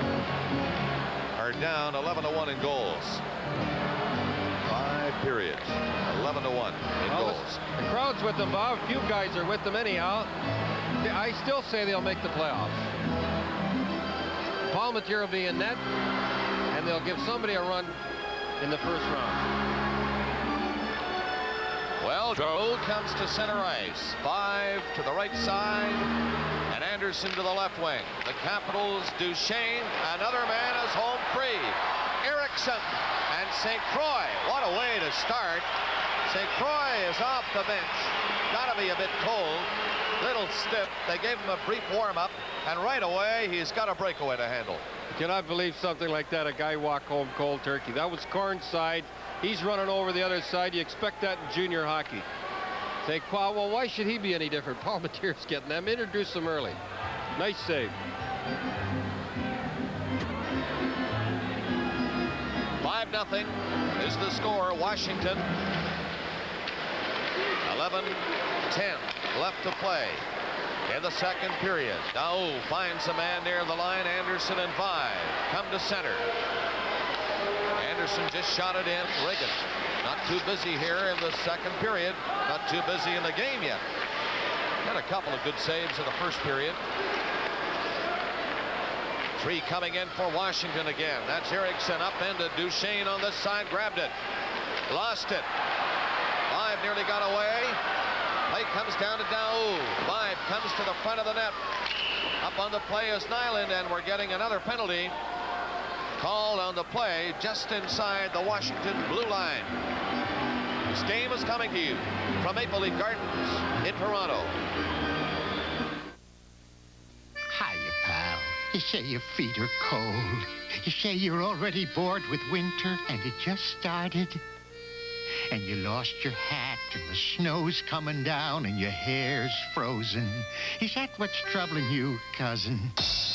are down 11-1 in goals. 5 periods, 11-1 in goals. The crowd's with them, Bob. A few guys are with them anyhow. I still say they'll make the playoffs. Palmateer will be in net, and they'll give somebody a run in the first round. Well, Joe comes to center ice. 5 to the right side, and Anderson to the left wing. The Capitals, Duchesne, another man is home free. Eriksson and St. Croix. What a way to start. St. Croix is off the bench. Got to be a bit cold, little stiff. They gave him a brief warm-up, and right away he's got a breakaway to handle. I cannot believe something like that. A guy walk home cold turkey. That was Korn's side. He's running over the other side. You expect that in junior hockey. St. Croix, well, why should he be any different? Palmateer's getting them. Introduce him early. Nice save. 5-0 is the score. Washington. 11-10 left to play in the second period. Now finds a man near the line. Anderson and 5 come to center. Anderson just shot it in. Reagan not too busy here in the second period. Not too busy in the game yet. Had a couple of good saves in the first period. 3 coming in for Washington again. That's Eriksson up-ended. Duchesne on this side grabbed it. Lost it. 5 nearly got away. Play comes down to Daou. 5 comes to the front of the net. Up on the play is Nyland, and we're getting another penalty called on the play just inside the Washington blue line. This game is coming to you from Maple Leaf Gardens in Toronto. Hiya, pal. You say your feet are cold. You say you're already bored with winter and it just started. And you lost your hat and the snow's coming down and your hair's frozen. Is that what's troubling you, cousin?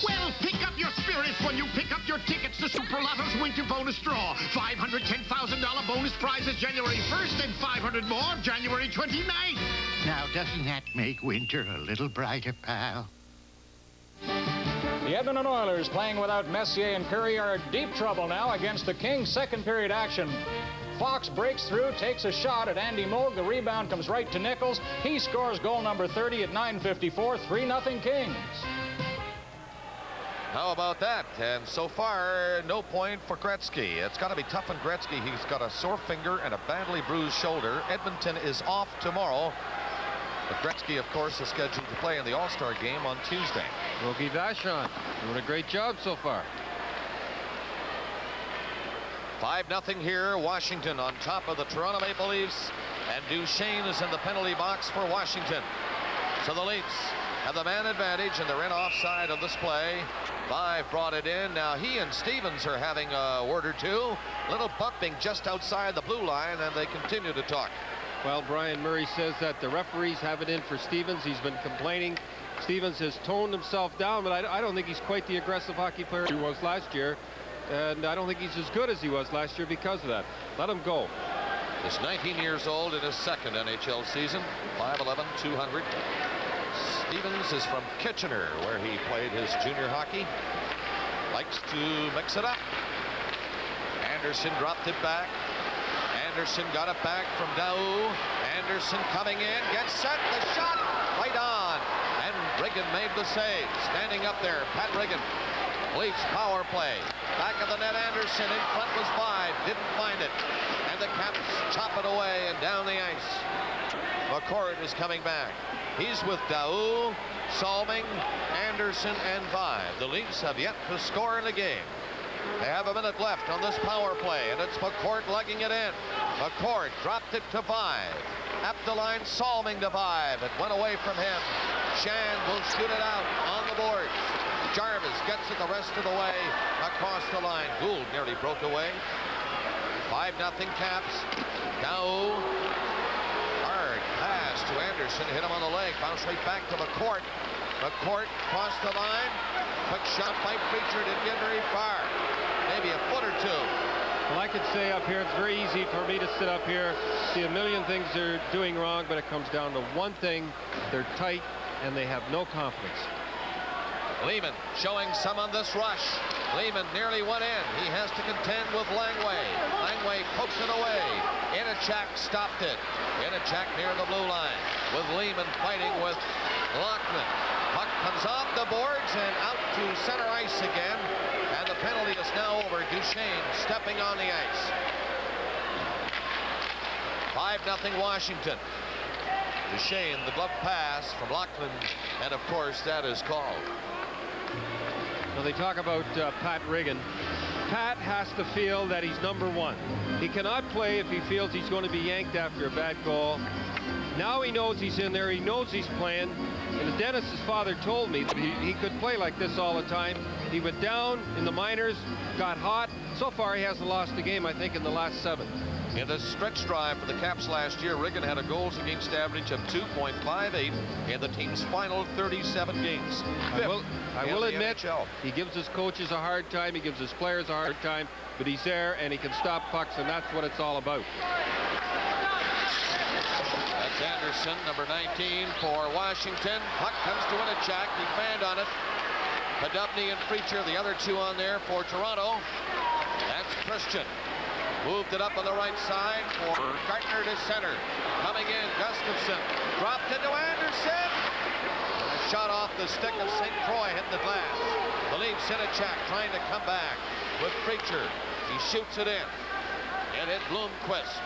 Well, pick up your spirits when you pick up your tickets to Super Lotto's Winter Bonus Draw. $510,000 bonus prizes January 1st and 500 more January 29th. Now, doesn't that make winter a little brighter, pal? The Edmonton Oilers, playing without Messier and Curry, are in deep trouble now against the Kings. Second period action. Fox breaks through, takes a shot at Andy Moog. The rebound comes right to Nichols. He scores goal number 30 at 9:54. 3-0 Kings. How about that? And so far, no point for Gretzky. It's got to be tough on Gretzky. He's got a sore finger and a badly bruised shoulder. Edmonton is off tomorrow. But Gretzky, of course, is scheduled to play in the All-Star game on Tuesday. Rogie Vachon doing a great job so far. 5-0 here. Washington on top of the Toronto Maple Leafs. And Duchesne is in the penalty box for Washington. So the Leafs have the man advantage, and they're in offside on this play. Five brought it in. Now he and Stevens are having a word or two. Little bumping just outside the blue line, and they continue to talk. Well, Brian Murray says that the referees have it in for Stevens. He's been complaining. Stevens has toned himself down, but I don't think he's quite the aggressive hockey player he was last year. And I don't think he's as good as he was last year because of that. Let him go. He's 19 years old in his second NHL season. 5'11", 200. Stevens is from Kitchener, where he played his junior hockey. Likes to mix it up. Anderson dropped it back. Anderson got it back from Daou. Anderson coming in, gets set, the shot, right on. And Riggin made the save. Standing up there, Pat Riggin. Leafs power play. Back of the net, Anderson in front was five. Didn't find it. And the Caps chop it away and down the ice. McCord is coming back. He's with Daou, Salming, Anderson, and Vive. The Leafs have yet to score in the game. They have a minute left on this power play, and it's McCord lugging it in. McCord dropped it to Vive. Up the line, Salming to Vive. It went away from him. Shan will shoot it out on the boards. Jarvis gets it the rest of the way across the line. Gould nearly broke away. 5-0 Caps. Daou. Hard pass to Anderson. Hit him on the leg. Bounce right back to McCourt. McCourt crossed the line. Quick shot by Preacher. Didn't get very far. Maybe a foot or two. Well, I could say up here, it's very easy for me to sit up here, see a million things they're doing wrong, but it comes down to one thing. They're tight, and they have no confidence. Lehman showing some on this rush. Lehman nearly went in. He has to contend with Langway. Langway pokes it away. Inachak stopped it. Inachak near the blue line with Lehman fighting with Lockman. Puck comes off the boards and out to center ice again. And the penalty is now over. Duchesne stepping on the ice. 5-0 Washington. Duchesne, the glove pass from Lockman, and of course that is called. Now they talk about Pat Riggin. Pat has to feel that he's number one. He cannot play if he feels he's going to be yanked after a bad goal. Now he knows he's in there. He knows he's playing. And as Dennis's father told me, he could play like this all the time. He went down in the minors, got hot. So far he hasn't lost a game, I think, in the last 7. In the stretch drive for the Caps last year, Riggin had a goals against average of 2.58 in the team's final 37 games. I will admit, he gives his coaches a hard time, he gives his players a hard time, but he's there and he can stop pucks, and that's what it's all about. That's Anderson, number 19 for Washington. Puck comes to Inachak. He fanned on it. Podubny and Preacher, the other two on there for Toronto. That's Christian. Moved it up on the right side for Gartner to center. Coming in, Gustafson. Dropped into Anderson. And a shot off the stick of St. Croix hit the glass. The Leafs Inachak trying to come back with Preacher. He shoots it in. And hit Bloomquist.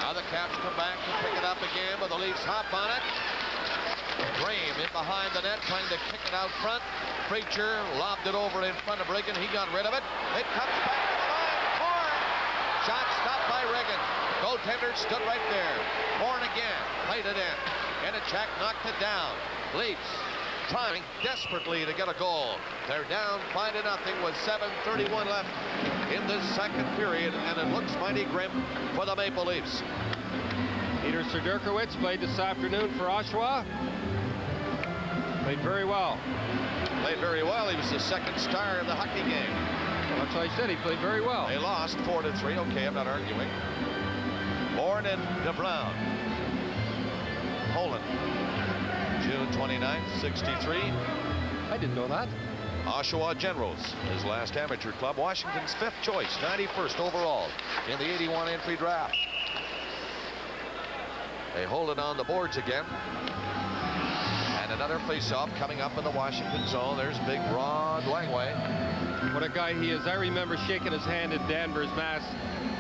Now the Caps come back to pick it up again, but the Leafs hop on it. Graham in behind the net trying to kick it out front. Preacher lobbed it over in front of Riggin. He got rid of it. It comes back to the line. Horn. Shot stopped by Riggin. Goaltender stood right there. Horn again. Played it in. Inachak knocked it down. Leafs trying desperately to get a goal. They're down 5-0 with 7:31 left in this second period, and it looks mighty grim for the Maple Leafs. Peter Serderkowitz played this afternoon for Oshawa. Played very well. Played very well. He was the second star of the hockey game. Well, that's what I said. He played very well. They lost 4-3. Okay, I'm not arguing. Born in DeBrown. Poland. June 29th, 63. I didn't know that. Oshawa Generals, his last amateur club. Washington's 5th choice, 91st overall in the 81 entry draft. They hold it on the boards again. And another face-off coming up in the Washington zone. There's big Rod Langway. What a guy he is. I remember shaking his hand at Danvers, Mass,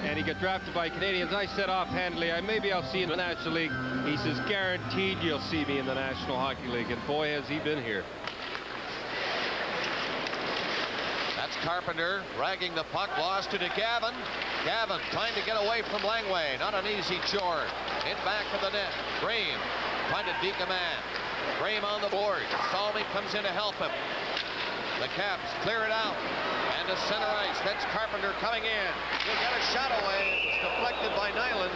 and he got drafted by Canadians. I said offhandedly, maybe I'll see you in the National League. He says, guaranteed you'll see me in the National Hockey League. And boy, has he been here. That's Carpenter dragging the puck, lost it to Gavin. Gavin trying to get away from Langway. Not an easy chore. In back of the net. Graham trying to deke a man. Graham on the board. Salmi comes in to help him. The Caps clear it out. And to center ice. That's Carpenter coming in. He'll get a shot away. It was deflected by Nyland.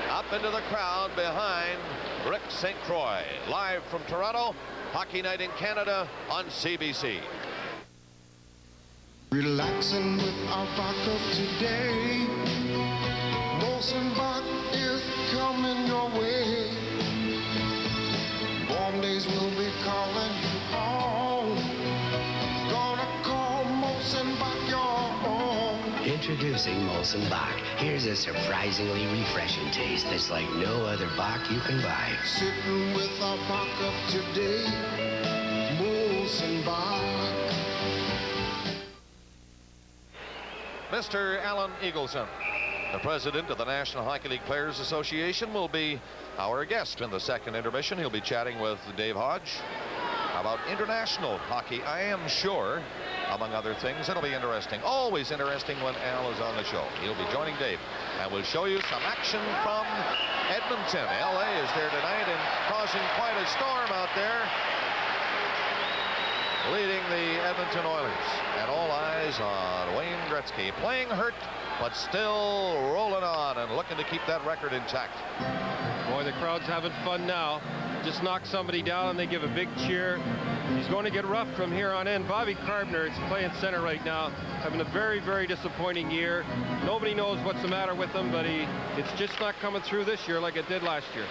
Up into the crowd behind Rick St. Croix. Live from Toronto, Hockey Night in Canada on CBC. Relaxing with our vodka today. Molson Bach is coming your way. Warm days will be calling you home. Gonna call Molson Bach your home. Introducing Molson Bach. Here's a surprisingly refreshing taste that's like no other Bach you can buy. Sitting with our vodka today. Molson Bach. Mr. Alan Eagleson, the president of the National Hockey League Players Association, will be our guest in the second intermission. He'll be chatting with Dave Hodge about international hockey, I am sure, among other things. It'll be interesting, always interesting when Al is on the show. He'll be joining Dave, and we'll show you some action from Edmonton. LA is there tonight and causing quite a storm out there, leading the Edmonton Oilers. And all eyes on Wayne Gretzky, playing hurt, but still rolling on and looking to keep that record intact. Boy, the crowd's having fun now. Just knock somebody down and they give a big cheer. He's going to get rough from here on in. Bobby Carpenter is playing center right now, having a very, very disappointing year. Nobody knows what's the matter with him, but it's just not coming through this year like it did last year.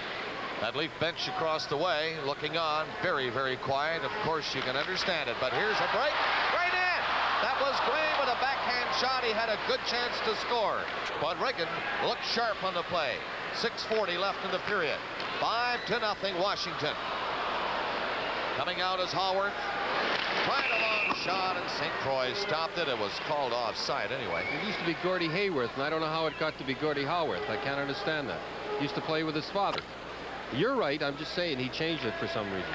That Leaf bench across the way, looking on, very, very quiet. Of course, you can understand it, but here's a break. Right in! That was Graham with a backhand shot. He had a good chance to score, but Riggin looked sharp on the play. 6:40 left in the period. 5-0 Washington. Coming out is Howard. Tried a long shot, and St. Croix stopped it. It was called offside anyway. It used to be Gordie Hayworth, and I don't know how it got to be Gordie Howarth. I can't understand that. He used to play with his father. You're right. I'm just saying he changed it for some reason.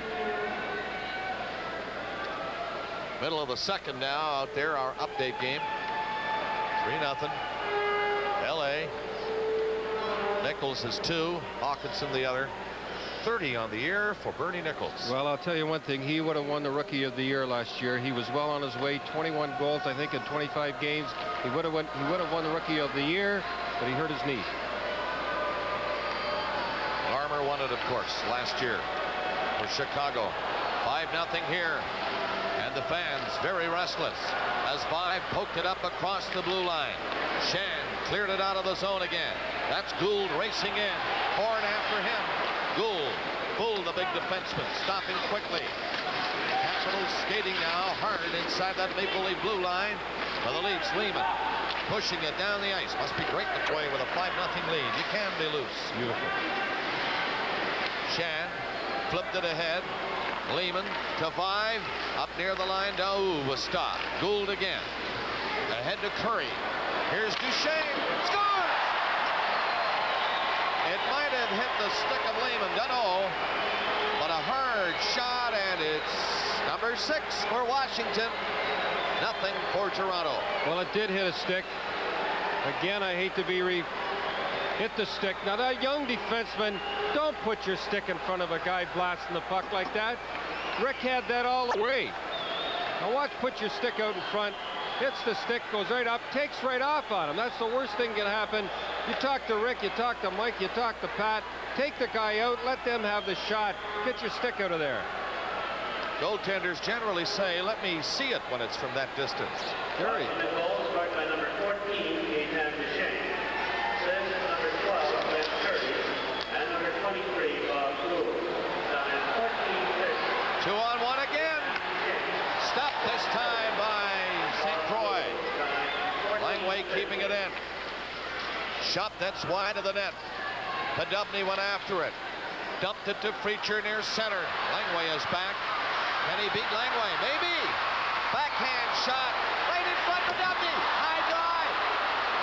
Middle of the second now out there, our update game. 3-0. LA. Nichols has 2. Hawkinson the other. 30 on the year for Bernie Nichols. Well, I'll tell you one thing. He would have won the Rookie of the Year last year. He was well on his way. 21 goals, I think, in 25 games. He would have won the Rookie of the Year, but he hurt his knee. Larmer won it, of course, last year for Chicago. 5-0 here. And the fans very restless as Vive poked it up across the blue line. Shan cleared it out of the zone again. That's Gould racing in. Horn after him. Gould pulled the big defenseman, stopping quickly. Capitals skating now hard inside that Maple Leaf blue line. For the Leafs, Lehman pushing it down the ice. Must be great to play with a 5-0 lead. You can be loose. Beautiful. Shan flipped it ahead. Lehman to Vive. Up near the line. Daou was stopped. Gould again. Ahead to Curry. Here's Duchesne. Scores! It might have hit the stick of Lehman. Don't know. But a hard shot, and it's number 6 for Washington. Nothing for Toronto. Well, it did hit a stick. Again, I hate to be hit the stick. Now, that young defenseman, don't put your stick in front of a guy blasting the puck like that. Rick had that all the way. Now watch, put your stick out in front, hits the stick, goes right up, takes right off on him. That's the worst thing can happen. You talk to Rick, you talk to Mike, you talk to Pat. Take the guy out, let them have the shot. Get your stick out of there. Goaltenders generally say, let me see it when it's from that distance. Gary. By number 14, Gaetan Duchesne. Then number 12, Ben Curtis. And number 23, Bob Gould. Time 14:30. 2-on-1 again. Stopped this time by St. Croix. Langway keeping it in. Shot that's wide of the net. Podubny went after it. Dumped it to Freacher near center. Langway is back. Can he beat Langway? Maybe. Backhand shot. Right in front of Podubny. High drive.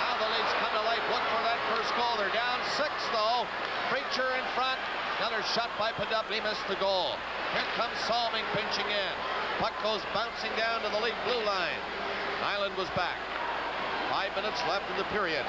Now the Leafs come to life. Look for that first goal. They're down 6 though. Freacher in front. Another shot by Podubny. Missed the goal. Here comes Salming pinching in. Puck goes bouncing down to the Leaf blue line. Nyland was back. 5 minutes left in the period.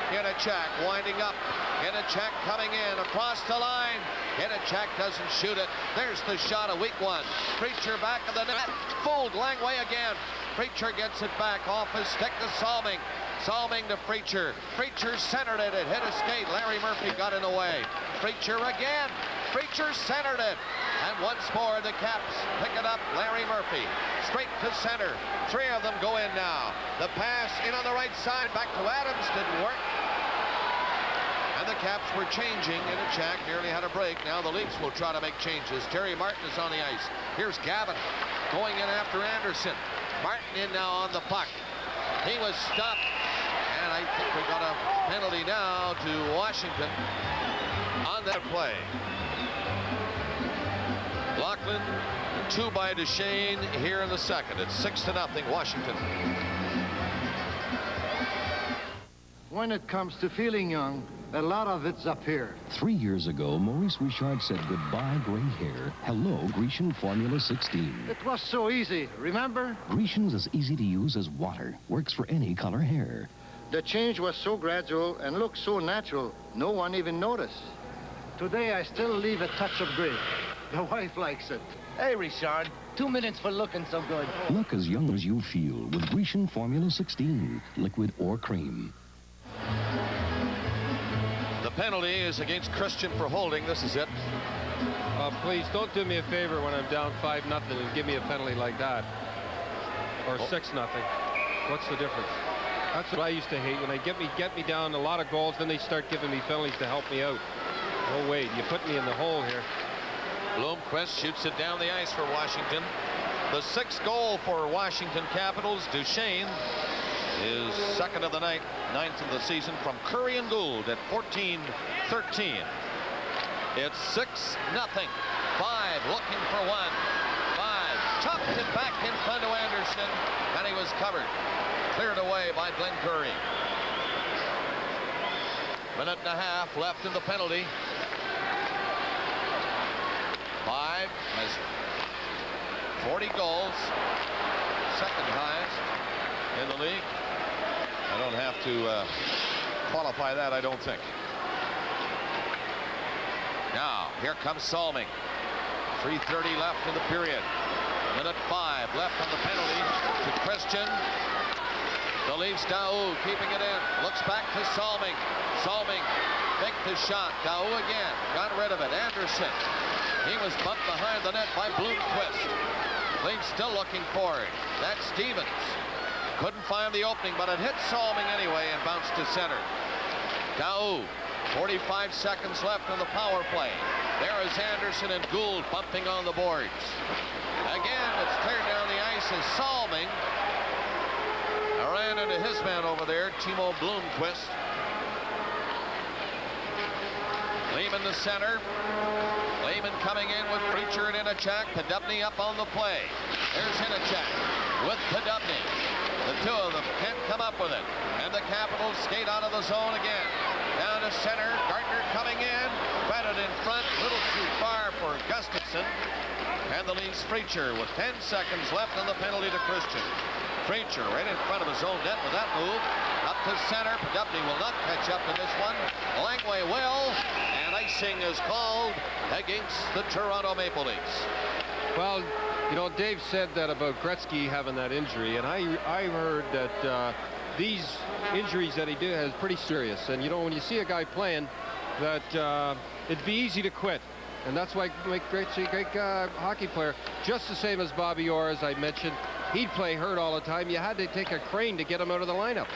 3-0 Washington. Hinachak winding up. Hinachak coming in across the line. Hinachak doesn't shoot it. There's the shot, a weak one. Preacher back of the net. Fooled Langway again. Preacher gets it back off his stick to Salming. Salming to Preacher. Preacher centered it. It hit a skate. Larry Murphy got in the way. Preacher again. Preacher centered it. And once more, the Caps pick it up. Larry Murphy straight to center. 3 of them go in now. The pass in on the right side. Back to Adams. Didn't work. And the Caps were changing. Hinachak nearly had a break. Now the Leafs will try to make changes. Terry Martin is on the ice. Here's Gavin going in after Anderson. Martin in now on the puck. He was stopped. And I think we got a penalty now to Washington on that play. Lachlan, 2 by Duchesne here in the second. It's 6-0 Washington. When it comes to feeling young, a lot of it's up here. 3 years ago, Maurice Richard said goodbye gray hair. Hello, Grecian Formula 16. It was so easy, remember? Grecian's as easy to use as water. Works for any color hair. The change was so gradual and looked so natural, no one even noticed. Today, I still leave a touch of gray. The wife likes it. Hey, Richard, 2 minutes for looking so good. Look as young as you feel with Grecian Formula 16, liquid or cream. The penalty is against Christian for holding. This is it. Please don't do me a favor when I'm down 5-0 and give me a penalty like that. Or 6-0. What's the difference? That's what I used to hate. When they get me down a lot of goals, then they start giving me penalties to help me out. Oh, wait, you put me in the hole here. Bloomquist shoots it down the ice for Washington. The 6th goal for Washington Capitals. Duchesne is second of the night, 9th of the season from Curry and Gould at 14-13. It's 6-0. 5 looking for 1. 5 chopped it back in front of Anderson, and he was covered. Cleared away by Glenn Curry. Minute and a half left in the penalty. 5 has 40 goals, second highest in the league. I don't have to qualify that, I don't think. Now, here comes Salming. 3:30 left in the period. Minute 5 left on the penalty to Christian. The Leafs, Daou keeping it in. Looks back to Salming. Salming, make the shot. Daou again, got rid of it. Anderson. He was bumped behind the net by Bloomquist. Leafs still looking for it. That's Stevens. Couldn't find the opening, but it hit Salming anyway and bounced to center. Daou, 45 seconds left on the power play. There is Anderson and Gould bumping on the boards. Again, it's cleared down the ice as Salming ran into his man over there, Timo Bloomquist. Lehman the center. Lehman coming in with Preacher and Hinachak. Podubny up on the play. There's Hinachak with Podubny. The 2 of them can't come up with it. And the Capitals skate out of the zone again. Down to center. Gardner coming in. Batted in front. Little too far for Gustafson. And the Leafs Preacher with 10 seconds left on the penalty to Christian. Preacher right in front of his own net with that move. Up to center. Podubny will not catch up to this one. Langway will. And icing is called against the Toronto Maple Leafs. Well, you know, Dave said that about Gretzky having that injury, and I heard that these injuries that he did is pretty serious. And, you know, when you see a guy playing, that it'd be easy to quit. And that's why make Gretzky a great hockey player. Just the same as Bobby Orr, as I mentioned. He'd play hurt all the time. You had to take a crane to get him out of the lineup.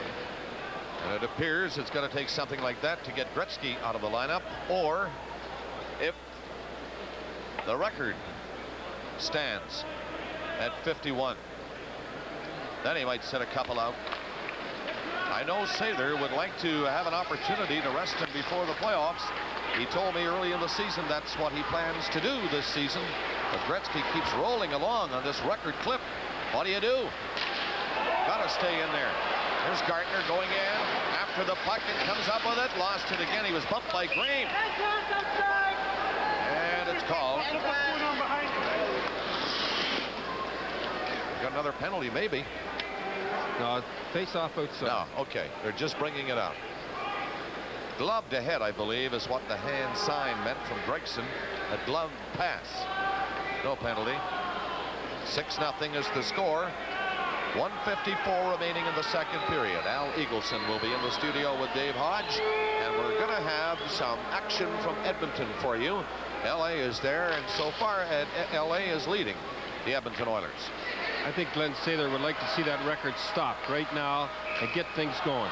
And it appears it's going to take something like that to get Gretzky out of the lineup, or if the record stands at 51, then he might set a couple out. I know Sather would like to have an opportunity to rest him before the playoffs. He told me early in the season that's what he plans to do this season. But Gretzky keeps rolling along on this record clip. What do you do? Gotta stay in there. There's Gardner going in after the puck and comes up with it. Lost it again. He was bumped by Green. And it's called. Got another penalty, maybe. No, face off outside. No, okay. They're just bringing it out. Gloved ahead, I believe, is what the hand sign meant from Gregson. A gloved pass. No penalty. 6-0 is the score. 1:54 remaining in the second period. Al Eagleson will be in the studio with Dave Hodge, and we're going to have some action from Edmonton for you. LA is there, and so far LA is leading the Edmonton Oilers. I think Glenn Sather would like to see that record stopped right now and get things going.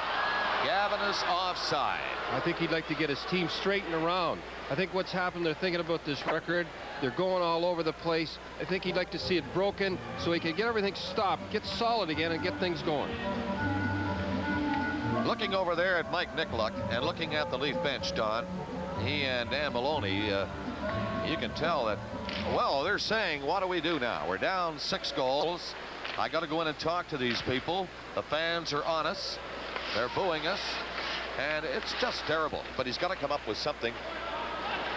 Gavin is offside. I think he'd like to get his team straightened around. I think what's happened, they're thinking about this record. They're going all over the place. I think he'd like to see it broken so he can get everything stopped, get solid again, and get things going. Looking over there at Mike Nickluck and looking at the Leaf bench, Don, he and Dan Maloney, you can tell that, well, they're saying, what do we do now? We're down 6 goals. I got to go in and talk to these people. The fans are on us. They're booing us. And it's just terrible. But he's got to come up with something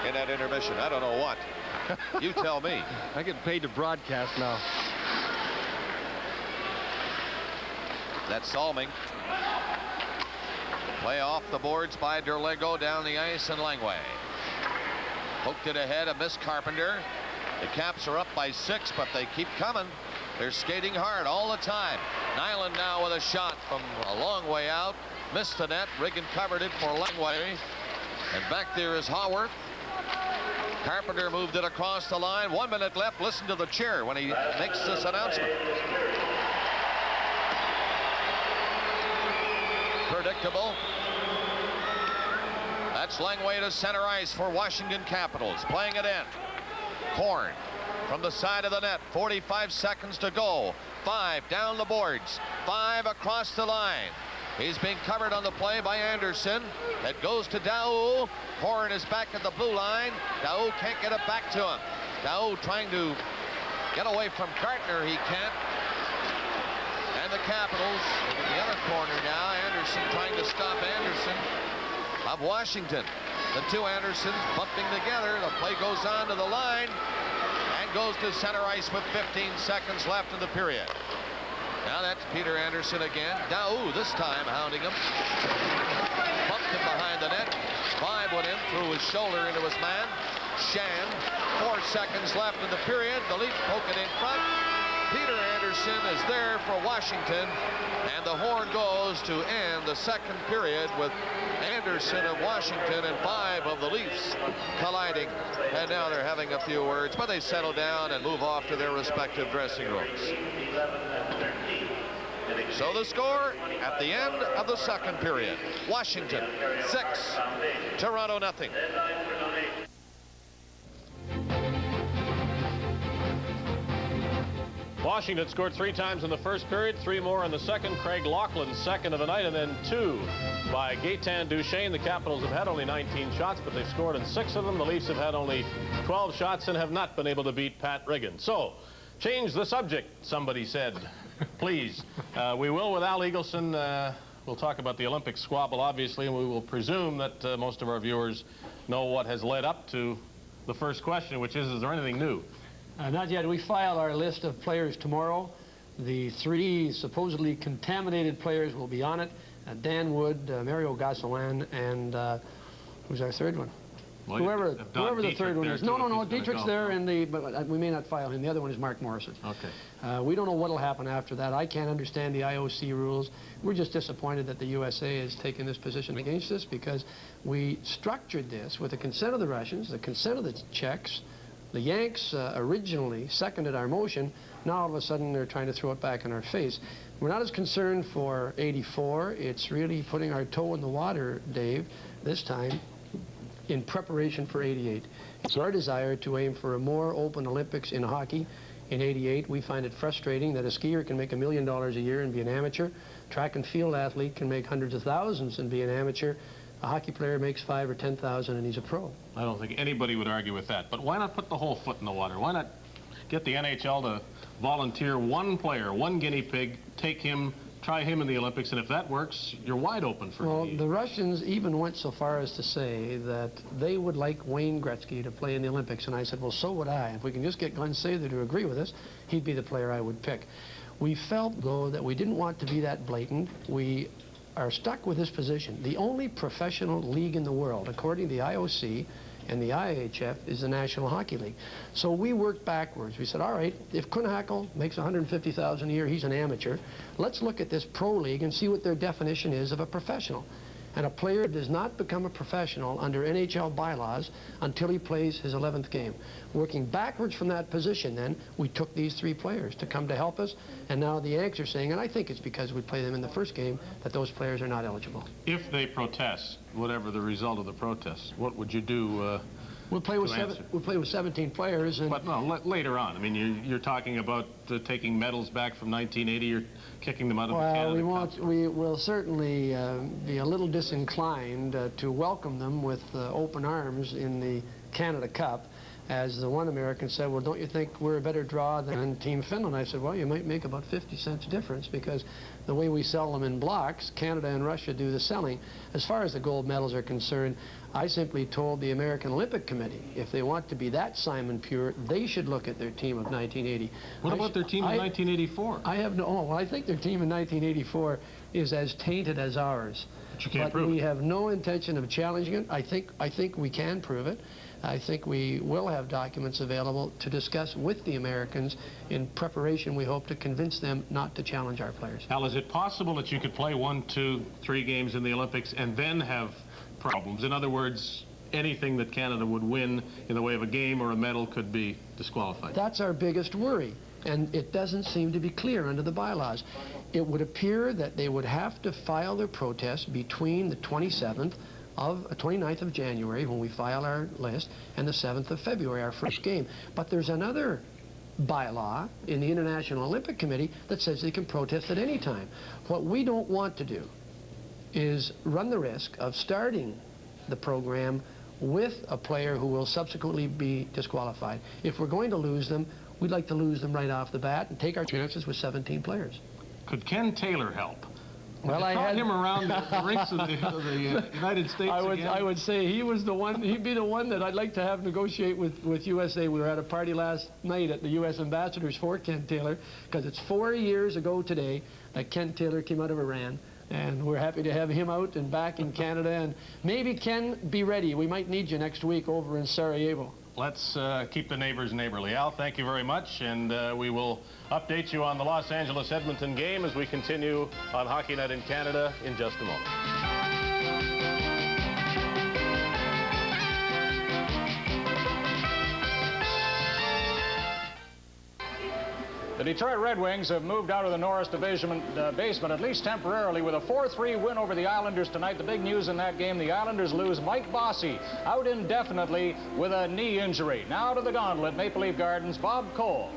in that intermission. I don't know what. You tell me. I get paid to broadcast now. That's Salming. Play off the boards by Derlego down the ice, and Langway poked it ahead of Miss Carpenter. The Caps are up by 6, but they keep coming. They're skating hard all the time. Nyland now with a shot from a long way out. Missed the net. Riggin covered it for Langway. And back there is Haworth. Carpenter moved it across the line. 1 minute left. Listen to the cheer when he makes this announcement. Predictable. That's Langway to center ice for Washington Capitals. Playing it in. Horn from the side of the net. 45 seconds to go. 5 down the boards. 5 across the line. He's being covered on the play by Anderson. It goes to Daou. Horn is back at the blue line. Daou can't get it back to him. Daou trying to get away from Gartner. He can't. And the Capitals in the other corner now. Anderson trying to stop Anderson of Washington. The two Andersons bumping together. The play goes on to the line and goes to center ice with 15 seconds left in the period. Now that's Peter Anderson again. Daou this time hounding him. Bumped him behind the net. 5 went in through his shoulder into his man. Shan. 4 seconds left in the period. The Leafs poke it in front. Peter Anderson is there for Washington. And the horn goes to end the second period with Anderson of Washington and 5 of the Leafs colliding. And now they're having a few words, but they settle down and move off to their respective dressing rooms. So the score at the end of the second period. Washington 6, Toronto nothing. Washington scored 3 times in the first period, 3 more in the second. Craig Laughlin's second of the night, and then 2 by Gaetan Duchesne. The Capitals have had only 19 shots, but they've scored in 6 of them. The Leafs have had only 12 shots and have not been able to beat Pat Riggin. So, change the subject, somebody said. Please. We will with Al Eagleson. We'll talk about the Olympic squabble, obviously, and we will presume that most of our viewers know what has led up to the first question, which is there anything new? Not yet. We file our list of players tomorrow. The 3 supposedly contaminated players will be on it. Dan Wood, Mario Gosselin, and who's our third one? Well, whoever the Dietrich third one is. No, Dietrich's there, and but we may not file him. The other one is Mark Morrison. Okay. We don't know what will happen after that. I can't understand the IOC rules. We're just disappointed that the USA has taken this position against us because we structured this with the consent of the Russians, the consent of the Czechs. The Yanks originally seconded our motion. Now all of a sudden they're trying to throw it back in our face. We're not as concerned for '84. It's really putting our toe in the water, Dave, this time in preparation for '88. It's our desire to aim for a more open Olympics in hockey. In '88, we find it frustrating that a skier can make $1 million a year and be an amateur. Track and field athlete can make hundreds of thousands and be an amateur. A hockey player makes $5,000 or $10,000 and he's a pro. I don't think anybody would argue with that. But why not put the whole foot in the water? Why not get the NHL to volunteer one player, one guinea pig, take him, try him in the Olympics, and if that works, you're wide open for Well, the Russians even went so far as to say that they would like Wayne Gretzky to play in the Olympics. And I said, well, so would I. If we can just get Glenn Sather to agree with us, he'd be the player I would pick. We felt, though, that we didn't want to be that blatant. We are stuck with this position. The only professional league in the world, according to the IOC and the IHF, is the National Hockey League. So we worked backwards. We said, all right, if Kuhnhackl makes $150,000 a year, he's an amateur. Let's look at this pro league and see what their definition is of a professional. And a player does not become a professional under NHL bylaws until he plays his 11th game. Working backwards from that position, then, we took these 3 players to come to help us, and now the Yanks are saying, and I think it's because we played them in the first game, that those players are not eligible. If they protest, whatever the result of the protest, what would you do? We'll play with 17 players. And but no, later on. I mean, you're talking about taking medals back from 1980. You're kicking them out of the Canada Cup. We will certainly be a little disinclined to welcome them with open arms in the Canada Cup. As the one American said, well, don't you think we're a better draw than Team Finland? I said, well, you might make about 50 cents difference because the way we sell them in blocks, Canada and Russia do the selling. As far as the gold medals are concerned, I simply told the American Olympic Committee, if they want to be that Simon Pure, they should look at their team of 1980. What about their team of 1984? I have no, well, I think their team in 1984 is as tainted as ours. But you can't but prove we it. have no intention of challenging it. I think we can prove it. I think we will have documents available to discuss with the Americans. In preparation, we hope to convince them not to challenge our players. Al, is it possible that you could play 1, 2, 3 games in the Olympics and then have problems? In other words, anything that Canada would win in the way of a game or a medal could be disqualified? That's our biggest worry, and it doesn't seem to be clear under the bylaws. It would appear that they would have to file their protest between the 29th of January, when we file our list, and the 7th of February, our first game. But there's another bylaw in the International Olympic Committee that says they can protest at any time. What we don't want to do is run the risk of starting the program with a player who will subsequently be disqualified. If we're going to lose them, we'd like to lose them right off the bat and take our chances with 17 players. Could Ken Taylor help? Well, I had had him around the rinks of the United States. I would say he was the one. He'd be the one that I'd like to have negotiate with USA. We were at a party last night at the U.S. ambassadors for Ken Taylor, because it's 4 years ago today that Ken Taylor came out of Iran, and we're happy to have him out and back in Canada. And maybe Ken, be ready. We might need you next week over in Sarajevo. Let's keep the neighbors neighborly. Al, thank you very much, and we will update you on the Los Angeles-Edmonton game as we continue on Hockey Night in Canada in just a moment. The Detroit Red Wings have moved out of the Norris Division basement, at least temporarily, with a 4-3 win over the Islanders tonight. The big news in that game, the Islanders lose Mike Bossy out indefinitely with a knee injury. Now to the gauntlet, Maple Leaf Gardens, Bob Cole.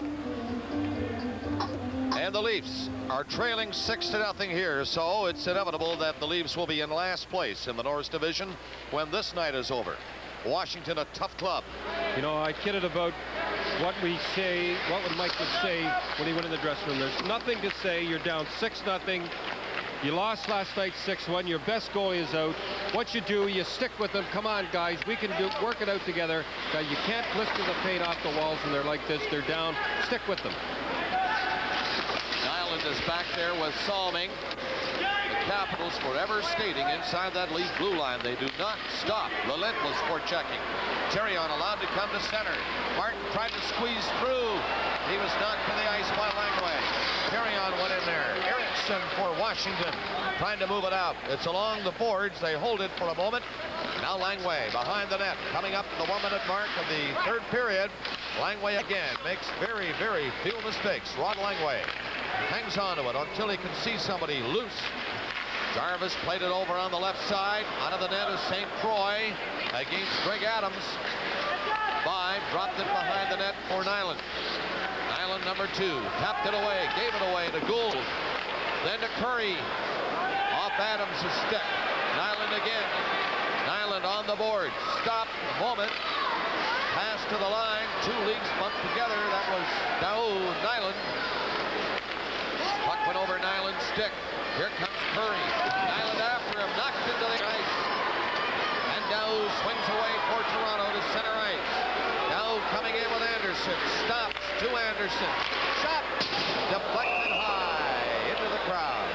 And the Leafs are trailing 6-0 here, so it's inevitable that the Leafs will be in last place in the Norris Division when this night is over. Washington, a tough club. You know, I kidded about what we say, what would Mike would say when he went in the dressing room. There's nothing to say. You're down 6-0. You lost last night 6-1. Your best goalie is out. What you do, you stick with them. Come on, guys. We can work it out together. You can't blister the paint off the walls when they're like this. They're down. Stick with them. Nyland is back there with Salming. The Capitals forever skating inside that Leaf blue line. They do not stop. Relentless forechecking. Terrion allowed to come to center. Martin tried to squeeze through. He was knocked to the ice by Langway. Terrion went in there. Erickson for Washington, trying to move it out. It's along the boards. They hold it for a moment. Now Langway behind the net, coming up the 1 minute mark of the third period. Langway again makes very, very few mistakes. Rod Langway hangs on to it until he can see somebody loose. Jarvis played it over on the left side. Out of the net is St. Croix against Greg Adams. Five dropped it behind the net for Nyland. Nyland, number 2, tapped it away, gave it away to Gould. Then to Curry. Off Adams' stick. Nyland again. Nyland on the board. Stop. Moment. Pass to the line. 2 leagues bumped together. That was Daoud Nyland. Puck went over Nyland's stick. Here comes Curry. Nyland after him. Knocked into the ice. And Daoud swings away for Toronto to center ice. Daoud coming in with Anderson. Stops to Anderson. Shot. Deflected high into the crowd.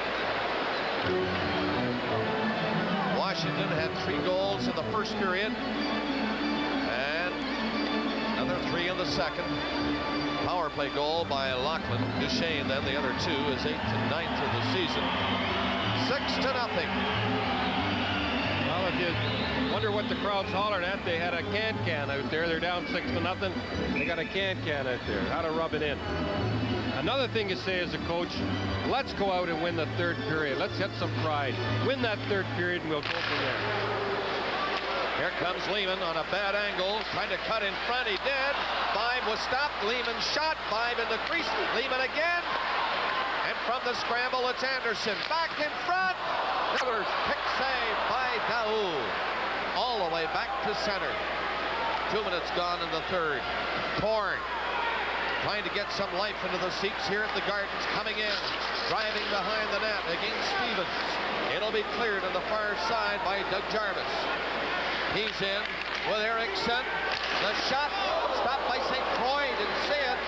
3 goals in the first period. And another 3 in the second. Power play goal by Lachlan. Duchesne then, the other 2, is 8th and 9th of the season. 6-0. Well, if you wonder what the crowd's hollering at, they had a can out there. They're down 6-0. They got a can out there. How to rub it in. Another thing to say as a coach, let's go out and win the third period. Let's get some pride. Win that third period and we'll go from there. Here comes Lehman on a bad angle, trying to cut in front. He did. 5 was stopped. Lehman shot. 5 in the crease. Lehman again. And from the scramble, it's Anderson. Back in front. Another pick save by Daoud. All the way back to center. 2 minutes gone in the third. Torn. Trying to get some life into the seats here at the Gardens. Coming in. Driving behind the net against Stevens. It'll be cleared on the far side by Doug Jarvis. He's in with Erickson. The shot stopped by St. Croix. Didn't see it.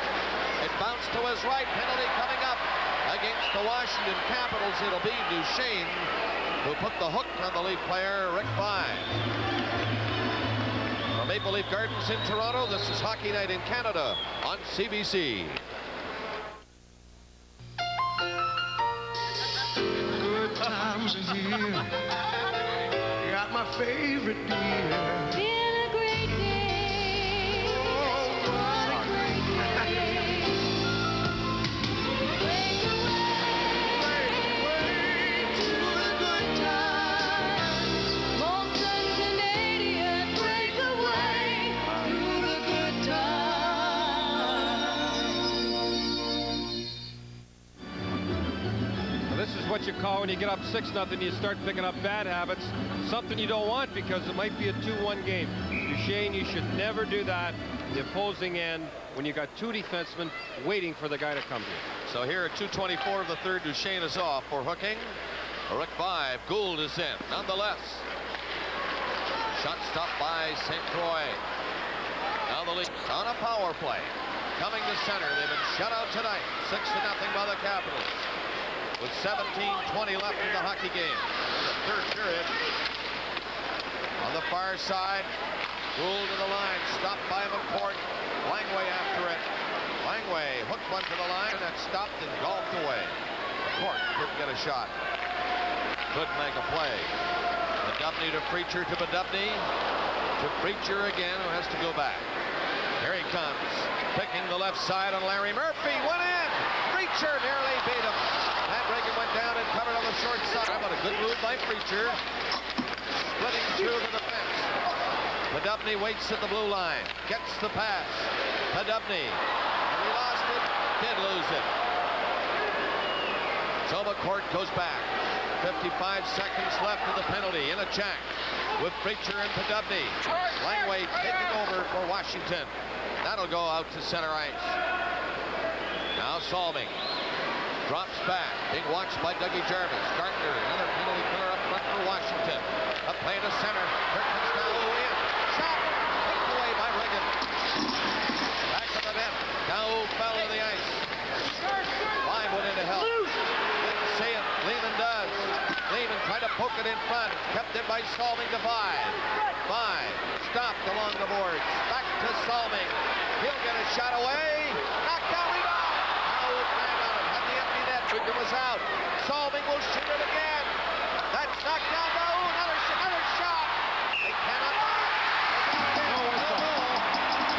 It bounced to his right. Penalty coming up against the Washington Capitals. It'll be Duchesne who put the hook on the Leaf player, Rick Vine. From Maple Leaf Gardens in Toronto, this is Hockey Night in Canada on CBC. Good times are here. Got my favorite beer. Been a great day. Oh, what a great day. Break away to the good times. Molson Canadian, break away to the good times. This is what you call when you get up 6-0, you start picking up bad habits. Something you don't want because it might be a 2-1 game. Duchesne, you should never do that. The opposing end when you got 2 defensemen waiting for the guy to come here. So here at 2:24 of the third, Duchesne is off for hooking. Rick 5, Gould is in. Nonetheless, shot stopped by St. Croix. Now the Leafs on a power play. Coming to center. They've been shut out tonight. 6-0 by the Capitals. With 17:20 left in the hockey game. The third period. On the far side, Gould to the line, stopped by McCourt. Langway after it. Langway hooked one to the line, and that stopped and golfed away. McCourt couldn't get a shot. Couldn't make a play. Bedubny to Preacher to Bedubny. To Preacher again, who has to go back. Here he comes. Picking the left side on Larry Murphy. Went in. Preacher nearly beat him. Matt Reagan went down and covered on the short side. How about a good move by Preacher? Splitting through to the fence. Bedubny waits at the blue line. Gets the pass. Bedubny. And he lost it. Did lose it. So McCourt goes back. 55 seconds left of the penalty. In a check with Preacher and Bedubny. Langway taking over for Washington. That'll go out to center ice. Now Salming. Drops back. Being watched by Dougie Jarvis. Gardner, another penalty killer up front for Washington. A play to center. Here comes Daoud in. Shot. Taken away by Reagan. Back to the net. Daoud fell to the ice. Line went in to help. Didn't see it. Lehman does. Lehman tried to poke it in front. Kept it by Salming to 5. 5. Stopped along the boards. Back to Salming. He'll get a shot away. Knocked down. Rebound. Daoud ran on it. Had the empty net. Trigger was out. Salming will shoot it again. That's knocked down. Daoud. Another shot. They cannot.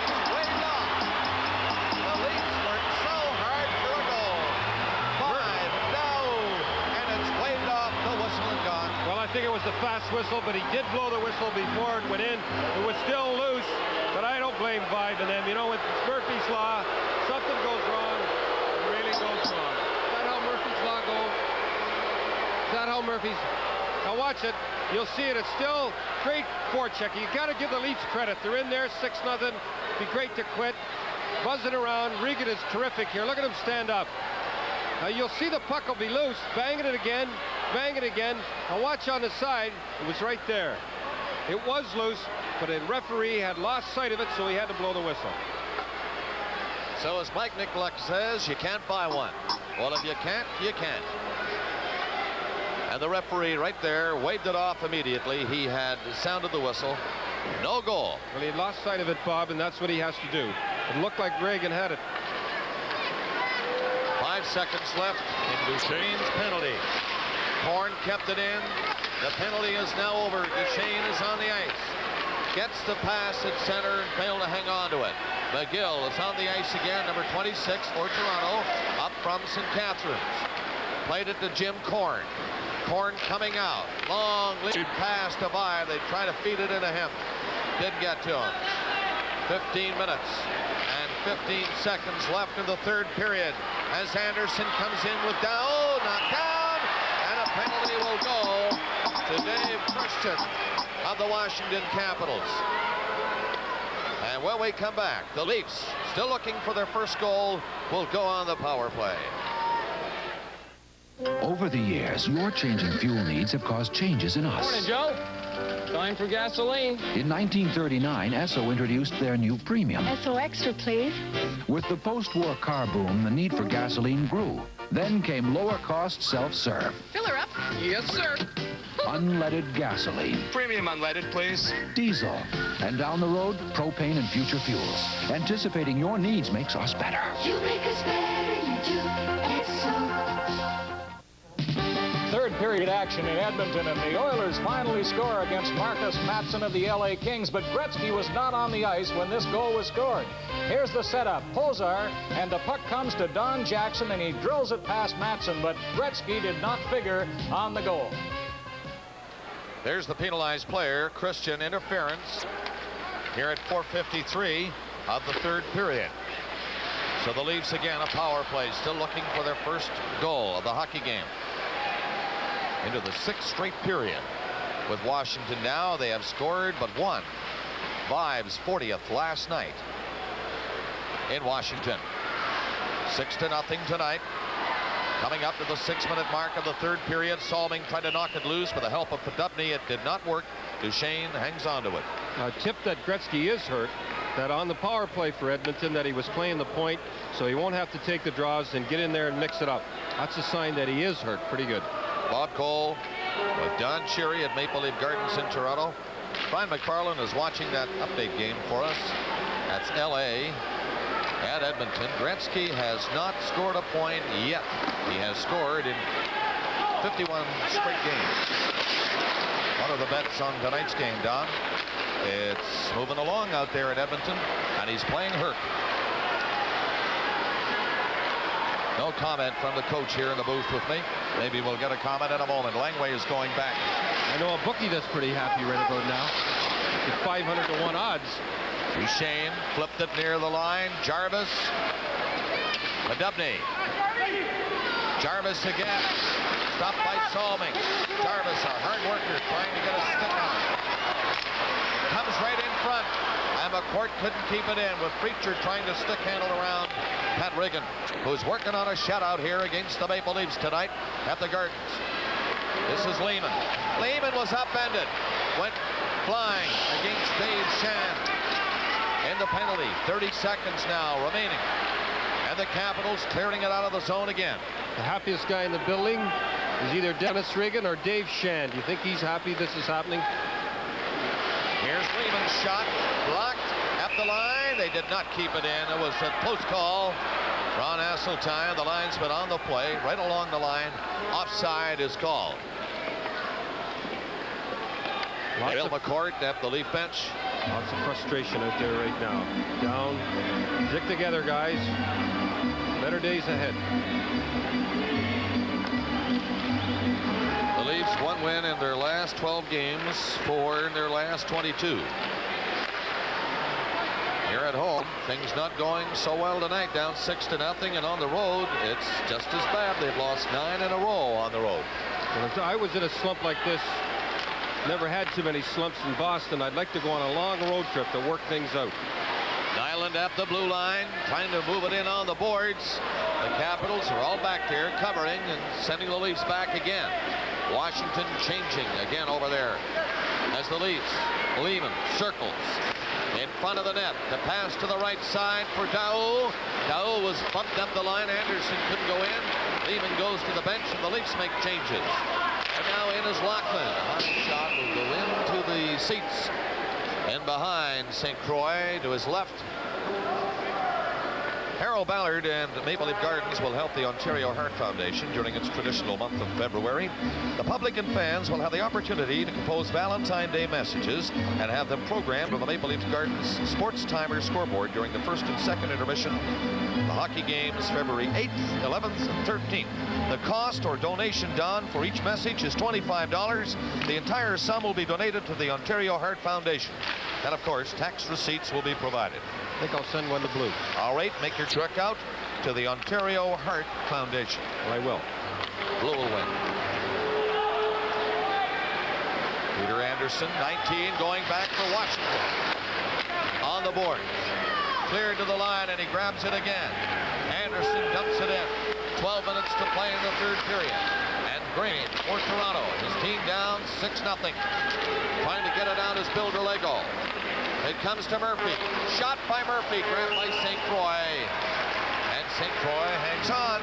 It's waved off. The Leafs worked so hard for a goal. 5. Daoud. And it's waved off. The whistle and gone. Well, I think it was the fast whistle, but he did blow the whistle before it went in. It was still loose, but I don't blame Vide and them. You know, with Murphy's Law, something goes wrong, it really goes wrong. Is that how Murphy's Law goes? Is that how Murphy's... Now watch it. You'll see it. It's still great forechecking. You got to give the Leafs credit. They're in there, 6-0. Be great to quit. Buzzing around. Regan is terrific here. Look at him stand up. Now you'll see the puck will be loose. Banging it again. Bang it again. Now watch on the side. It was right there. It was loose, but the referee had lost sight of it, so he had to blow the whistle. So as Mike Nicolak says, you can't buy one. Well, if you can't, you can't. And the referee right there waved it off immediately. He had sounded the whistle. No goal. Well, he lost sight of it, Bob, and that's what he has to do. It looked like Reagan had it. 5 seconds left in Duchesne's penalty. Korn kept it in. The penalty is now over. Duchesne is on the ice. Gets the pass at center and failed to hang on to it. McGill is on the ice again, number 26 for Toronto, up from St. Catharines. Played it to Jim Korn. Korn coming out. Long lead pass to By. They try to feed it into him. Didn't get to him. 15 minutes and 15 seconds left in the third period as Anderson comes in with Dow, knocked down, and a penalty will go to Dave Christian of the Washington Capitals. And when we come back, the Leafs, still looking for their first goal, will go on the power play. Over the years, your changing fuel needs have caused changes in us. Morning, Joe. Time for gasoline. In 1939, Esso introduced their new premium. Esso Extra, please. With the post-war car boom, the need for gasoline grew. Then came lower-cost self-serve. Fill her up. Yes, sir. Unleaded gasoline. Premium unleaded, please. Diesel. And down the road, propane and future fuels. Anticipating your needs makes us better. You make us better, you do. Esso. Third period action in Edmonton, and the Oilers finally score against Marcus Matson of the LA Kings, but Gretzky was not on the ice when this goal was scored. Here's the setup. Pozar, and the puck comes to Don Jackson, and he drills it past Matson, but Gretzky did not figure on the goal. There's the penalized player, Christian interference, here at 4:53 of the third period. So the Leafs again, a power play, still looking for their first goal of the hockey game. Into the 6th straight period. With Washington now, they have scored but one. Vibes 40th last night in Washington. 6-0 tonight. Coming up to the 6-minute mark of the third period, Salming tried to knock it loose with the help of Podubny. It did not work. Duchesne hangs on to it. A tip that Gretzky is hurt, that on the power play for Edmonton, that he was playing the point, so he won't have to take the draws and get in there and mix it up. That's a sign that he is hurt pretty good. Bob Cole with Don Cherry at Maple Leaf Gardens in Toronto. Brian McFarland is watching that update game for us. That's LA at Edmonton. Gretzky has not scored a point yet. He has scored in 51 straight games. One of the bets on tonight's game, Don. It's moving along out there at Edmonton, and he's playing hurt. No comment from the coach here in the booth with me. Maybe we'll get a comment in a moment. Langway is going back. I know a bookie that's pretty happy right about now. At 500-to-1 odds. Duchesne flipped it near the line. Jarvis. Podubny. Jarvis again. Stopped by Salming. Jarvis, a hard worker, trying to get a stick on it. Comes right in front. And McCourt couldn't keep it in, with Preacher trying to stick handle around Pat Regan, who's working on a shutout here against the Maple Leafs tonight at the Gardens. This is Lehman. Lehman was upended. Went flying against Dave Shan. In the penalty. 30 seconds now remaining. And the Capitals clearing it out of the zone again. The happiest guy in the building is either Dennis Regan or Dave Shan. Do you think he's happy this is happening? Here's Lehman's shot. Blocked at the line. They did not keep it in. It was a close call. Ron Asseltine, the linesman on the play, right along the line. Offside is called. Bill McCourt at the Leaf bench. Lots of frustration out there right now. Down. Stick together, guys. Better days ahead. The Leafs one win in their last 12 games, 4 in their last 22. Here at home, things not going so well tonight, down 6-0, and on the road, it's just as bad. They've lost 9 in a row on the road. Well, if I was in a slump like this, never had too many slumps in Boston, I'd like to go on a long road trip to work things out. Nyland at the blue line, trying to move it in on the boards. The Capitals are all back there covering and sending the Leafs back again. Washington changing again over there as the Leafs. Lehman circles in front of the net. The pass to the right side for Daou. Daou was bumped up the line. Anderson couldn't go in. Lehman goes to the bench, and the Leafs make changes. And now in is Lachlan. A hard shot will go into the seats. And behind St. Croix to his left. Harold Ballard and Maple Leaf Gardens will help the Ontario Heart Foundation during its traditional month of February. The public and fans will have the opportunity to compose Valentine Day messages and have them programmed on the Maple Leaf Gardens Sports Timer scoreboard during the first and second intermission. The hockey games February 8th, 11th, and 13th. The cost or donation done for each message is $25. The entire sum will be donated to the Ontario Heart Foundation. And of course, tax receipts will be provided. I think I'll send one to Blue. All right, make your trek out to the Ontario Heart Foundation. I will. Blue will win. Peter Anderson, 19, going back for Washington. On the board. Cleared to the line, and he grabs it again. Anderson dumps it in. 12 minutes to play in the third period. And Green for Toronto. His team down 6-0. Trying to get it out is Bill DeLego. It comes to Murphy. Shot by Murphy. Grabbed by St. Croix. And St. Croix hangs on.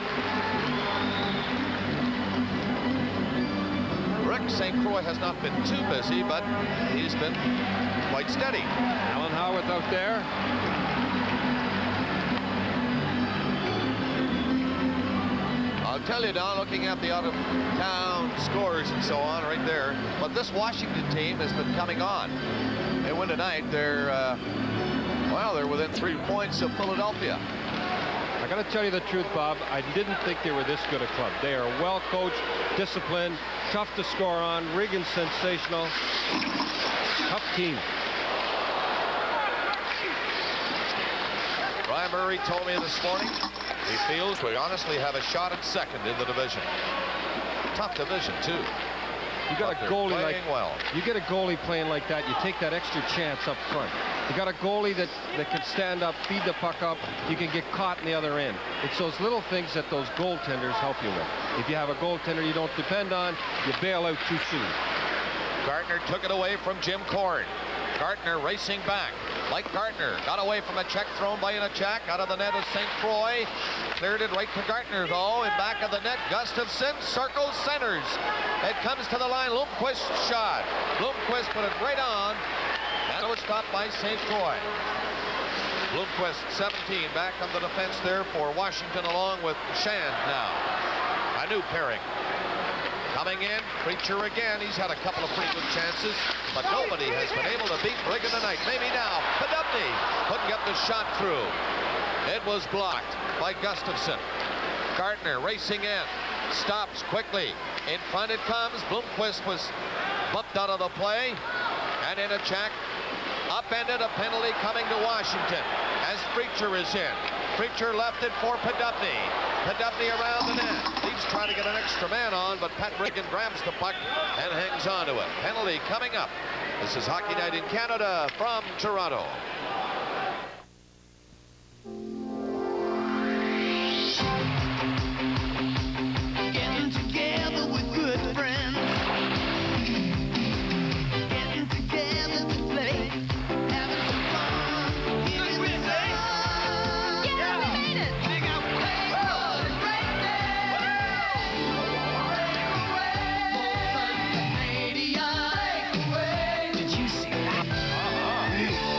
Rick St. Croix has not been too busy, but he's been quite steady. Alan Howarth out there. I'll tell you, Don, looking at the out-of-town scores and so on right there, but this Washington team has been coming on. They win tonight. They're within 3 points of Philadelphia. I got to tell you the truth, Bob. I didn't think they were this good a club. They are well coached, disciplined, tough to score on. Regan's sensational. Tough team. Brian Murray told me this morning he feels we honestly have a shot at second in the division. Tough division, too. You got a goalie like well. You get a goalie playing like that, you take that extra chance up front. You got a goalie that can stand up, feed the puck up. You can get caught in the other end. It's those little things that those goaltenders help you with. If you have a goaltender you don't depend on, you bail out too soon. Gardner took it away from Jim Cord. Gardner racing back. Like Gardner, got away from a check thrown by Inachak. Out of the net is St. Croix. Cleared it right to Gardner, though. In back of the net, Gustafson circles centers. It comes to the line. Lundqvist shot. Lundqvist put it right on. And it was stopped by St. Croix. Lundqvist, 17, back on the defense there for Washington, along with Shand now. A new pairing. Coming in, Preacher again. He's had a couple of pretty good chances, but nobody has been able to beat Brigham tonight. Maybe now. Podubny couldn't get the shot through. It was blocked by Gustafson. Gardner racing in. Stops quickly. In front it comes. Blomqvist was bumped out of the play. And Inachak upended. A penalty coming to Washington as Preacher is in. Preacher left it for Podubny. Podubny around the net. He's trying to get an extra man on, but Pat Brigham grabs the puck and hangs on to it. Penalty coming up. This is Hockey Night in Canada from Toronto. Getting together with good friends. Getting together to play. Having some fun. Hearing the song. Yeah, we made it. Hang out with baseball. It's a great day. Did you see that?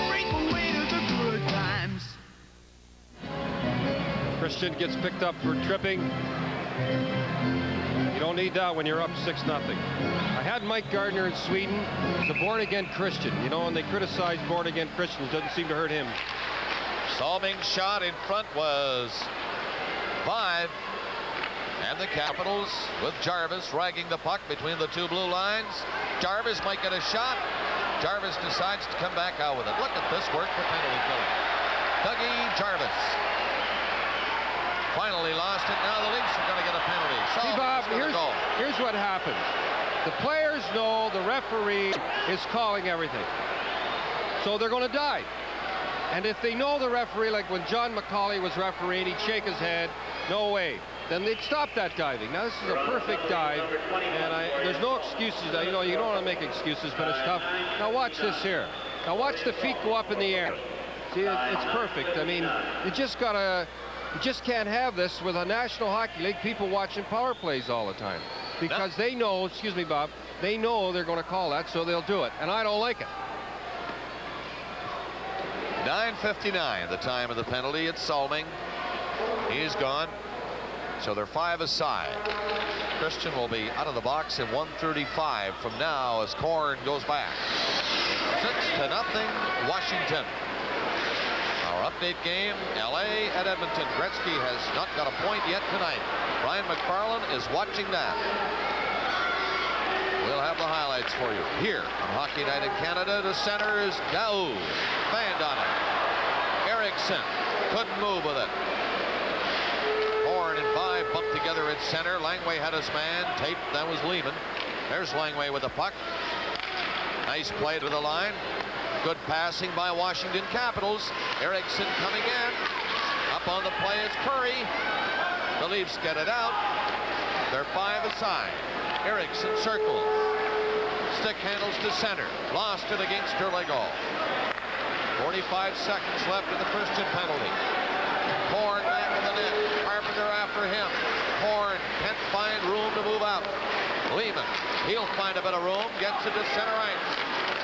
Break away to the good times. Christian gets picked up for tripping. You don't need that when you're up 6-0. I had Mike Gardner in Sweden. He's a born-again Christian. You know, when they criticize born-again Christians, it doesn't seem to hurt him. Salming's shot in front was 5. And the Capitals with Jarvis ragging the puck between the two blue lines. Jarvis might get a shot. Jarvis decides to come back out with it. Look at this work for penalty killing. Dougie Jarvis. Finally lost it. Now the Leafs are going to get a penalty. See, Bob, here's what happened. The players know the referee is calling everything. So they're going to dive. And if they know the referee, like when John McCauley was refereeing, he'd shake his head, no way. Then they'd stop that diving. Now this is a perfect dive, and there's no excuses. You know, you don't want to make excuses, but it's tough. Now watch this here. Now watch the feet go up in the air. See, it's perfect. I mean, you just can't have this with a National Hockey League, people watching power plays all the time. because they know, excuse me, Bob, they know they're going to call that, so they'll do it, and I don't like it. 9:59, the time of the penalty. It's Salming. He's gone. So they're 5 aside. Christian will be out of the box in 1:35 from now as Korn goes back. 6-0, Washington. Our update game, LA at Edmonton. Gretzky has not got a point yet tonight. Brian McFarland is watching that. We'll have the highlights for you here on Hockey Night in Canada. The center is Gau. Fanned on it. Erickson couldn't move with it. Horn and 5 bumped together at center. Langway had his man. Taped. That was Lehman. There's Langway with the puck. Nice play to the line. Good passing by Washington Capitals. Erickson coming in. Up on the play is Curry. The Leafs get it out. They're 5 aside. Erickson circles. Stick handles to center. Lost it against Derlego. 45 seconds left in the Christian penalty. Horn back in the net. Carpenter after him. Horn can't find room to move out. Lehman, he'll find a bit of room. Gets it to center ice.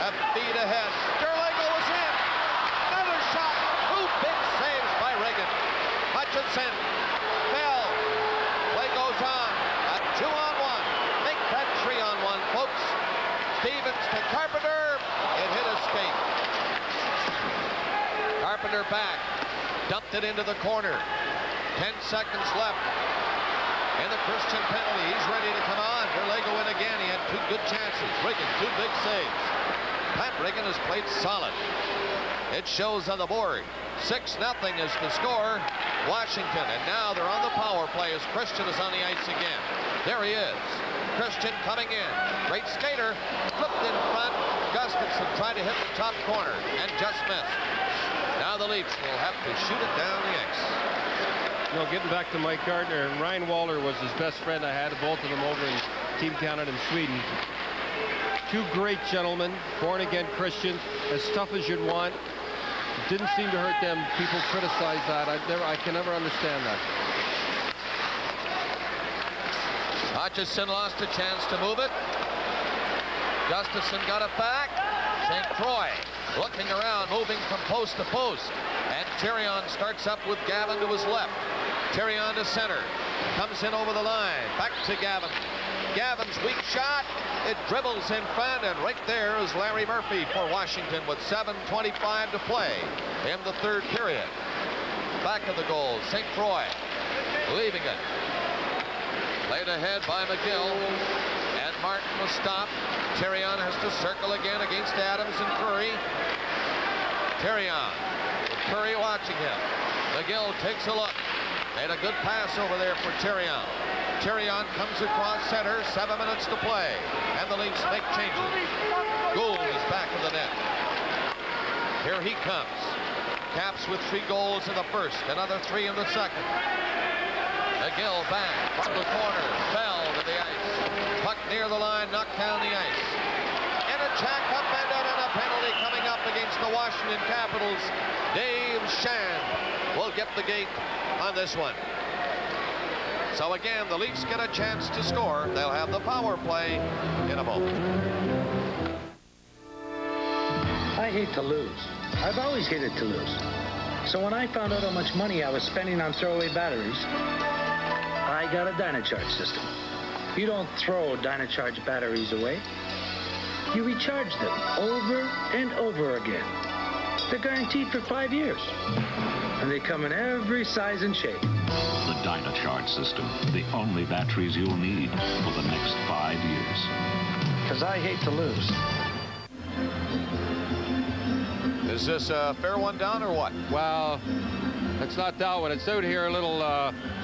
A feet ahead. Derlego is in. Another shot. 2 big saves by Reagan. Hutchinson fell. Play goes on. A 2-on-1. Make that 3-on-1, folks. Stevens to Carpenter. It hit his skate. Carpenter back. Dumped it into the corner. 10 seconds left. And the Christian penalty. He's ready to come on. Derlego in again. He had 2 good chances. Reagan, 2 big saves. Pat Reagan has played solid. It shows on the board. 6-0 is the score. Washington, and now they're on the power play as Christian is on the ice again. There he is. Christian coming in. Great skater. Flipped in front. Gustafson tried to hit the top corner and just missed. Now the Leafs will have to shoot it down the ice. You know, getting back to Mike Gardner, and Ryan Walder was his best friend. I had both of them over in Team Canada and Sweden. 2 great gentlemen, born-again Christians, as tough as you'd want. It didn't seem to hurt them. People criticize that. I can never understand that. Hutchison lost a chance to move it. Gustafson got it back. St. Croix looking around, moving from post to post. And Therion starts up with Gavin to his left. Therion to center. Comes in over the line. Back to Gavin. Gavin's weak shot. It dribbles in front, and right there is Larry Murphy for Washington with 7:25 to play in the 3rd period. Back of the goal, St. Croix leaving it. Played ahead by McGill, and Martin was stopped. Therion has to circle again against Adams and Curry. Therion, with Curry watching him. McGill takes a look. Made a good pass over there for Therion. Therion comes across center, 7 minutes to play, and the Leafs make changes. Gould is back in the net. Here he comes. Caps with 3 goals in the first, another 3 in the second. McGill back from the corner, fell to the ice. Puck near the line, knocked down the ice. And a check up and a penalty coming up against the Washington Capitals. Dave Shand will get the gate on this one. So again, the Leafs get a chance to score. They'll have the power play in a moment. I hate to lose. I've always hated to lose. So when I found out how much money I was spending on throwaway batteries, I got a Dynacharge system. You don't throw Dynacharge batteries away. You recharge them over and over again. They're guaranteed for 5 years. And they come in every size and shape. The Dynacharge system. The only batteries you'll need for the next 5 years. Because I hate to lose. Is this a fair one down or what? Well, it's not that one. It's out here a little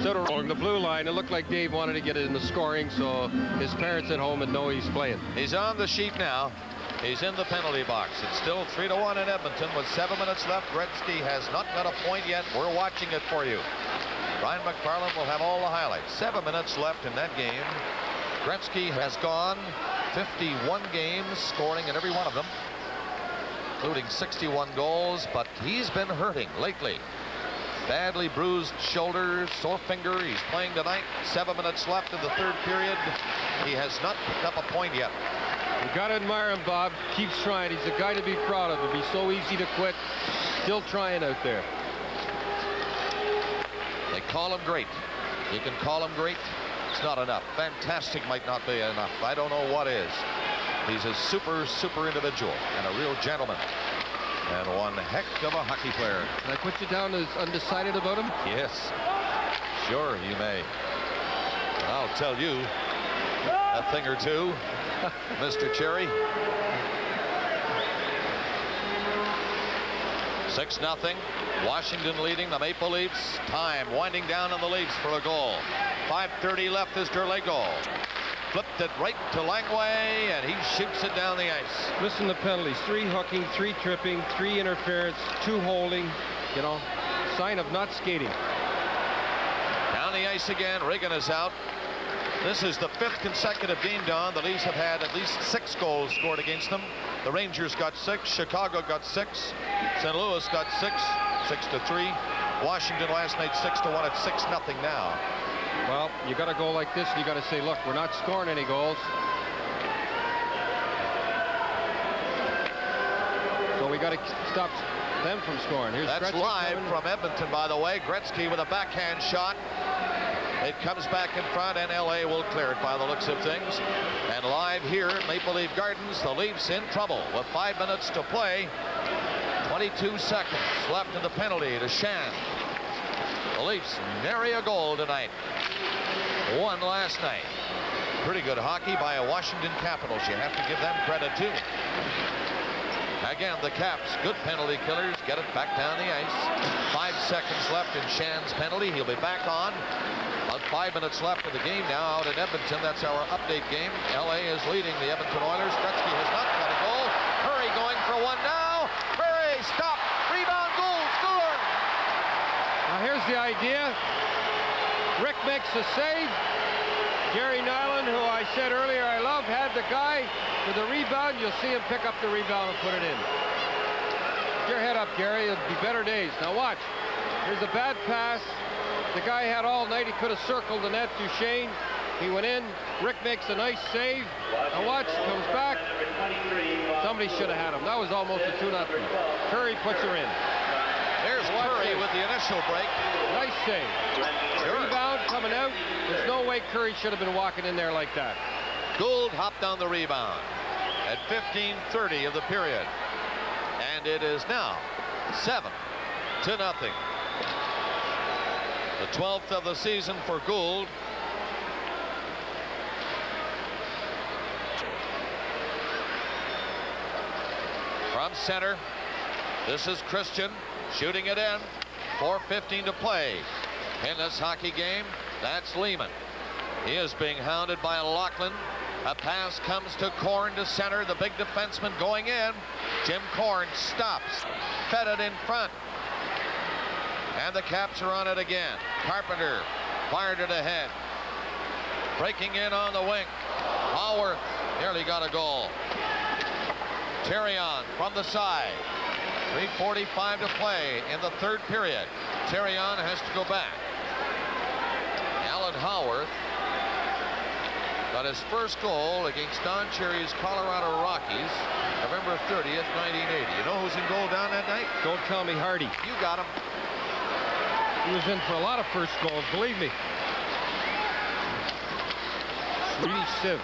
sort of along the blue line. It looked like Dave wanted to get it in the scoring, so his parents at home would know he's playing. He's on the sheet now. He's in the penalty box. It's still 3-1 in Edmonton with 7 minutes left. Gretzky has not got a point yet. We're watching it for you. Brian McFarland will have all the highlights. 7 minutes left in that game. Gretzky has gone 51 games, scoring in every one of them, including 61 goals, but he's been hurting lately. Badly bruised shoulder, sore finger. He's playing tonight. 7 minutes left in the third period. He has not picked up a point yet. You got to admire him, Bob. Keeps trying. He's a guy to be proud of. It'd be so easy to quit. Still trying out there. They call him great. You can call him great. It's not enough. Fantastic might not be enough. I don't know what is. He's a super individual and a real gentleman. And one heck of a hockey player. Can I put you down as undecided about him? Yes. Sure, you may. I'll tell you a thing or two, Mr. Cherry. 6-0. Washington leading the Maple Leafs. Time winding down on the Leafs for a goal. 5:30 left is their late goal. Flipped it right to Langway, and he shoots it down the ice. Listen to penalties. 3 hooking, 3 tripping, 3 interference, 2 holding. You know, sign of not skating. Down the ice again. Regan is out. This is the 5th consecutive game, Don. The Leafs have had at least 6 goals scored against them. The Rangers got 6. Chicago got 6. St. Louis got 6. 6-3. Washington last night 6-1. It's 6-0 now. Well, you got to go like this, and you got to say, look, we're not scoring any goals. So we got to stop them from scoring. Here's That's Gretzky live coming. from Edmonton, by the way. Gretzky with a backhand shot. It comes back in front, and LA will clear it by the looks of things. And live here at Maple Leaf Gardens, the Leafs in trouble with 5 minutes to play. 22 seconds left in the penalty to Shan. The Leafs nary a goal tonight. Won last night. Pretty good hockey by a Washington Capitals. You have to give them credit too. Again, the Caps, good penalty killers, get it back down the ice. 5 seconds left in Shan's penalty. He'll be back on. About 5 minutes left in the game now out in Edmonton. That's our update game. LA is leading the Edmonton Oilers. Gretzky has not got a goal. Curry going for one now. Curry, stop. Rebound, goal, score. Now here's the idea. Rick makes a save. Gary Nyland, who I said earlier I love, had the guy with the rebound. You'll see him pick up the rebound and put it in. Get your head up, Gary. It'll be better days. Now watch. Here's a bad pass. The guy had all night. He could have circled the net. Duchesne. He went in. Rick makes a nice save. Now watch. Comes back. Somebody should have had him. That was almost a 2-0. Curry puts her in. There's Curry with the initial break. Nice save. Sure. Rebound coming out. There's no way Curry should have been walking in there like that. Gould hopped on the rebound at 15:30 of the period. And it is now 7-0. The 12th of the season for Gould. From center, this is Christian shooting it in. 4:15 to play in this hockey game. That's Lehman. He is being hounded by Lachlan. A pass comes to Korn to center. The big defenseman going in. Jim Korn stops. Fed it in front. And the Caps are on it again. Carpenter fired it ahead. Breaking in on the wing. Howard nearly got a goal. Terrion from the side. 3:45 to play in the third period. Terrion has to go back. Alan Howarth got his first goal against Don Cherry's Colorado Rockies, November 30th, 1980. You know who's in goal down that night? Don't tell me Hardy. You got him. He was in for a lot of first goals, believe me. Really Siv.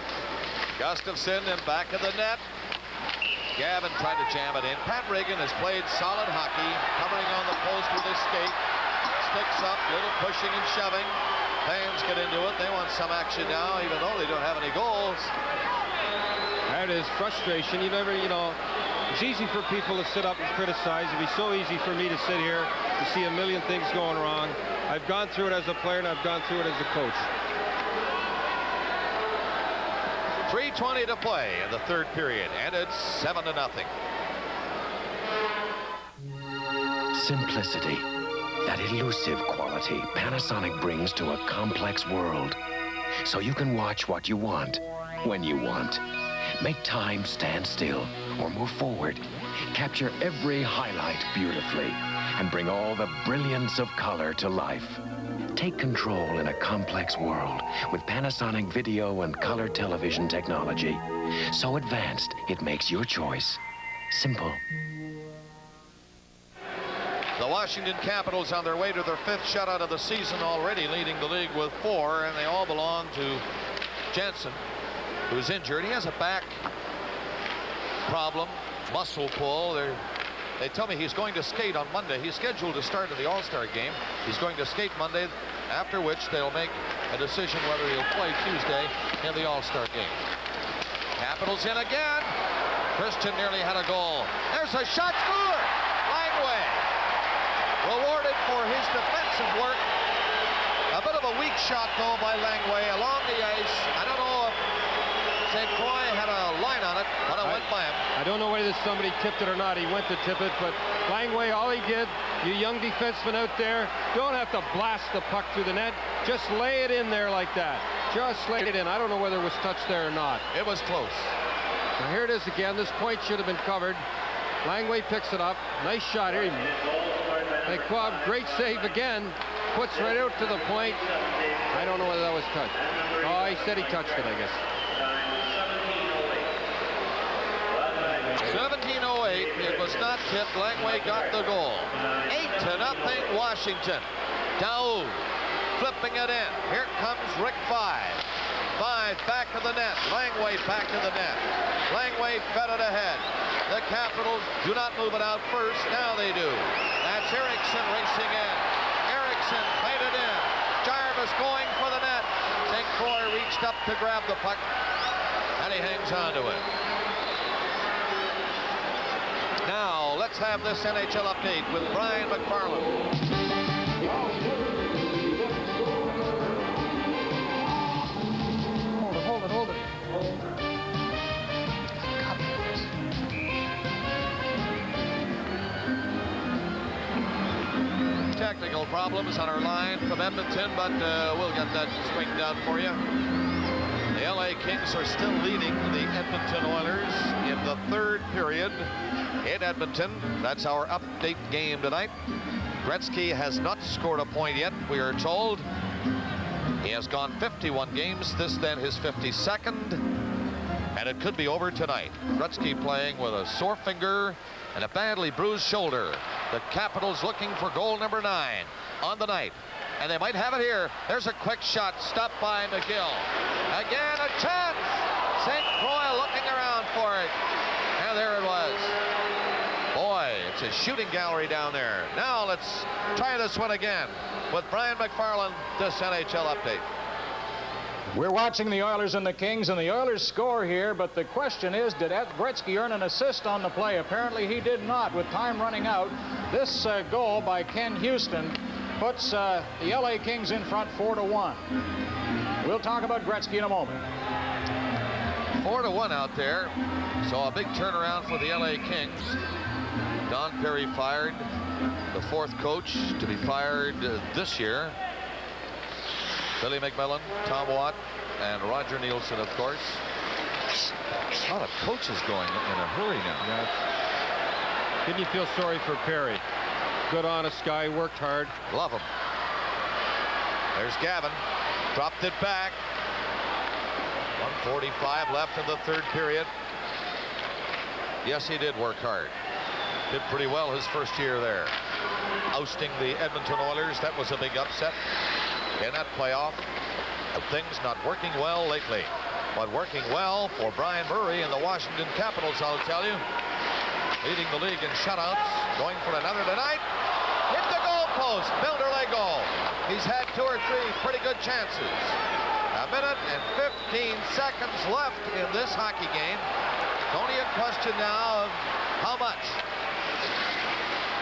Gustafson in back of the net. Gavin tried to jam it in. Pat Regan has played solid hockey, covering on the post with his skate. Sticks up, little pushing and shoving. Fans get into it. They want some action now, even though they don't have any goals. That is frustration. You never, you know, it's easy for people to sit up and criticize. It'd be so easy for me to sit here to see a million things going wrong. I've gone through it as a player, and I've gone through it as a coach. 3:20 to play in the third period, and it's 7-0. Simplicity, that elusive quality Panasonic brings to a complex world. So you can watch what you want, when you want. Make time stand still or move forward Capture every highlight beautifully and bring all the brilliance of color to life. Take control in a complex world with Panasonic video and color television technology. So advanced, it makes your choice simple. The Washington Capitals on their way to their 5th shutout of the season already, leading the league with 4, and they all belong to Jensen, who's injured. He has a back problem, muscle pull. They tell me he's going to skate on Monday. He's scheduled to start in the All-Star game. He's going to skate Monday, after which they'll make a decision whether he'll play Tuesday in the All-Star game. Capitals in again. Christian nearly had a goal. There's a shot score. Langway rewarded for his defensive work. A bit of a weak shot, though, by Langway along the ice. I don't know if St. Croix had a line on it, but it went by him. I don't know whether somebody tipped it or not. He went to tip it, but Langway, all he did, you young defensemen out there, don't have to blast the puck through the net. Just lay it in there like that. Just lay it in. I don't know whether it was touched there or not. It was close. Now here it is again. This point should have been covered. Langway picks it up. Nice shot here. Hey, Club, great save again. Puts right out to the point. I don't know whether that was touched. Oh, he said he touched it, I guess. 17:08. It was not tipped. Langway got the goal. 8-0 Washington. Daoud flipping it in. Here comes Rick 5. 5 back of the net. Langway back to the net. Langway fed it ahead. The Capitals do not move it out first. Now they do. That's Erickson racing in. Erickson played it in. Jarvis going for the net. St. Croix reached up to grab the puck, and he hangs on to it. Now, let's have this NHL update with Brian McFarland. Hold it. Technical problems on our line from Edmonton, but we'll get that straightened out for you. The LA Kings are still leading the Edmonton Oilers in the 3rd period in Edmonton. That's our update game tonight. Gretzky has not scored a point yet, we are told. He has gone 51 games, this then his 52nd, and it could be over tonight. Gretzky playing with a sore finger and a badly bruised shoulder. The Capitals looking for goal number 9 on the night, and they might have it here. There's a quick shot stopped by McGill. Again, a chance. St. Croix looking around for it, and there it was. Boy, it's a shooting gallery down there. Now let's try this one again with Brian McFarland, this NHL update. We're watching the Oilers and the Kings, and the Oilers score here, but the question is, did Gretzky earn an assist on the play? Apparently he did not, with time running out. This goal by Ken Houston puts the LA Kings in front 4-1. We'll talk about Gretzky in a moment. 4-1 out there, so a big turnaround for the LA Kings. Don Perry fired, the 4th coach to be fired this year. Billy McMillan, Tom Watt, and Roger Nielsen, of course. A lot of coaches going in a hurry now. Yeah. Didn't you feel sorry for Perry? Good, honest guy, worked hard. Love him. There's Gavin. Dropped it back. 1:45 left in the 3rd period. Yes, he did work hard. Did pretty well his first year there. Ousting the Edmonton Oilers. That was a big upset in that playoff. Things not working well lately, but working well for Brian Murray and the Washington Capitals, I'll tell you. Leading the league in shutouts, going for another tonight. Hit the goal post, Milderley goal. He's had 2 or 3 pretty good chances. 1 minute and 15 seconds left in this hockey game. It's only a question now of how much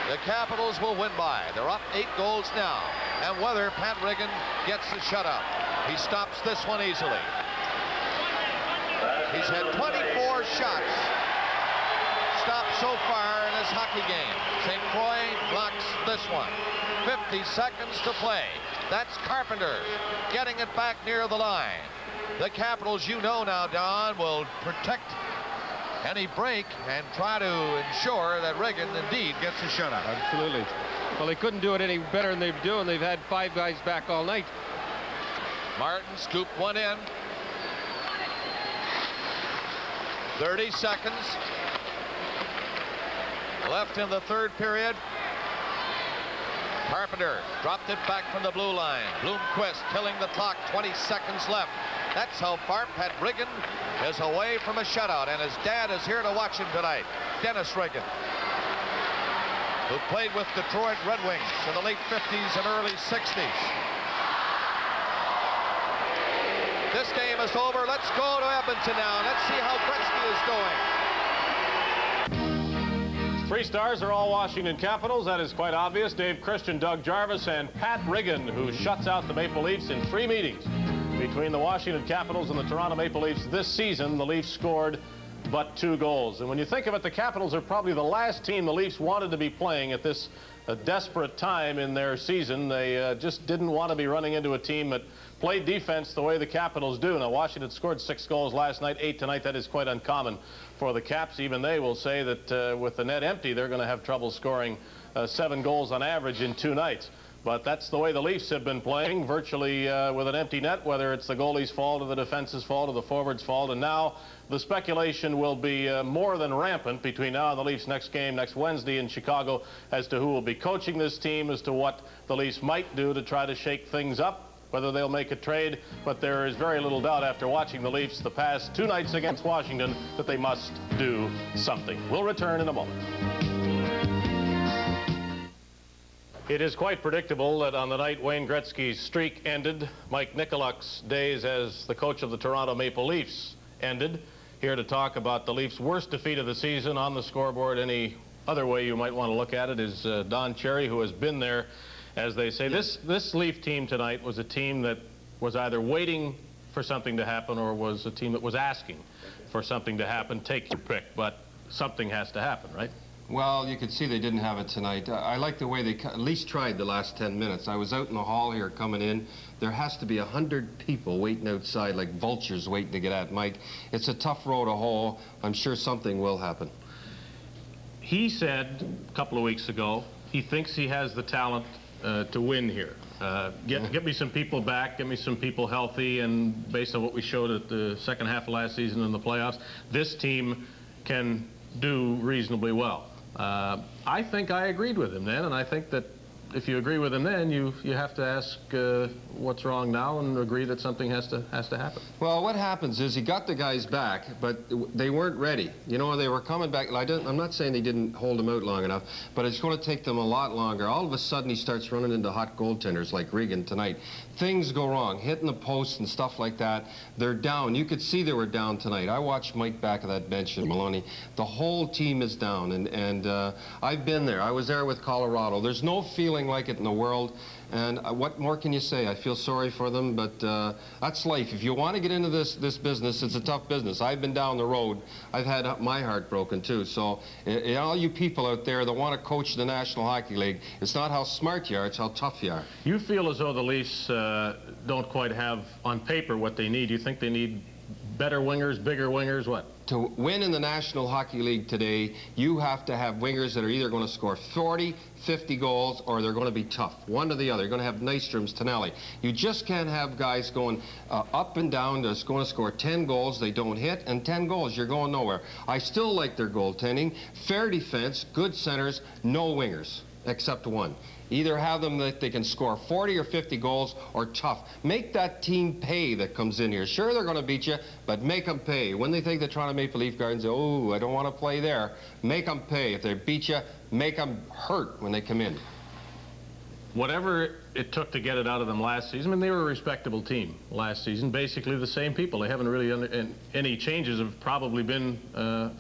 the Capitals will win by. They're up 8 goals now, and whether Pat Riggin gets the shutout. He stops this one easily. He's had 24 shots stopped so far in this hockey game. St. Croix blocks this one. 50 seconds to play. That's Carpenter getting it back near the line. The Capitals, you know now, Don, will protect any break and try to ensure that Riggin indeed gets a shutout. Absolutely. Well, they couldn't do it any better than they've doing. They've had 5 guys back all night. Martin scooped one in. 30 seconds left in the third period. Carpenter dropped it back from the blue line. Bloomquist killing the clock. 20 seconds left. That's how far Pat Riggin is away from a shutout, and his dad is here to watch him tonight, Dennis Riggin, who played with Detroit Red Wings in the late 50s and early 60s. This game is over. Let's go to Edmonton now. Let's see how Gretzky is doing. 3 stars are all Washington Capitals. That is quite obvious. Dave Christian, Doug Jarvis, and Pat Riggin, who shuts out the Maple Leafs in 3 meetings. Between the Washington Capitals and the Toronto Maple Leafs this season, the Leafs scored but 2 goals. And when you think of it, the Capitals are probably the last team the Leafs wanted to be playing at this desperate time in their season. They just didn't want to be running into a team that played defense the way the Capitals do. Now, Washington scored 6 goals last night, 8 tonight. That is quite uncommon for the Caps. Even they will say that with the net empty, they're going to have trouble scoring 7 goals on average in 2 nights. But that's the way the Leafs have been playing, virtually with an empty net, whether it's the goalie's fault or the defense's fault or the forward's fault. And now the speculation will be more than rampant between now and the Leafs' next game next Wednesday in Chicago as to who will be coaching this team, as to what the Leafs might do to try to shake things up, whether they'll make a trade. But there is very little doubt after watching the Leafs the past 2 nights against Washington that they must do something. We'll return in a moment. It is quite predictable that on the night Wayne Gretzky's streak ended, Mike Nicolak's days as the coach of the Toronto Maple Leafs ended. Here to talk about the Leafs' worst defeat of the season on the scoreboard, any other way you might want to look at it, is Don Cherry, who has been there, as they say. This Leaf team tonight was a team that was either waiting for something to happen or was a team that was asking for something to happen. Take your pick, but something has to happen, right? Well, you could see they didn't have it tonight. I like the way they at least tried the last 10 minutes. I was out in the hall here coming in. There has to be 100 people waiting outside like vultures waiting to get at Mike. It's a tough road to hoe. I'm sure something will happen. He said a couple of weeks ago he thinks he has the talent to win here. Get me some people back, get me some people healthy, and based on what we showed at the second half of last season in the playoffs, this team can do reasonably well. I think I agreed with him then, and I think that if you agree with him then, you have to ask what's wrong now and agree that something has to happen. Well, what happens is he got the guys back, but they weren't ready. You know, they were coming back. I'm not saying they didn't hold them out long enough, but it's going to take them a lot longer. All of a sudden, he starts running into hot goaltenders like Riggin tonight. Things go wrong, hitting the post and stuff like that. They're down. You could see they were down tonight. I watched Mike back of that bench at Maloney. The whole team is down, and I've been there. I was there with Colorado. There's no feeling like it in the world, and what more can you say? I feel sorry for them, but that's life. If you want to get into this business, it's a tough business. I've been down the road. I've had my heart broken too. So all you people out there that want to coach the National Hockey League, it's not how smart you are, it's how tough you are. You feel as though the Leafs don't quite have on paper what they need. You think they need better wingers, bigger wingers, what? To win in the National Hockey League today, you have to have wingers that are either going to score 40, 50 goals, or they're going to be tough. One or the other. You're going to have Nystrom's, Tonelli. You just can't have guys going up and down that's going to score 10 goals, they don't hit, and 10 goals, you're going nowhere. I still like their goaltending. Fair defense, good centers, no wingers, except one. Either have them that they can score 40 or 50 goals, or tough. Make that team pay that comes in here. Sure, they're going to beat you, but make them pay. When they think the Toronto Maple Leaf guards say, oh, I don't want to play there, make them pay. If they beat you, make them hurt when they come in. Whatever it took to get it out of them last season, I mean, they were a respectable team last season, basically the same people. They haven't really, any changes have probably been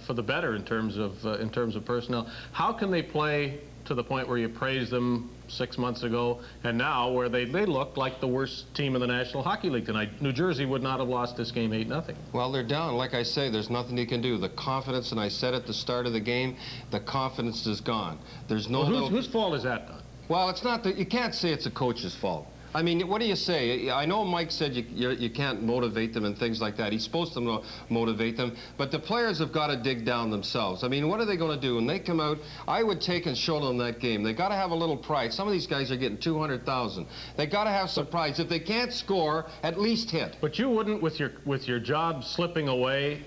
for the better in terms of personnel. How can they play to the point where you praised them 6 months ago, and now where they look like the worst team in the National Hockey League tonight? New Jersey would not have lost this game 8-0. Well, they're down. Like I say, there's nothing you can do. The confidence, and I said at the start of the game, the confidence is gone. There's no... Well, whose fault is that, Don? Well, it's not that you can't say it's a coach's fault. I mean, what do you say? I know Mike said you can't motivate them and things like that. He's supposed to motivate them, but the players have got to dig down themselves. I mean, what are they going to do when they come out? I would take and show them that game. They got to have a little pride. Some of these guys are getting 200,000. They got to have some pride. If they can't score, at least hit. But you wouldn't, with your job slipping away,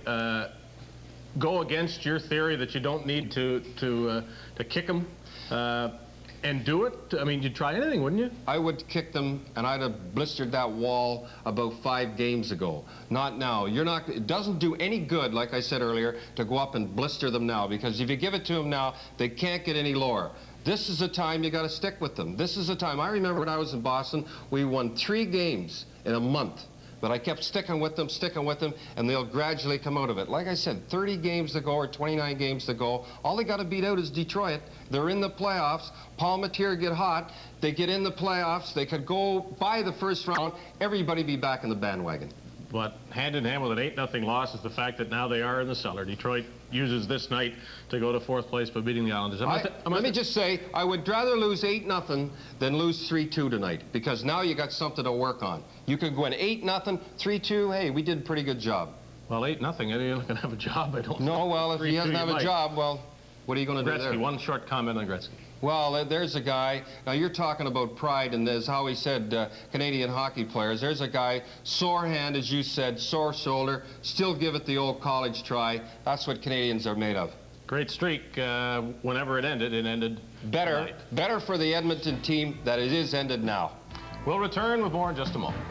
go against your theory that you don't need to kick them and do it? I mean, you'd try anything, wouldn't you? I would kick them, and I'd have blistered that wall about 5 games ago. Not now. It doesn't do any good, like I said earlier, to go up and blister them now, because if you give it to them now, they can't get any lower. This is the time you got to stick with them. This is the time. I remember when I was in Boston, we won 3 games in a month. But I kept sticking with them, and they'll gradually come out of it. Like I said, 30 games to go or 29 games to go. All they got to beat out is Detroit. They're in the playoffs. Palmatier get hot. They get in the playoffs. They could go by the first round. Everybody be back in the bandwagon. But hand in hand with an 8-0 loss is the fact that now they are in the cellar. Detroit uses this night to go to 4th place by beating the Islanders. Let me just say, I would rather lose 8-0 than lose 3-2 tonight, because now you got something to work on. You could go in 8-0, 3-2. Hey, we did a pretty good job. Well, 8-0. You're not going to have a job, I don't. No, well, if he doesn't have a job, well, what are you going to do there? Gretzky, one short comment on Gretzky. Well, there's a guy. Now, you're talking about pride, and as Howie said, Canadian hockey players. There's a guy, sore hand, as you said, sore shoulder, still give it the old college try. That's what Canadians are made of. Great streak. Whenever it ended better for the Edmonton team that it is ended now. We'll return with more in just a moment.